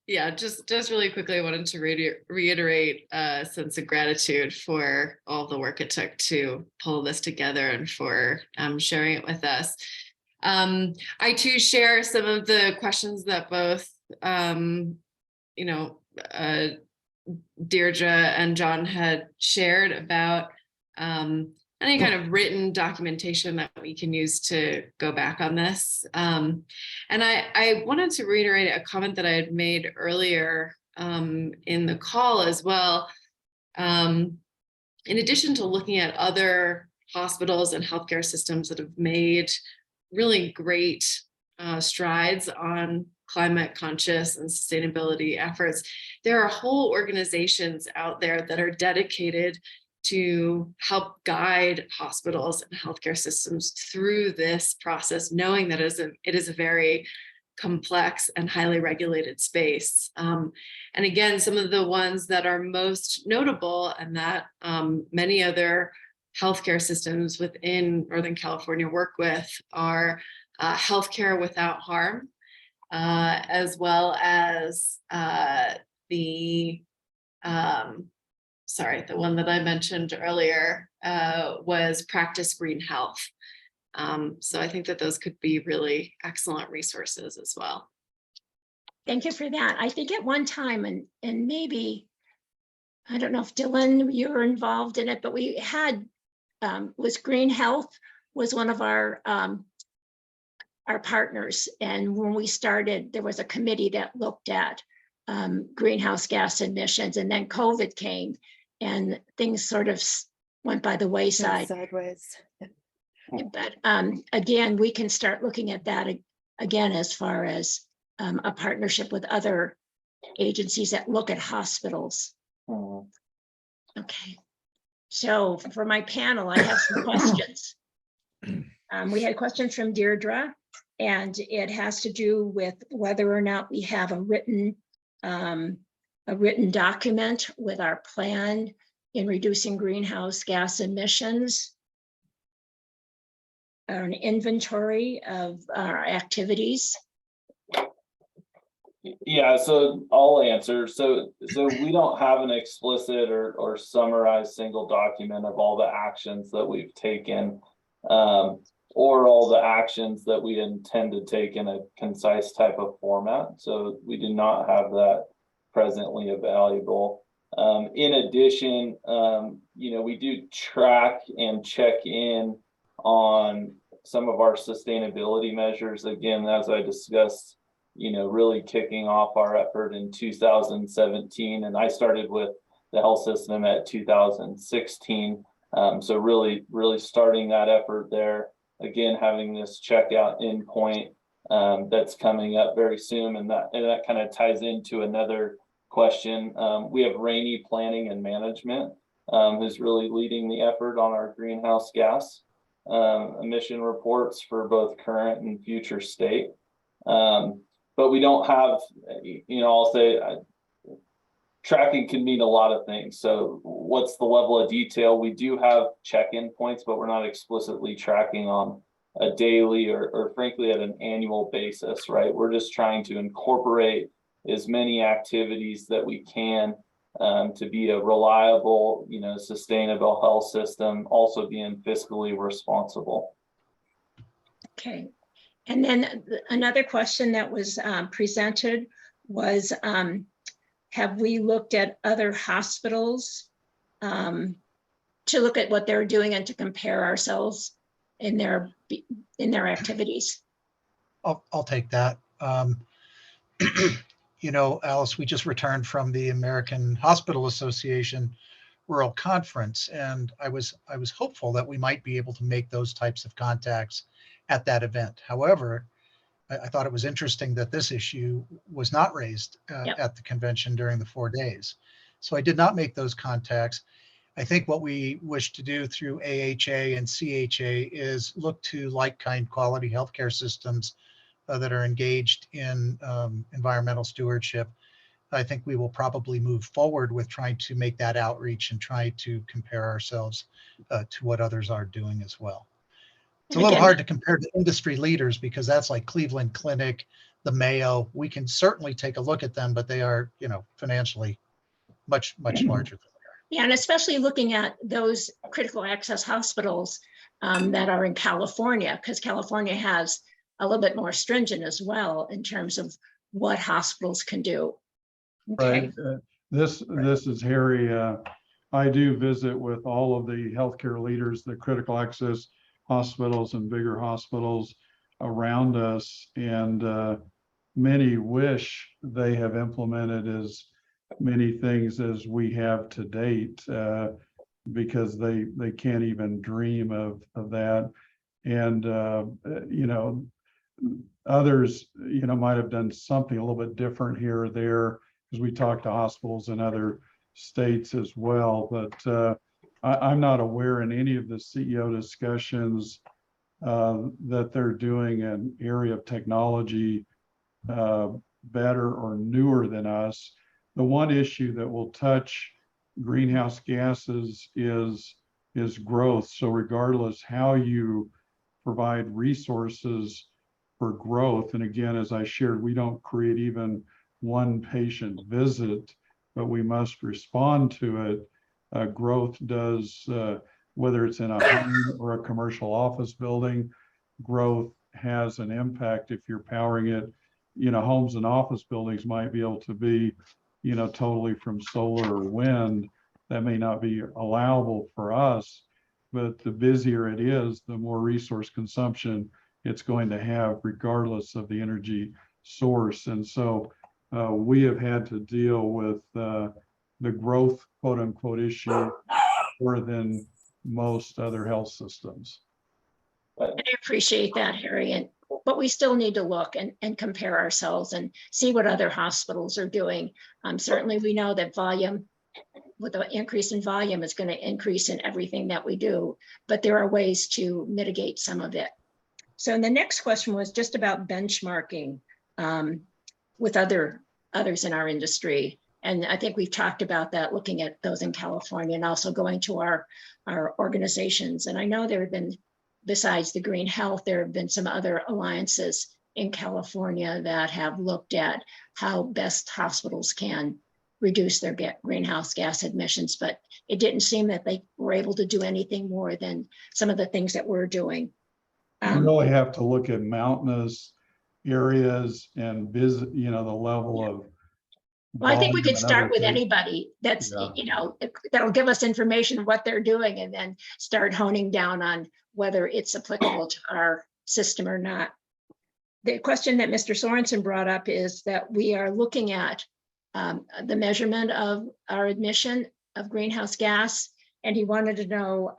Yeah, just really quickly, I wanted to reiterate a sense of gratitude for all the work it took to pull this together and for sharing it with us. I too share some of the questions that both, Deirdre and John had shared about any kind of written documentation that we can use to go back on this. And I wanted to reiterate a comment that I had made earlier in the call as well. In addition to looking at other hospitals and healthcare systems that have made really great strides on climate conscious and sustainability efforts. There are whole organizations out there that are dedicated to help guide hospitals and healthcare systems through this process, knowing that it is a very complex and highly regulated space. And again, some of the ones that are most notable and that many other healthcare systems within Northern California work with are Healthcare Without Harm, as well as the one that I mentioned earlier was Practice Green Health. So I think that those could be really excellent resources as well. Thank you for that. I think at one time, and maybe, I don't know if Dylan, you were involved in it, but we had, was Green Health was one of our partners. And when we started, there was a committee that looked at greenhouse gas emissions, and then COVID came and things sort of went by the wayside. Sideways. But again, we can start looking at that again as far as a partnership with other agencies that look at hospitals. Okay, so for my panel, I have some questions. We had questions from Deirdre, and it has to do with whether or not we have a written document with our plan in reducing greenhouse gas emissions, or an inventory of our activities. Yeah, so I'll answer. So we don't have an explicit or summarized single document of all the actions that we've taken, or all the actions that we intend to take in a concise type of format. So we do not have that presently available. In addition, we do track and check in on some of our sustainability measures. Again, as I discussed, really kicking off our effort in 2017, and I started with the health system at 2016. So really starting that effort there. Again, having this checkout endpoint that's coming up very soon, and that kind of ties into another question. We have Rainey Planning and Management, who's really leading the effort on our greenhouse gas emission reports for both current and future state. But we don't have, I'll say tracking can mean a lot of things. So what's the level of detail? We do have check-in points, but we're not explicitly tracking on a daily or frankly at an annual basis, right? We're just trying to incorporate as many activities that we can to be a reliable, sustainable health system, also being fiscally responsible. Okay. And then another question that was presented was, have we looked at other hospitals to look at what they're doing and to compare ourselves in their activities? I'll take that. Alice, we just returned from the American Hospital Association World Conference, and I was hopeful that we might be able to make those types of contacts at that event. However, I thought it was interesting that this issue was not raised at the convention during the 4 days. So I did not make those contacts. I think what we wish to do through AHA and CHA is look to like-kind quality healthcare systems that are engaged in environmental stewardship. I think we will probably move forward with trying to make that outreach and try to compare ourselves to what others are doing as well. It's a little hard to compare to industry leaders because that's like Cleveland Clinic, the Mayo. We can certainly take a look at them, but they are, financially much larger than we are. Yeah, and especially looking at those critical access hospitals that are in California, because California has a little bit more stringent as well in terms of what hospitals can do. Okay. Right. This is Harry. I do visit with all of the healthcare leaders, the critical access hospitals and bigger hospitals around us, and many wish they have implemented as many things as we have to date, because they can't even dream of that. And, you know, others, you know, might have done something a little bit different here or there, because we talked to hospitals in other states as well. But I'm not aware in any of the CEO discussions that they're doing an area of technology better or newer than us. The one issue that will touch greenhouse gases is growth. So regardless how you provide resources for growth, and again, as I shared, we don't create even one patient visit, but we must respond to it. Growth does, whether it's in a home or a commercial office building, growth has an impact if you're powering it. You know, homes and office buildings might be able to be, you know, totally from solar or wind. That may not be allowable for us, but the busier it is, the more resource consumption it's going to have regardless of the energy source. And so we have had to deal with the growth, quote unquote, issue more than most other health systems. I appreciate that, Harry, but we still need to look and compare ourselves and see what other hospitals are doing. Certainly we know that volume, with the increase in volume, is going to increase in everything that we do, but there are ways to mitigate some of it. So the next question was just about benchmarking with others in our industry. And I think we've talked about that, looking at those in California and also going to our organizations. And I know there have been, besides the Green Health, there have been some other alliances in California that have looked at how best hospitals can reduce their greenhouse gas emissions, but it didn't seem that they were able to do anything more than some of the things that we're doing. You really have to look at mountainous areas and visit, you know, the level of. Well, I think we could start with anything. anybody that's, you know, that'll give us information of what they're doing, and then start honing down on whether it's applicable to our system or not. The question that Mr. Sorensen brought up is that we are looking at the measurement of our emission of greenhouse gas, and he wanted to know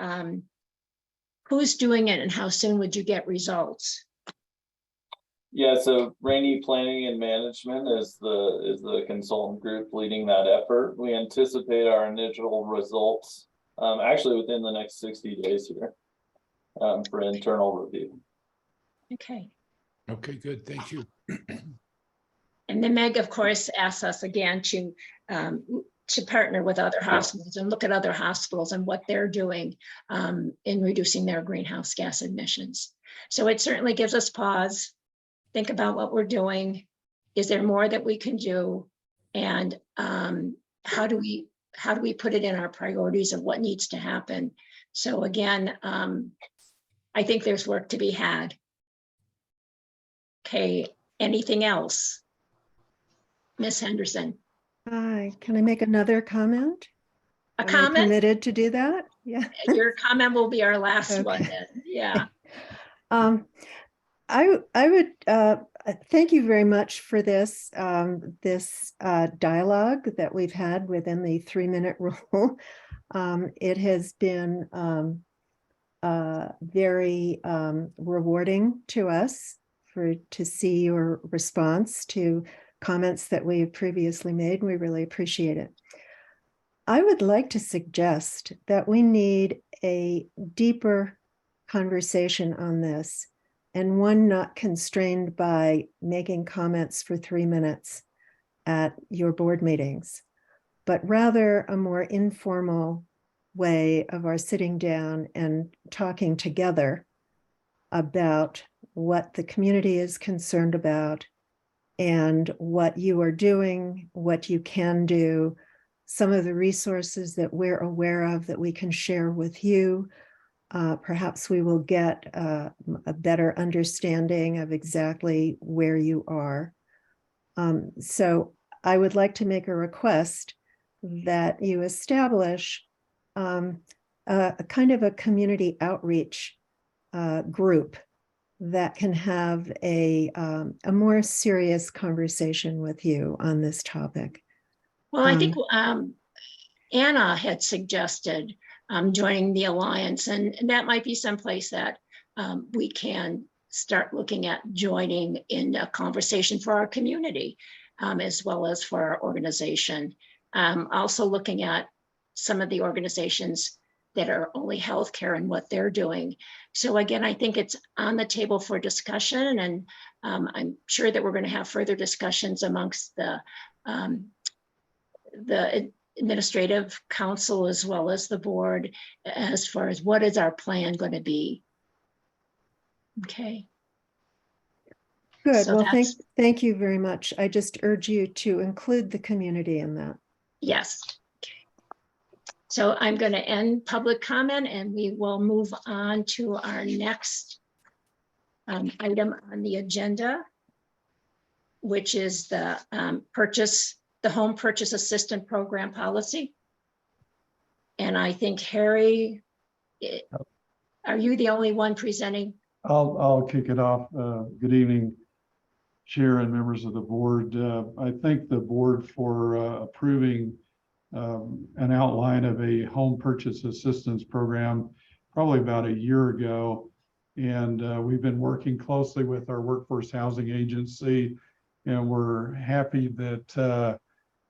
who's doing it and how soon would you get results? Yeah, so Rainy Planning and Management is the consultant group leading that effort. We anticipate our initial results actually within the next 60 days here for internal review. Okay. Okay, good. Thank you. And then Meg, of course, asks us again to partner with other hospitals and look at other hospitals and what they're doing in reducing their greenhouse gas emissions. So it certainly gives us pause. Think about what we're doing. Is there more that we can do? And how do we put it in our priorities of what needs to happen? So again, I think there's work to be had. Okay, anything else? Ms. Henderson. Hi, can I make another comment? A Am I comment? permitted to do that? Yeah. Your comment will be our last Okay. one then. Yeah. I would thank you very much for this dialogue that we've had within the 3-minute rule. It has been very rewarding to us to see your response to comments that we have previously made. We really appreciate it. I would like to suggest that we need a deeper conversation on this, and one not constrained by making comments for 3 minutes at your board meetings, but rather a more informal way of our sitting down and talking together about what the community is concerned about and what you are doing, what you can do, some of the resources that we're aware of that we can share with you. Perhaps we will get a better understanding of exactly where you are. So I would like to make a request that you establish a kind of a community outreach group that can have a more serious conversation with you on this topic. Well, I think Anna had suggested joining the Alliance, and that might be someplace that we can start looking at joining in a conversation for our community, as well as for our organization. Also looking at some of the organizations that are only healthcare and what they're doing. So again, I think it's on the table for discussion, and I'm sure that we're going to have further discussions amongst the administrative council as well as the board as far as what is our plan going to be. Okay. Good. So Well, that's- thank you very much. I just urge you to include the community in that. Yes. Okay. So I'm going to end public comment and we will move on to our next item on the agenda, which is the home purchase assistance program policy. And I think Harry, are you the only one presenting? I'll kick it off. Good evening, Chair and members of the board. I thank the board for approving an outline of a home purchase assistance program probably about a year ago. And we've been working closely with our workforce housing agency, and we're happy that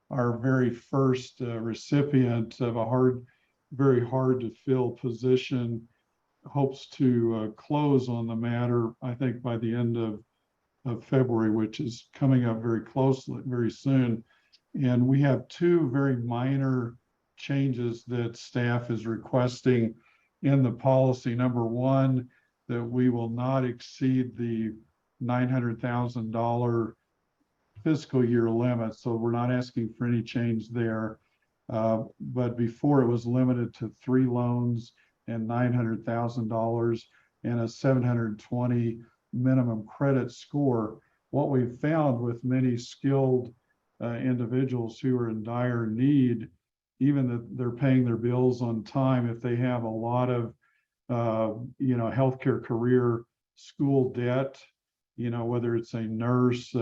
our very first recipient of a very hard to fill position hopes to close on the matter, I think by the end of February, which is coming up very closely, very soon. And we have two very minor changes that staff is requesting in the policy. Number one, that we will not exceed the $900,000 fiscal year limit. So we're not asking for any change there. But before it was limited to 3 loans and $900,000 and a 720 minimum credit score. What we've found with many skilled individuals who are in dire need, even that they're paying their bills on time, if they have a lot of healthcare career school debt, whether it's a nurse,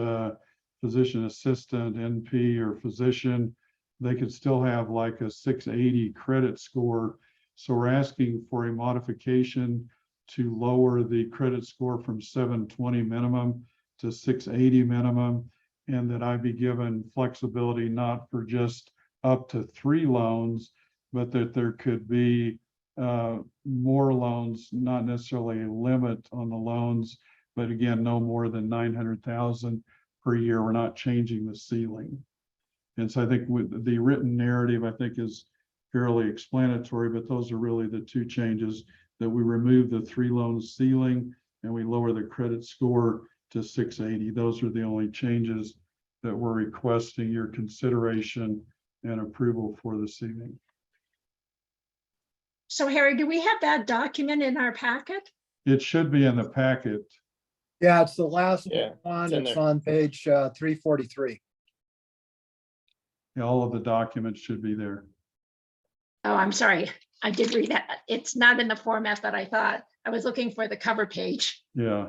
physician assistant, NP, or physician, they could still have like a 680 credit score. So we're asking for a modification to lower the credit score from 720 minimum to 680 minimum, and that I be given flexibility not for just up to 3 loans, but that there could be more loans, not necessarily a limit on the loans, but again, no more than 900,000 per year. We're not changing the ceiling. And so I think with the written narrative, I think is fairly explanatory, but those are really the two changes, that we remove the 3 loan ceiling and we lower the credit score to 680. Those are the only changes that we're requesting your consideration and approval for this evening. So Harry, do we have that document in our packet? It should be in the packet. Yeah, it's the last one. it's in It's there. on page 343. Yeah, all of the documents should be there. Oh, I'm sorry. I did read that. It's not in the format that I thought. I was looking for the cover page. Yeah.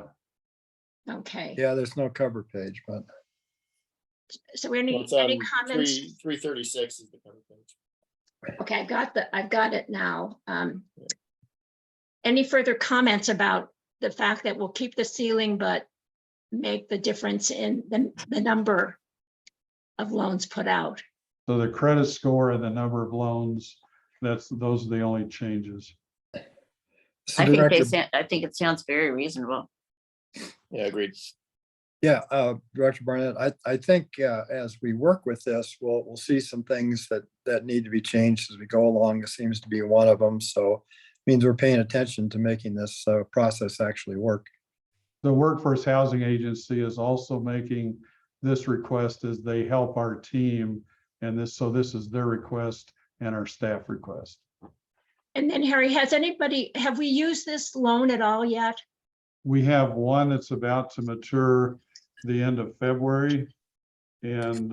Okay. Yeah, there's no cover page, but So Well, any it's on comments? 336 is the cover page. Okay, I've got it now. Any further comments about the fact that we'll keep the ceiling, but make the difference in the number of loans put out? So the credit score and the number of loans, those are the only changes. So I think Director- I think it sounds very reasonable. Yeah, agreed. Yeah, Director Barnett, I think as we work with this, we'll see some things that need to be changed as we go along. This seems to be one of them. So it means we're paying attention to making this process actually work. The Workforce Housing Agency is also making this request as they help our team. And this is their request and our staff request. And then Harry, have we used this loan at all yet? We have one that's about to mature the end of February. And,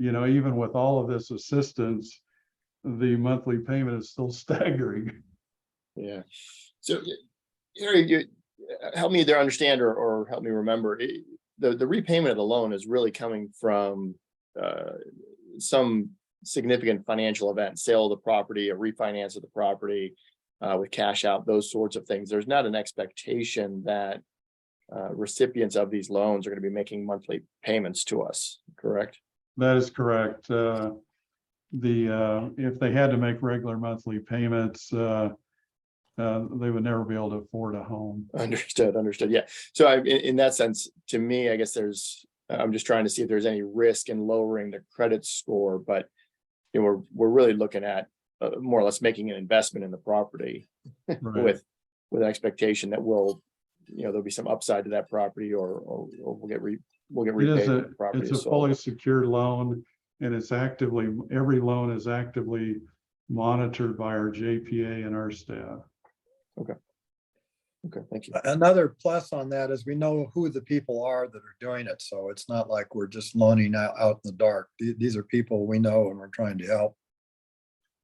even with all of this assistance, the monthly payment is still staggering. Yeah. So, Harry, help me there understand or help me remember. The repayment of the loan is really coming from some significant financial event, sale of the property, a refinance of the property. with cash out, those sorts of things. There's not an expectation that recipients of these loans are going to be making monthly payments to us, correct? That is correct. If they had to make regular monthly payments, they would never be able to afford a home. Understood. Yeah. So in that sense, to me, I guess I'm just trying to see if there's any risk in lowering the credit score, but you know, we're really looking at more or less making an investment in the property Right. with an expectation that there'll be some upside to that property, or we'll get repaid. The property It's a is sold. fully secured loan, and every loan is actively monitored by our JPA and our staff. Okay, thank you. Another plus on that is we know who the people are that are doing it. So it's not like we're just loaning out in the dark. These are people we know and we're trying to help.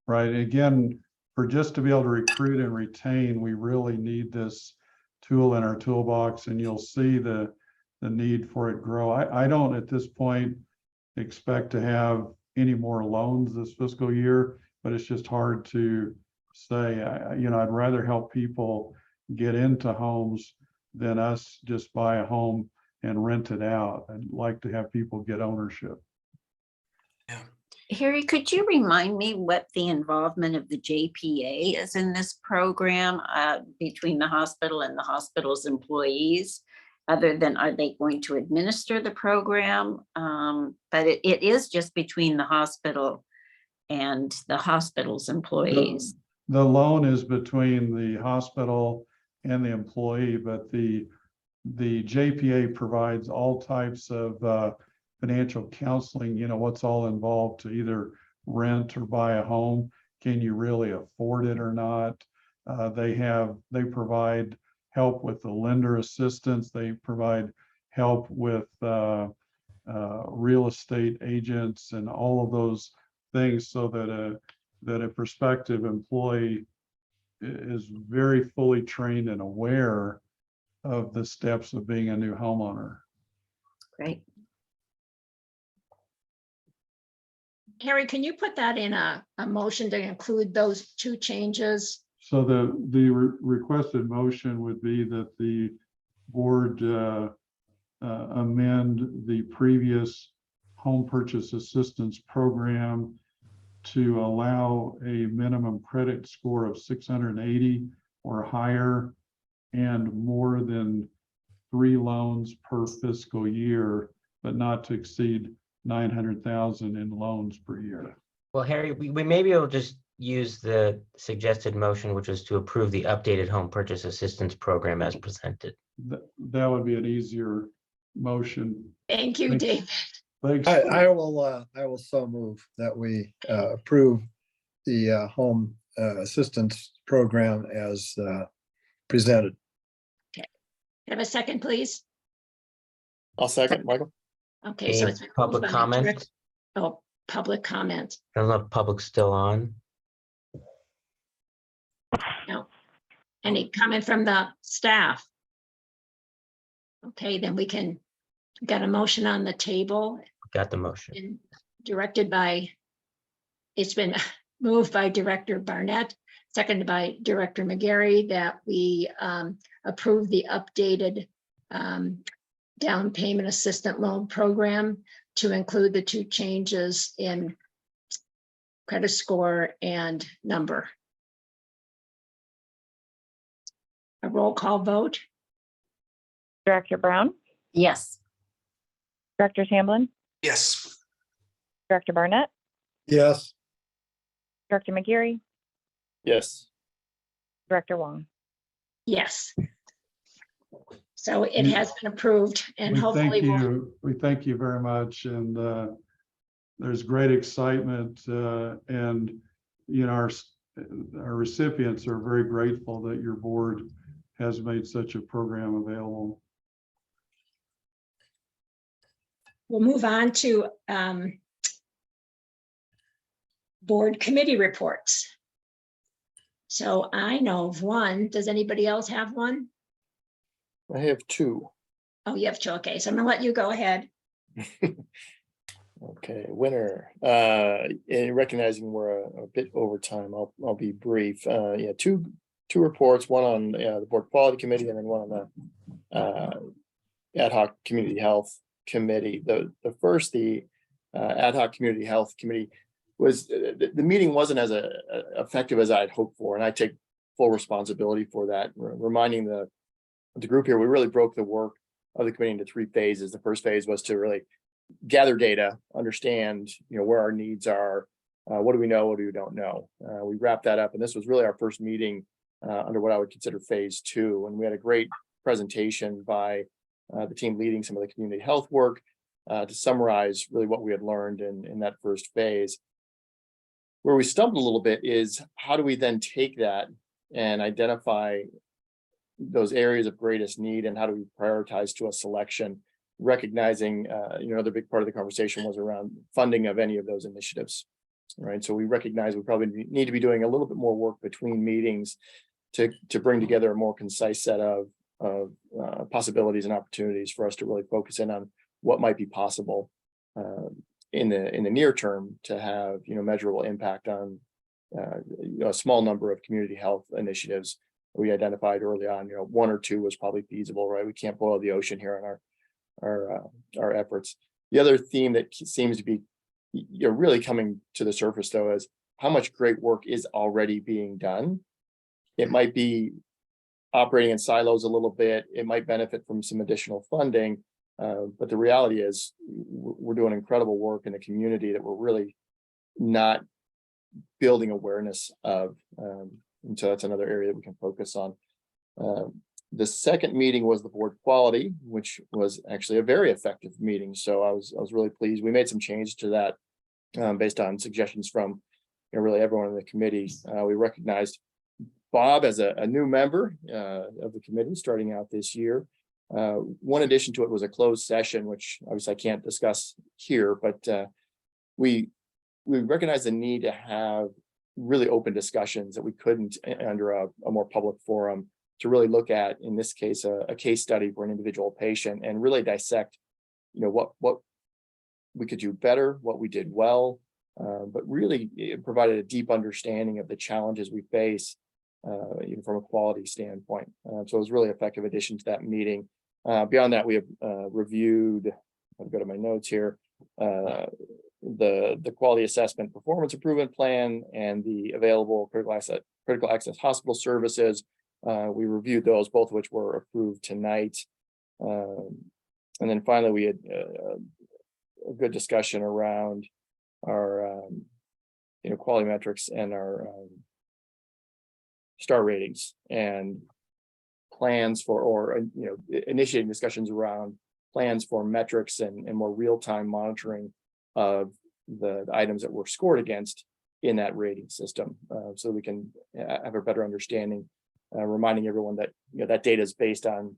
Right. Again, for just to be able to recruit and retain, we really need this tool in our toolbox, and you'll see the need for it grow. I don't at this point expect to have any more loans this fiscal year, but it's just hard to say. I'd rather help people get into homes than us just buy a home and rent it out. I'd like to have people get ownership. Harry, could you remind me what the involvement of the JPA is in this program between the hospital and the hospital's employees? Other than, are they going to administer the program? But it is just between the hospital and the hospital's employees. The loan is between the hospital and the employee, but the JPA provides all types of financial counseling. What's all involved to either rent or buy a home. Can you really afford it or not? They provide help with the lender assistance. They provide help with real estate agents and all of those things, so that a prospective employee is very fully trained and aware of the steps of being a new homeowner. Great. Harry, can you put that in a motion to include those two changes? So the requested motion would be that the board amend the previous home purchase assistance program to allow a minimum credit score of 680 or higher and more than 3 loans per fiscal year, but not to exceed 900,000 in loans per year. Well, Harry, we may be able to just use the suggested motion, which was to approve the updated home purchase assistance program as presented. That would be an easier motion. Thank you, Dave. Thanks. I will so move that we approve the home assistance program as presented. Have a second, please. I'll second, Michael. Okay, so it's Public comment. Oh, public comment. I don't know if public's still on. No. Any comment from the staff? Okay, then we can get a motion on the table. Got the motion. And directed by, it's been moved by Director Barnett, seconded by Director McGarry, that we approve the updated down payment assistant loan program to include the two changes in credit score and number. A roll call vote. Director Brown, Yes. Director Tamblin, Yes. Director Barnett, Yes. Director McGarry, Yes. Director Wong. Yes. So it has been approved, and hopefully We thank you very much, and there's great excitement, and our recipients are very grateful that your board has made such a program available. we'll move on to board committee reports. So I know of one. Does anybody else have one? I have 2. Oh, you have two. Okay, so I'm gonna let you go ahead. Okay, winner. And recognizing we're a bit over time, I'll be brief. Yeah, 2 two reports, one on the board quality committee and then one on the ad hoc community health committee. The first, the ad hoc community health committee, was the meeting wasn't as effective as I'd hoped for, and I take full responsibility for that. Reminding the group here, we really broke the work of the committee into three phases. The first phase was to really gather data, understand where our needs are, what do we know, what do we don't know. We wrapped that up, and this was really our first meeting under what I would consider phase two, and we had a great presentation by the team leading some of the community health work to summarize really what we had learned in that first phase. Where we stumbled a little bit is how do we then take that and identify those areas of greatest need, and how do we prioritize to a selection, recognizing the big part of the conversation was around funding of any of those initiatives, right? So we recognize we probably need to be doing a little bit more work between meetings to bring together a more concise set of possibilities and opportunities for us to really focus in on what might be possible in the near term to have measurable impact on a small number of community health initiatives. We identified early on, one or two was probably feasible, right? We can't boil the ocean here on our efforts. The other theme that seems to be really coming to the surface, though, is how much great work is already being done. It might be operating in silos a little bit. It might benefit from some additional funding. But the reality is we're doing incredible work in the community that we're really not building awareness of. And so that's another area that we can focus on. The second meeting was the board quality, which was actually a very effective meeting. So I was really pleased. We made some change to that based on suggestions from really everyone in the committee. We recognized Bob as a new member of the committee starting out this year. One addition to it was a closed session, which obviously I can't discuss here, but we recognize the need to have really open discussions that we couldn't under a more public forum, to really look at, in this case, a case study for an individual patient and really dissect, what we could do better, what we did well, but really it provided a deep understanding of the challenges we face, even from a quality standpoint. So it was really effective addition to that meeting. Beyond that, we have reviewed, I'll go to my notes here, the quality assessment performance improvement plan and the available critical access hospital services. We reviewed those, both of which were approved tonight. And then finally, we had a good discussion around our quality metrics and our star ratings and plans for, initiating discussions around plans for metrics and more real-time monitoring of the items that were scored against in that rating system, so we can have a better understanding, reminding everyone that that data is based on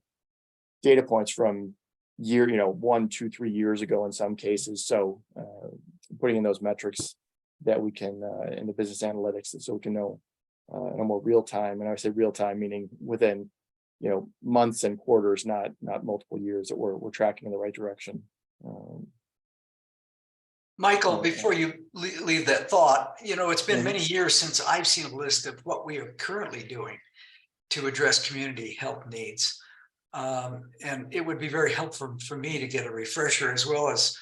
data points from 1, 2, 3 years ago in some cases. So putting in those metrics that we can in the business analytics, so we can know in a more real time, and I say real time meaning within months and quarters, not multiple years, that we're tracking in the right direction. Michael, before you leave that thought, it's been many years since I've seen a list of what we are currently doing to address community health needs. And it would be very helpful for me to get a refresher, as well as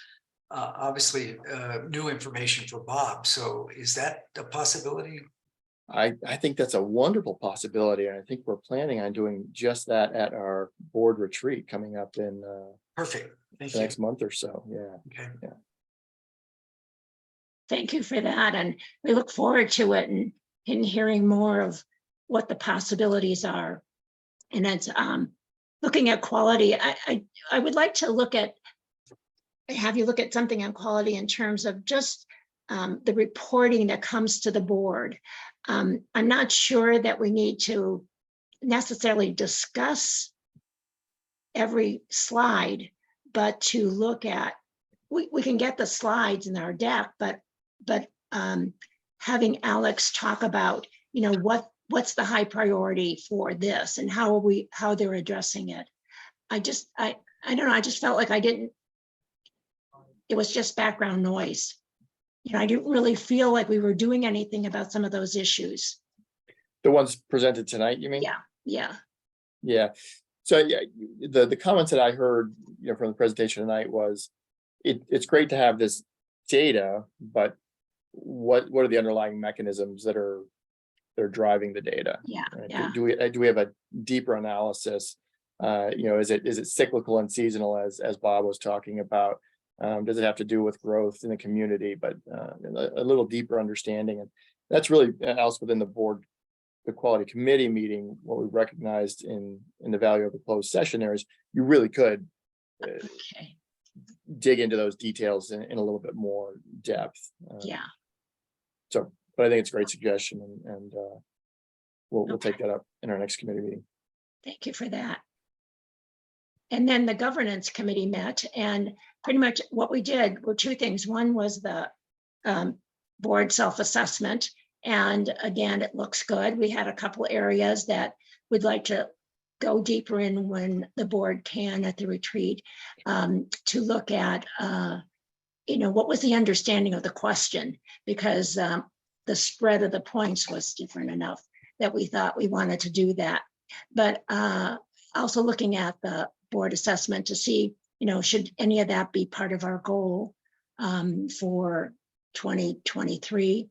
obviously new information for Bob. So is that a possibility? I think that's a wonderful possibility. And I think we're planning on doing just that at our board retreat coming up in Perfect. Thank the you. next month or so. Yeah. Okay. Yeah. Thank you for that. And we look forward to it and hearing more of what the possibilities are. And it's looking at quality. I would like to have you look at something on quality in terms of just the reporting that comes to the board. I'm not sure that we need to necessarily discuss every slide, but to look at, we can get the slides in our deck, but having Alex talk about, what's the high priority for this and how they're addressing it. I don't know, I just felt like it was just background noise. I didn't really feel like we were doing anything about some of those issues. The ones presented tonight, you mean? Yeah, yeah. Yeah. So yeah, the comments that I heard, from the presentation tonight was, it's great to have this data, but what are the underlying mechanisms that are driving the data? Yeah, Right? yeah. Do we have a deeper analysis? Is it cyclical and seasonal as Bob was talking about? Does it have to do with growth in the community? But a little deeper understanding, and that's really else within the quality committee meeting. What we recognized in the value of a closed session there is you really could Okay. dig into those details in a little bit more depth. Yeah. So, but I think it's a great suggestion, and we'll Okay. take that up in our next committee meeting. Thank you for that. And then the governance committee met, and pretty much what we did were two things. One was the board self-assessment. And again, it looks good. We had a couple areas that we'd like to go deeper in when the board can at the retreat, to look at, what was the understanding of the question, because the spread of the points was different enough that we thought we wanted to do that. But also looking at the board assessment to see, should any of that be part of our goal for 2023.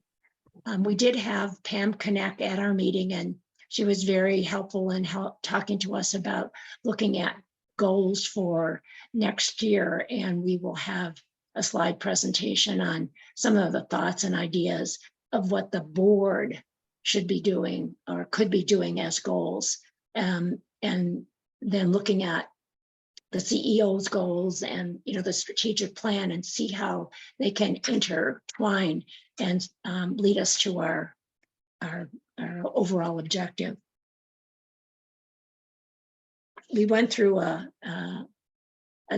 We did have Pam Connect at our meeting, and she was very helpful in talking to us about looking at goals for next year. And we will have a slide presentation on some of the thoughts and ideas of what the board should be doing or could be doing as goals. And then looking at the CEO's goals and the strategic plan, and see how they can intertwine and lead us to our overall objective. We went through a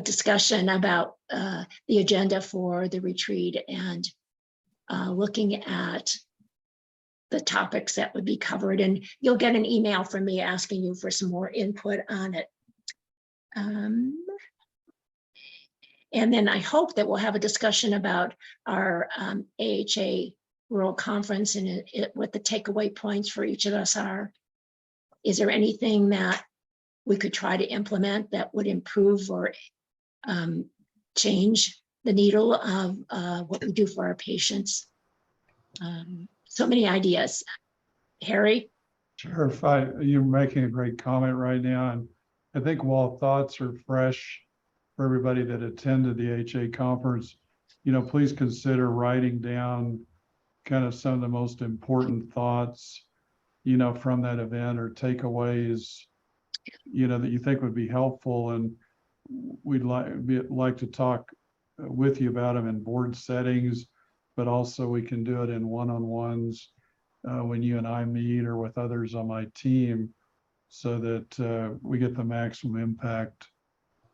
discussion about the agenda for the retreat, and looking at the topics that would be covered, and you'll get an email from me asking you for some more input on it. And then I hope that we'll have a discussion about our AHA World Conference and what the takeaway points for each of us are. Is there anything that we could try to implement that would improve or change the needle of what we do for our patients? So many ideas. Harry? Sure, you're making a great comment right now. And I think while thoughts are fresh for everybody that attended the HA conference, please consider writing down kind of some of the most important thoughts, from that event, or takeaways, that you think would be helpful. And we'd like to talk with you about them in board settings, but also we can do it in one-on-ones when you and I meet, or with others on my team, so that we get the maximum impact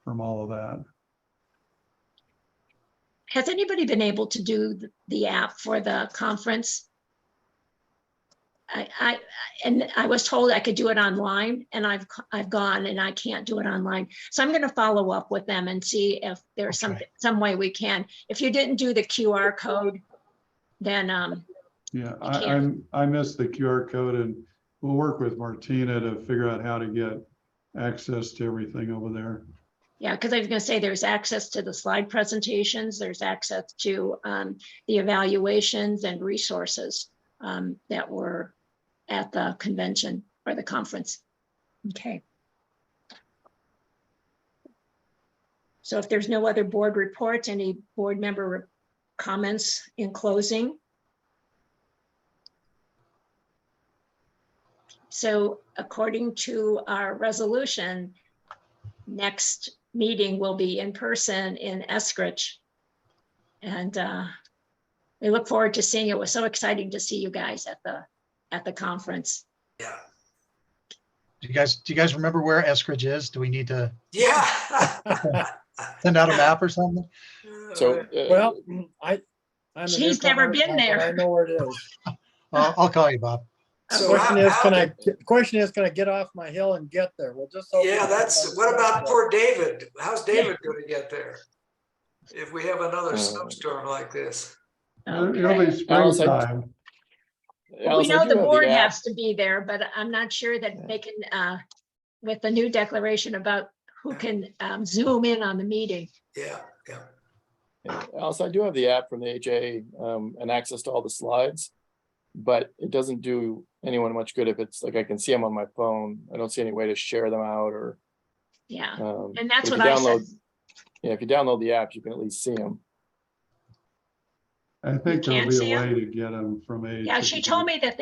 from all of that. Has anybody been able to do the app for the conference? I was told I could do it online, and I've gone and I can't do it online. So I'm going to follow up with them and see if there's some way we can. If you didn't do the QR code, then yeah, I missed the QR code, and we'll work with Martina to figure out how to get access to everything over there. Yeah, because I was going to say there's access to the slide presentations, there's access to the evaluations and resources that were at the convention or the conference. Okay. So if there's no other board reports, any board member comments in closing? So according to our resolution, next meeting will be in person in Eskridge. And we look forward to seeing it. It was so exciting to see you guys at the conference. Yeah. Do you guys remember where Eskridge is? Do we need to send out a Yeah. map or something? So, Well, I'm a She's newcomer, never been but there. I know where it is. I'll call you, Bob. So Question is, how can I get off my hill and get there? We'll just. hope Yeah, it's what about on poor David? How's David going to get there if we have another snowstorm like this? It'll be Alice, springtime. We Alice, I know do the have board app. has to be there, but I'm not sure that they can, with the new declaration about who can zoom in on the meeting. Yeah, yeah. Yeah, Alice, I do have the app from the HA and access to all the slides, but it doesn't do anyone much good if it's like I can see them on my phone. I don't see any way to share them out or. Yeah, but and that's if what you I said. download- Yeah, if you download the app, you can at least see them. I think there'll can be see a 'em? way to get them from A. Yeah, to she B. told me that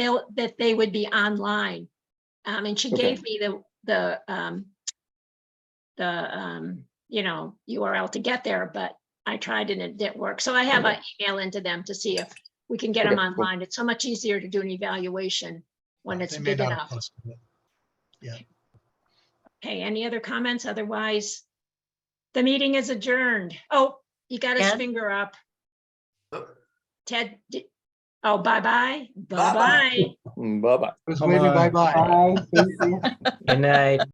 they would be online. And she Okay. gave me the URL to get there, but I tried and it didn't work. So I have an email into them to see if we can get them Okay, cool. online. It's so much easier to do an evaluation when it's They may big not have enough. posted it. Yeah. Okay, any other comments? Otherwise, the meeting is adjourned. Oh, you got his Ted? finger up. Oh. Ted, bye-bye. Bye-bye. Bye-bye. It was waving bye-bye. Good night.